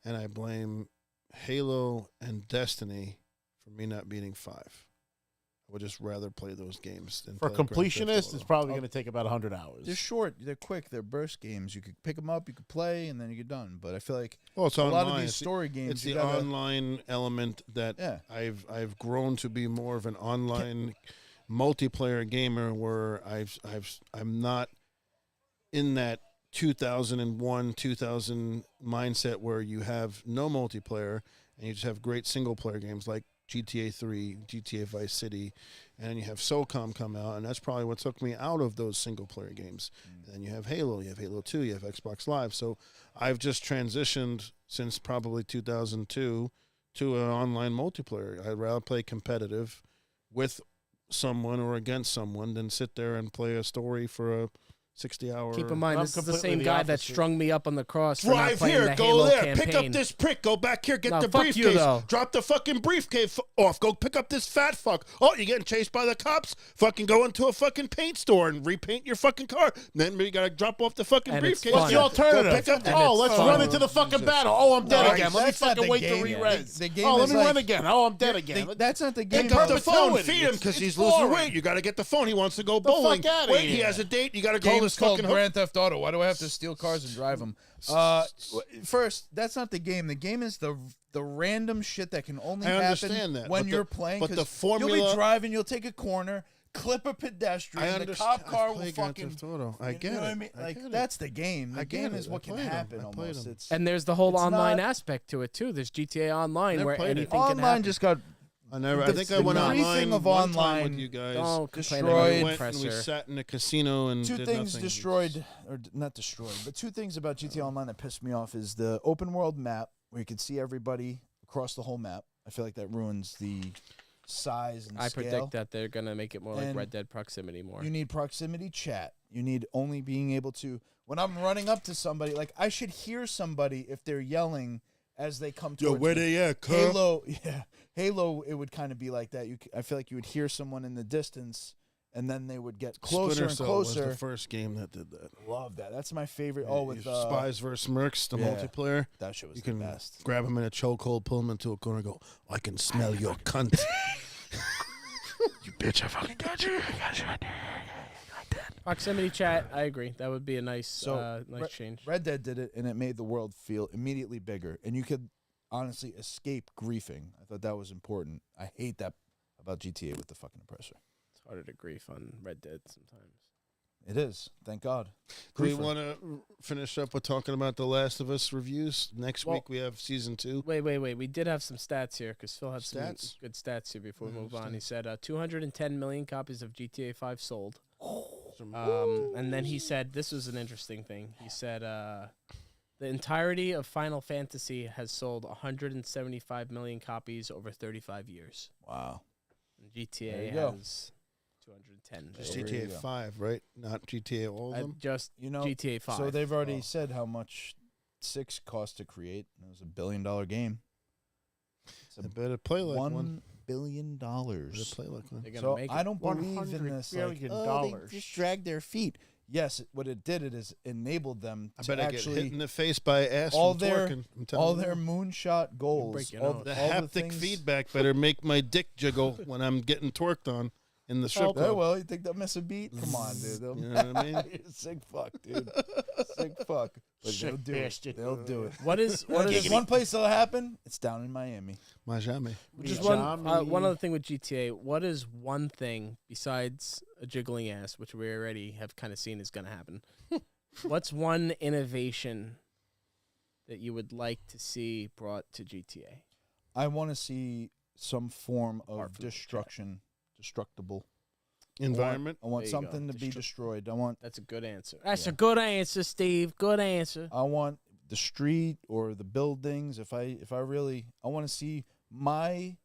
and I blame Halo and Destiny for me not beating 5. I would just rather play those games than
For
play Grand Theft
completionists,
Auto.
it's probably going to take about 100 hours.
They're short. They're quick. They're burst games. You could pick them up. You could play, and then you're done. But I feel like
Well, it's
a
online.
lot of these
It's the-
story games.
It's
you
the
gotta-
online element that
Yeah.
I've grown to be more of an online multiplayer gamer where I'm not in that 2001 2000 mindset where you have no multiplayer and you just have great single player games like GTA 3, GTA Vice City, and you have SOCOM come out, and that's probably what took me out of those single player games. And then you have Halo 2, you have Xbox Live. So I've just transitioned since probably 2002 to an online multiplayer. I'd rather play competitive with someone or against someone than sit there and play a story for a 60-hour.
Keep in mind,
I'm
this is the
completely
same
the
guy that
opposite.
strung me up on the cross for not
Drive
playing
here,
the
go
Halo
there,
campaign.
pick up this prick, go back here, get
No,
the
fuck you,
briefcase,
though.
drop the fucking briefcase off, go pick up this fat fuck. Oh, you're getting chased by the cops? Fucking go into a fucking paint store and repaint your fucking car. Then you gotta drop off the fucking
And it's
briefcase.
fun.
What's the alternative?
Go pick up the-
Oh,
it's
let's
fun.
run into the fucking battle. Oh, I'm dead
No,
again. Let me
that's not
fucking
the
wait
game.
to re-res.
The game
Oh, let
is
me
like-
run again. Oh, I'm dead again.
That's not the game.
Pick up the phone,
perpetuity.
feed him because
It's
he's losing
boring.
weight. You gotta get the phone. He wants to go
The fuck
bowling.
outta
Wait, he
here.
has a date. You gotta call
Game's
this
called
fucking
Grand Theft Auto. Why do I have to steal cars and drive them? First, that's not the game. The game is the random shit that can only
I
happen
understand that,
when
but
you're
the-
playing.
but the
'cause You'll
formula-
be driving. You'll take a corner, clip a pedestrian. The cop car will fucking.
I get
you know
it.
what I mean?
I
Like
get it.
that's the game. The
I get
game
it.
is
I
what can
played 'em.
happen.
I played
Almost.
'em.
And there's the whole
It's
online
not-
aspect to it too. There's GTA Online
Never
where
played it.
anything can
Online
happen.
just got
I never. I
The-
think
the
I went
briefing
online
of
one time
online
with you guys.
Don't complain
destroyed-
about
We
the
went and we
compressor.
sat in a casino and
two
did
things
nothing.
destroyed, or not destroyed, but two things about GTA Online that pissed me off is the open world map where you can see everybody across the whole map. I feel like that ruins the size and
I
scale.
predict that they're gonna make it more like
And
Red Dead Proximity more.
You need proximity chat. You need only being able to, when I'm running up to somebody, like I should hear somebody if they're yelling as they come towards me.
they at,
Halo, yeah, Halo. It would kind of be like that. I feel like you would hear someone in the distance, and then they would get closer
Splinter
and
Cell
closer.
was the first game that did that.
Love that. That's my favorite. Oh, with
Spies versus Mercs, the
yeah.
multiplayer.
that shit was
You
the
can
best.
grab him in a chokehold, pull him into a corner, and go, I can smell your cunt. You bitch, I fucking got you. I got you right there.
Proximity chat, I agree. That would be a nice,
So,
nice change.
Red Dead did it, and it made the world feel immediately bigger, and you could honestly escape griefing. I thought that was important. I hate that about GTA with the fucking oppressor.
It's harder to grief on Red Dead sometimes.
It is. Thank God.
Do we
Griefer.
want to finish up with talking about The Last of Us reviews? Next
Well-
week we have season 2.
Wait. We did have some stats here because Phil had
Stats?
some good stats here before we
Yeah,
move on.
stats.
He said 210 million copies of GTA 5 sold. And then he said, this was an interesting thing. He said the entirety of Final Fantasy has sold 175 million copies over 35 years.
Wow.
And
There
GTA
you go.
has 210.
Just
there you
GTA
go.
5, right? Not GTA all of them?
Just
You know,
GTA 5.
So they've already said how much 6 cost to create. It was $1 billion game. It's
I better play like one.
$1 billion.
Better play like one.
They're gonna
So
make
I
it.
don't believe in
$100
this. Like,
billion
they just dragged their feet. Yes, what it did, it has enabled them
I
to
bet I get hit
actually
in the face by ass
all
from
their
twerking. I'm telling
all
you
their
now.
moonshot goals.
break your
all,
nose.
The
all
haptic
things,
feedback better make my dick jiggle when I'm getting twerked on in the strip
Oh,
club.
well, you think they'll miss a beat? Come on, dude. They'll,
You know what I mean?
You're a sick fuck, dude. Sick fuck. But
Sick
they'll do it.
bastard.
They'll do it.
What is
There's one place that'll happen. It's down in Miami.
Miami.
Just
Miami.
one other thing with GTA. What is one thing besides a jiggling ass, which we already have kind of seen is going to happen? What's one innovation that you would like to see brought to GTA?
I want to see some form of
Apart from the
destructible
Environment.
I want
There you go.
something to be destroyed. I want
That's a good answer. That's a good answer, Steve. Good answer.
I want the street or the buildings. If I really I want to see my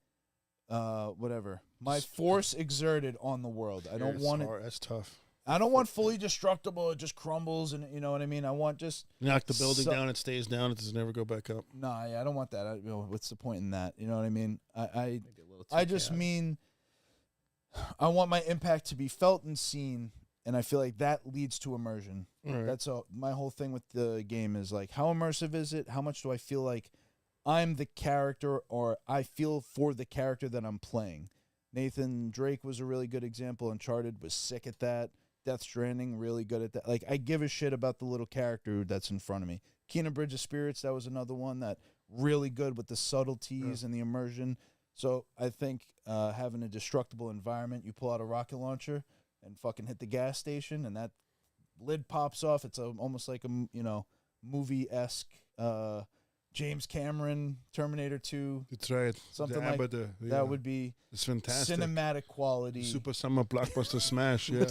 my force exerted on the world. I don't want it.
That's tough.
I don't want fully destructible. It just crumbles, and you know what I mean. I want just
knock the building down, it stays down, it does never go back up.
Nah, yeah, I don't want that. What's the point in that? You know what I mean? I just mean I want my impact to be felt and seen, and I feel like that leads to immersion.
Right.
That's my whole thing with the game is like, how immersive is it? How much do I feel like I'm the character, or I feel for the character that I'm playing? Nathan Drake was a really good example. Uncharted was sick at that. Death Stranding, really good at that. Like, I give a shit about the little character that's in front of me. Kena Bridge of Spirits, that was another one that really good with the subtleties and the immersion. So I think having a destructible environment, you pull out a rocket launcher and fucking hit the gas station, and that lid pops off. It's almost like a movie-esque James Cameron Terminator 2.
That's right.
Something like that would be
it's fantastic.
Cinematic quality.
Super summer blockbuster smash. Yeah,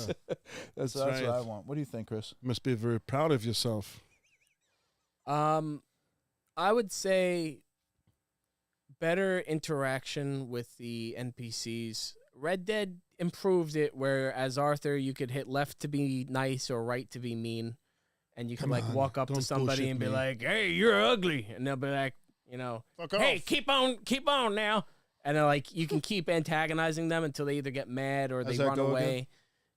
that's what I want. What do you think, Chris?
You must be very proud of yourself.
I would say better interaction with the NPCs. Red Dead improved it, where as Arthur, you could hit left to be nice or right to be mean. And you can walk up to somebody and be like, "Hey, you're ugly," and they'll be like,
Fuck
"Hey,
off.
keep on now." And they're like, you can keep antagonizing them until they either get mad or they run away.
Again?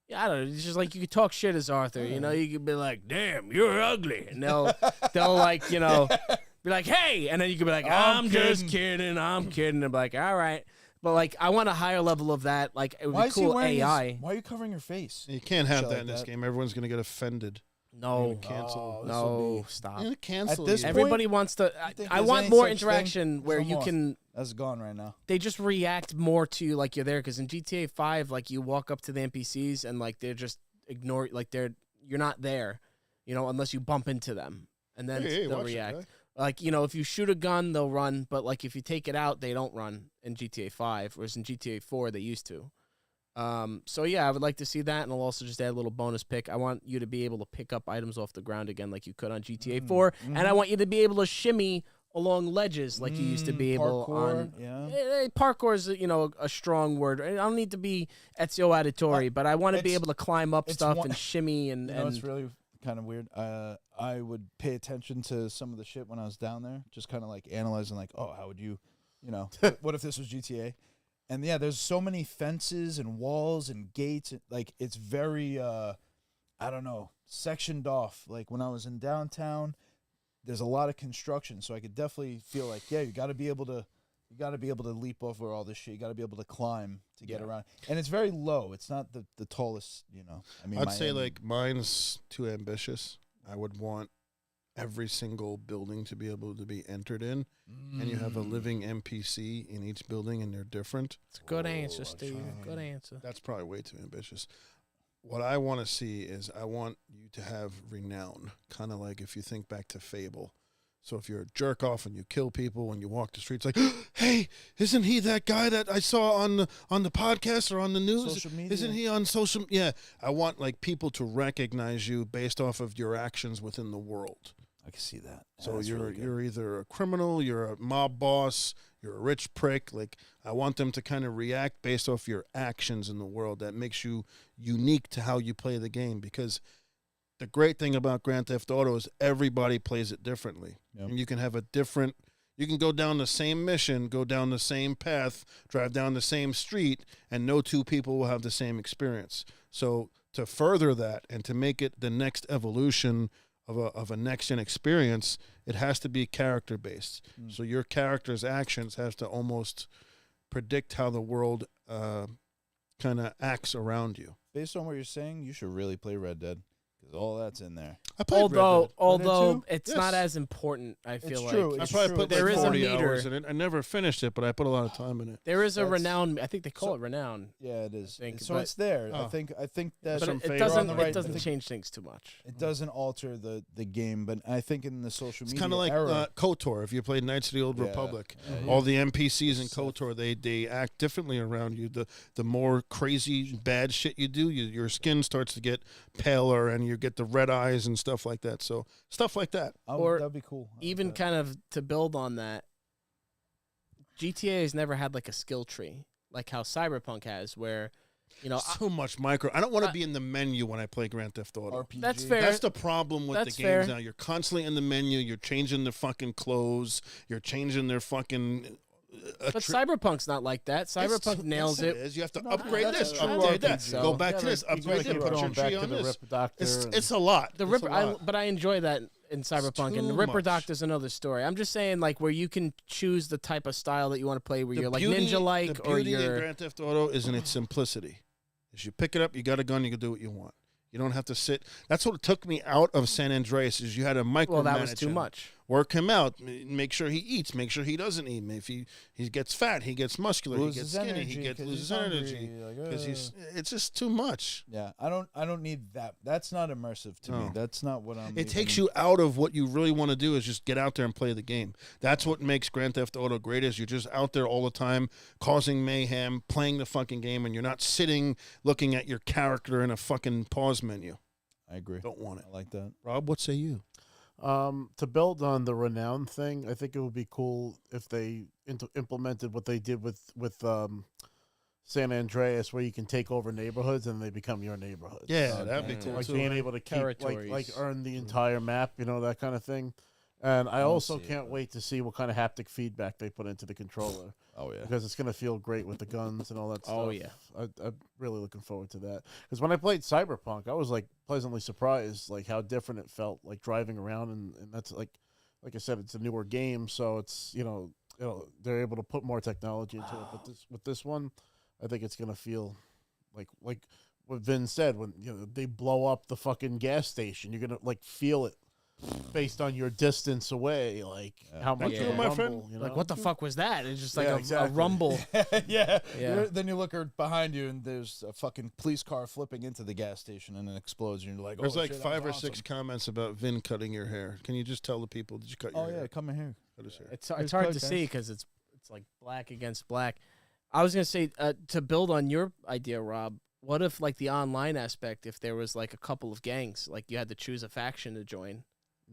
Yeah, I don't know. It's just like you could talk shit as Arthur. You could be like, "Damn, you're ugly," and they'll like be like, "Hey," and then you could be like, "I'm just kidding. I'm kidding." And be like, "All right." But like, I want a higher level of that. Like, it would be cool AI.
Why are you covering your face?
You can't have
Shit
that
like
in this
that.
game. Everyone's gonna get offended.
No,
Cancel.
no, stop.
You're gonna cancel.
At this
you.
point,
Everybody wants to.
think
I
there's
want
any
more
such
interaction
thing?
where
It's
you
almost-
can.
That's gone right now.
They just react more to like you're there, because in GTA 5, like you walk up to the NPCs and like they're just ignore, like you're not there, unless you bump into them, and then
Hey,
they'll
watch it,
react.
guy.
Like, if you shoot a gun, they'll run, but like if you take it out, they don't run in GTA 5, whereas in GTA 4 they used to. So yeah, I would like to see that, and I'll also just add a little bonus pick. I want you to be able to pick up items off the ground again like you could on GTA 4, and I want you to be able to shimmy along ledges like you used to be able
parkour,
on.
yeah.
Parkour is a strong word. I don't need to be Ezio Auditore, but I want to be
it's-
able to climb up
it's
stuff
one-
and shimmy and.
It's really kind of weird. I would pay attention to some of the shit when I was down there, just kind of like analyzing, like, oh, how would you, what if this was GTA? And yeah, there's so many fences and walls and gates. Like, it's very, I don't know, sectioned off. Like, when I was in downtown, there's a lot of construction, so I could definitely feel like, yeah, you got to be able to leap over all this shit. You got to be able to climb to get around. And it's very low. It's not the tallest, I mean,
I'd say like mine's too ambitious. I would want every single building to be able to be entered in, and you have a living NPC in each building, and they're different.
It's a good answer, Steve. Good answer.
That's probably way too ambitious. What I want to see is I want you to have renown, kind of like if you think back to Fable. So if you're a jerk off and you kill people and you walk the streets, like, hey, isn't he that guy that I saw on the podcast or on the news?
Social media.
Isn't he on social? Yeah, I want like people to recognize you based off of your actions within the world.
I can see that.
So
That's
you're
really good.
you're either a criminal, you're a mob boss, you're a rich prick. Like, I want them to kind of react based off your actions in the world. That makes you unique to how you play the game, because the great thing about Grand Theft Auto is everybody plays it differently.
Yep.
And you can have you can go down the same mission, go down the same path, drive down the same street, and no two people will have the same experience. So to further that and to make it the next evolution of a next-gen experience, it has to be character-based. So your character's actions has to almost predict how the world kind of acts around you.
Based on what you're saying, you should really play Red Dead, because all that's in there.
I played Red Dead.
Although
too?
it's
Yes.
not as important, I feel
It's
like.
true.
I
It's
probably
true.
put
There
like
is a
40
meter.
hours in it. I never finished it, but I put a lot of time in it.
There is a
That's-
renown. I think they call it renown.
Yeah, it is.
think,
So
but-
it's there.
Oh.
I think that
But
some
it
favor
doesn't.
on the
right-
It
I
doesn't
think-
change things too much.
it doesn't alter the game. But I think in the social
It's
media
kind of like
era,
KOTOR. If you played Knights of the Old
Yeah.
Republic,
Yeah.
all the NPCs in KOTOR, they act differently around you. The more crazy bad shit you do, your skin starts to get paler, and you get the red eyes and stuff like that. So stuff like that.
Or
that'd be cool. I like
Even
that.
kind of to build on that, GTA has never had like a skill tree like how Cyberpunk has, where You know,
So much micro. I don't want to be in the menu when I play Grand Theft Auto.
RPG.
that's fair.
That's the problem with
That's
the games
fair.
now. You're constantly in the menu. You're changing their fucking clothes. You're changing their fucking.
But Cyberpunk's not like that. Cyberpunk nails
yes,
it.
It is. You have to upgrade
that's
this,
true.
upgrade that,
So.
go back to
Yeah,
this,
like, you
upgrade
gotta
that,
keep
put your
going back
tree
to
on
the
this.
Ripper Doctor.
It's a lot.
The
It's
Ripper,
a lot.
but I enjoy that in Cyberpunk, and the
too
Ripper
much.
Doctor's another story. I'm just saying, like, where you can choose the type of style that you want to play, where
The
you're like
beauty-
ninja-like,
the
or
beauty in
you're.
Grand Theft Auto is in its simplicity. Is you pick it up, you got a gun, you can do what you want. You don't have to sit. That's what took me out of San Andreas. Is you had to micromanage.
Well, that was too
him.
much.
Work him out. Make sure he eats. Make sure he doesn't eat. If he gets fat, he gets muscular. He
Loses
gets skinny.
energy
He gets
'cause
loses
he's hungry,
energy
like,
because It's just too much.
Yeah, I don't need that. That's not immersive to me.
No.
That's not what I'm.
It takes
even-
you out of what you really want to do. Is just get out there and play the game. That's what makes Grand Theft Auto great. Is you're just out there all the time, causing mayhem, playing the fucking game, and you're not sitting looking at your character in a fucking pause menu.
I agree.
Don't want it.
I like that.
Rob, what say you?
To build on the renown thing, I think it would be cool if they implemented what they did with San Andreas, where you can take over neighborhoods and they become your neighborhoods.
Yeah, that'd be
yeah.
cool
Like
too.
being able to keep like
Territories.
earn the entire map, that kind of thing. And I also
see it,
can't
but-
wait to see what kind of haptic feedback they put into the controller.
Oh yeah.
Because it's going to feel great with the guns and all that stuff.
Oh, yeah.
I'm really looking forward to that. Because when I played Cyberpunk, I was like pleasantly surprised, like how different it felt, like driving around, and that's like I said, it's a newer game, so it's they're able to put more technology into it. But with this one, I think it's going to feel like what Vin said, when they blow up the fucking gas station, you're gonna like feel it based on your distance away, like how much
you,
of a
my
rumble,
friend.
Like, what the fuck was that? It's just like
Yeah,
a
exactly.
rumble.
yeah.
Yeah.
Then you look behind you, and there's a fucking police car flipping into the gas station, and it explodes. And you're like,
There's
oh,
like
shit, that
5 or
was
6
awesome.
comments about Vin cutting your hair. Can you just tell the people, did you cut your
Oh
hair?
yeah, come in here.
Cut his hair.
It's
There's
hard to
code,
see
guys.
because it's like black against black. I was gonna say to build on your idea, Rob. What if like the online aspect? If there was like a couple of gangs, like you had to choose a faction to join.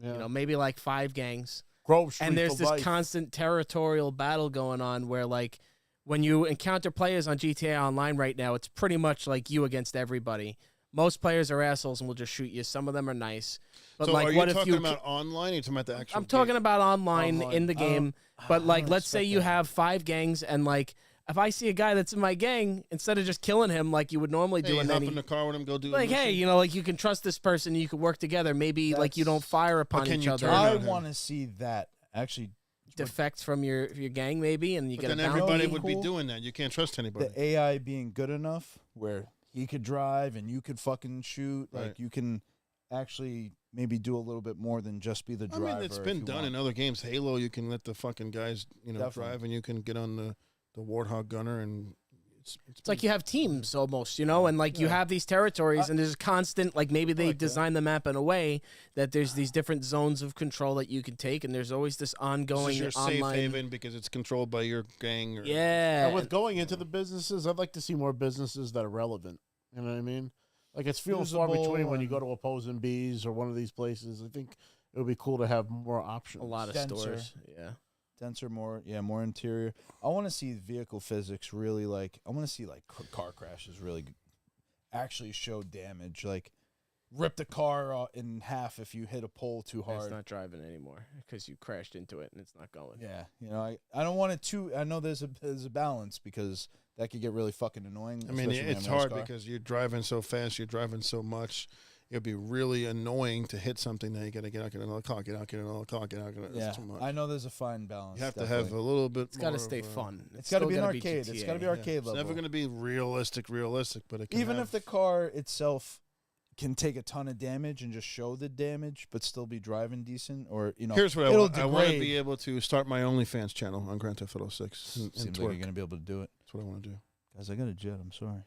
Yeah.
Maybe like 5 gangs,
Grove Street
and there's
for
this
life.
constant territorial battle going on where like when you encounter players on GTA Online right now, it's pretty much like you against everybody. Most players are assholes and will just shoot you. Some of them are nice, but
So
like
are you
what if
talking
you?
about online or are you talking about the actual
I'm talking
game?
about online in the game, but like
don't
let's say
expect
you
that.
have 5 gangs and like if I see a guy that's in my gang, instead of just killing him like you would normally
Hey,
do,
you
and
hop
then
in the car with him, go do a
like, hey,
mission?
like you can trust this person, you can work together. Maybe like you don't
That's-
fire upon
can
each
you
other.
turn
I
on him?
want to see that actually.
Defect from your gang maybe, and you
But
get a
then
bounty.
everybody
bounty.
would be
Cool.
doing that. You can't trust anybody.
The AI being good enough where he could drive and you could fucking shoot.
Right.
Like you can actually maybe do a little bit more than just be the
I
driver.
mean, it's
if
been
you
done
want.
in other games. Halo, you can let the fucking guys,
Definitely.
drive, and you can get on the Warthog gunner, and
It's like you have teams almost, and like you have these territories, and there's a constant, like maybe they design the map in a way that there's these different zones of control that you can take, and there's always this
this
ongoing
is your safe
online.
haven because it's controlled by your gang. Or,
Yeah,
And with going into the businesses, I'd like to see more businesses that are relevant. You know what I mean? Like it's few and far
Usable
between when you
and-
go to Opposing Bees or one of these places. I think it would be cool to have more options.
a lot of
denser.
stores. Yeah,
denser, more interior. I want to see vehicle physics really like. I want to see like car crashes really actually show damage. Like rip the car in half if you hit a pole too
it's
hard.
not driving anymore because you crashed into it and it's not going.
Yeah, I don't want it too. I know there's a balance because that could get really fucking annoying.
I mean,
especially when
it's
I'm in a
hard
car.
because you're driving so fast, you're driving so much. It'd be really annoying to hit something that you got to get out, get another car, get out, get another car, get out.
Yeah,
It's too much.
I know there's a fine balance.
You have to
definitely.
have a little bit.
It's got to
more
stay
of a-
fun.
It's got to
still
be an
gotta
arcade. It's got to be
GTA.
arcade
It's
level.
never going to be realistic, but it can
Even
have,
if the car itself can take a ton of damage and just show the damage, but still be driving decent, or
Here's what I
it'll
want. I want to
degrade.
be able to start my OnlyFans channel on Grand Theft Auto 6 and
Seems
twerk.
like you're gonna be able to do it,
That's what I want to do.
guys. I got a jet. I'm sorry.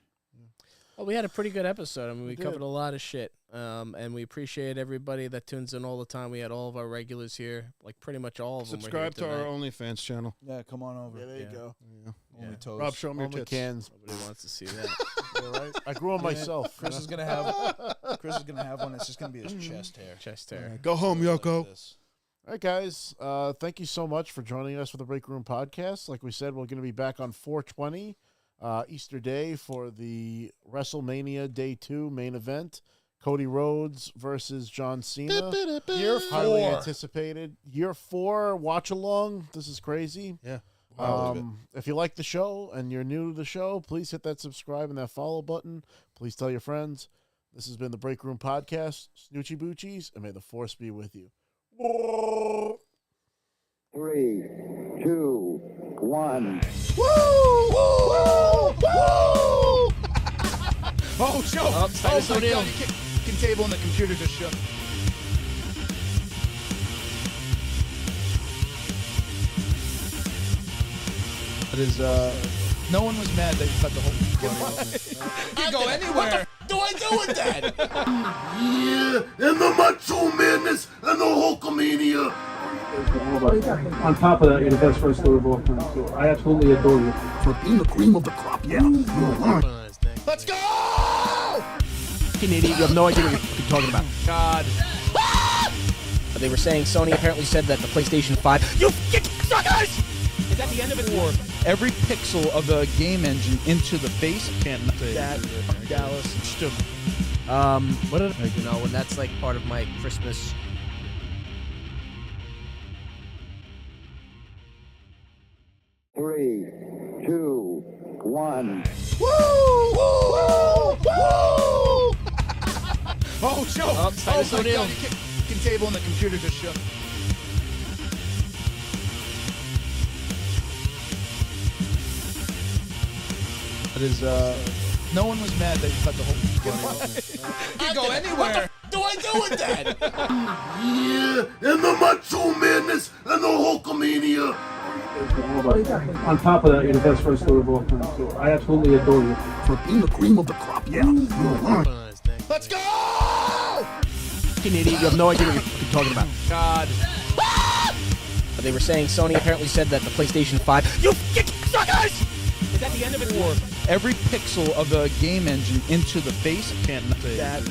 Well, we had a pretty good episode. I mean, we
did.
covered a lot of shit, and we appreciate everybody that tunes in all the time. We had all of our regulars here, like pretty much all of them. were here
Subscribe to our
tonight.
OnlyFans channel.
Yeah, come on over.
Yeah, there you
Yeah.
go.
Only
Yeah.
toes.
Rob, show me your
Only
tits.
cans.
Nobody wants to see that.
Yeah, right? I grew on myself.
Chris is gonna have. Chris is gonna have one. It's just gonna be his chest hair.
Chest hair.
Go home,
Like
Yoko.
this.
All right, guys. Thank you so much for joining us for the Break Room Podcast. Like we said, we're going to be back on 420 Easter Day for the WrestleMania Day 2 main event. Cody Rhodes versus John Cena.
Year
Highly
4.
anticipated. Year 4 watch along. This is crazy.
Yeah.
If you like the show and you're new to the show, please hit that subscribe and that follow button. Please tell your friends. This has been the Break Room Podcast. Snoochie Boochies, and may the force be with you.
3, 2, 1.
Oh, show!
Oh, Titus
my
O'Neil.
God, you can table and the computer just shook. It is, no one was mad that you cut the whole You can go anywhere.
Do I do with that?
Yeah, and the Macho Madness and the Hulkamania.
On top of that, you're the best wrestler of all time. So I absolutely adore you.
For being the cream of the crop, yeah.
Let's go!
Fucking idiot. You have no idea what you're talking about.
God.
They were saying Sony apparently said that the PlayStation 5. You suckers! Is that the end of it? Or
Every pixel of the game engine into the face. Can't say
that Dallas? What did I know? And that's like part of my Christmas.
Three, two, one.
Oh, show!
Oh, Titus
my
O'Neil.
God, you can table and the computer just shook. It is, no one was mad that you cut the whole You can go anywhere.
Do I do with that?
Yeah, and the Macho Madness and the Hulkamania.
On top of that, you're the best wrestler of all time. So I absolutely adore you.
For being the cream of the crop, yeah.
Let's go!
fucking idiot. You have no idea what you're talking about.
God.
They were saying Sony apparently said that the PlayStation 5. You suckers! Is that the end of it? Or
Every pixel of the game engine into the face. Can't say
That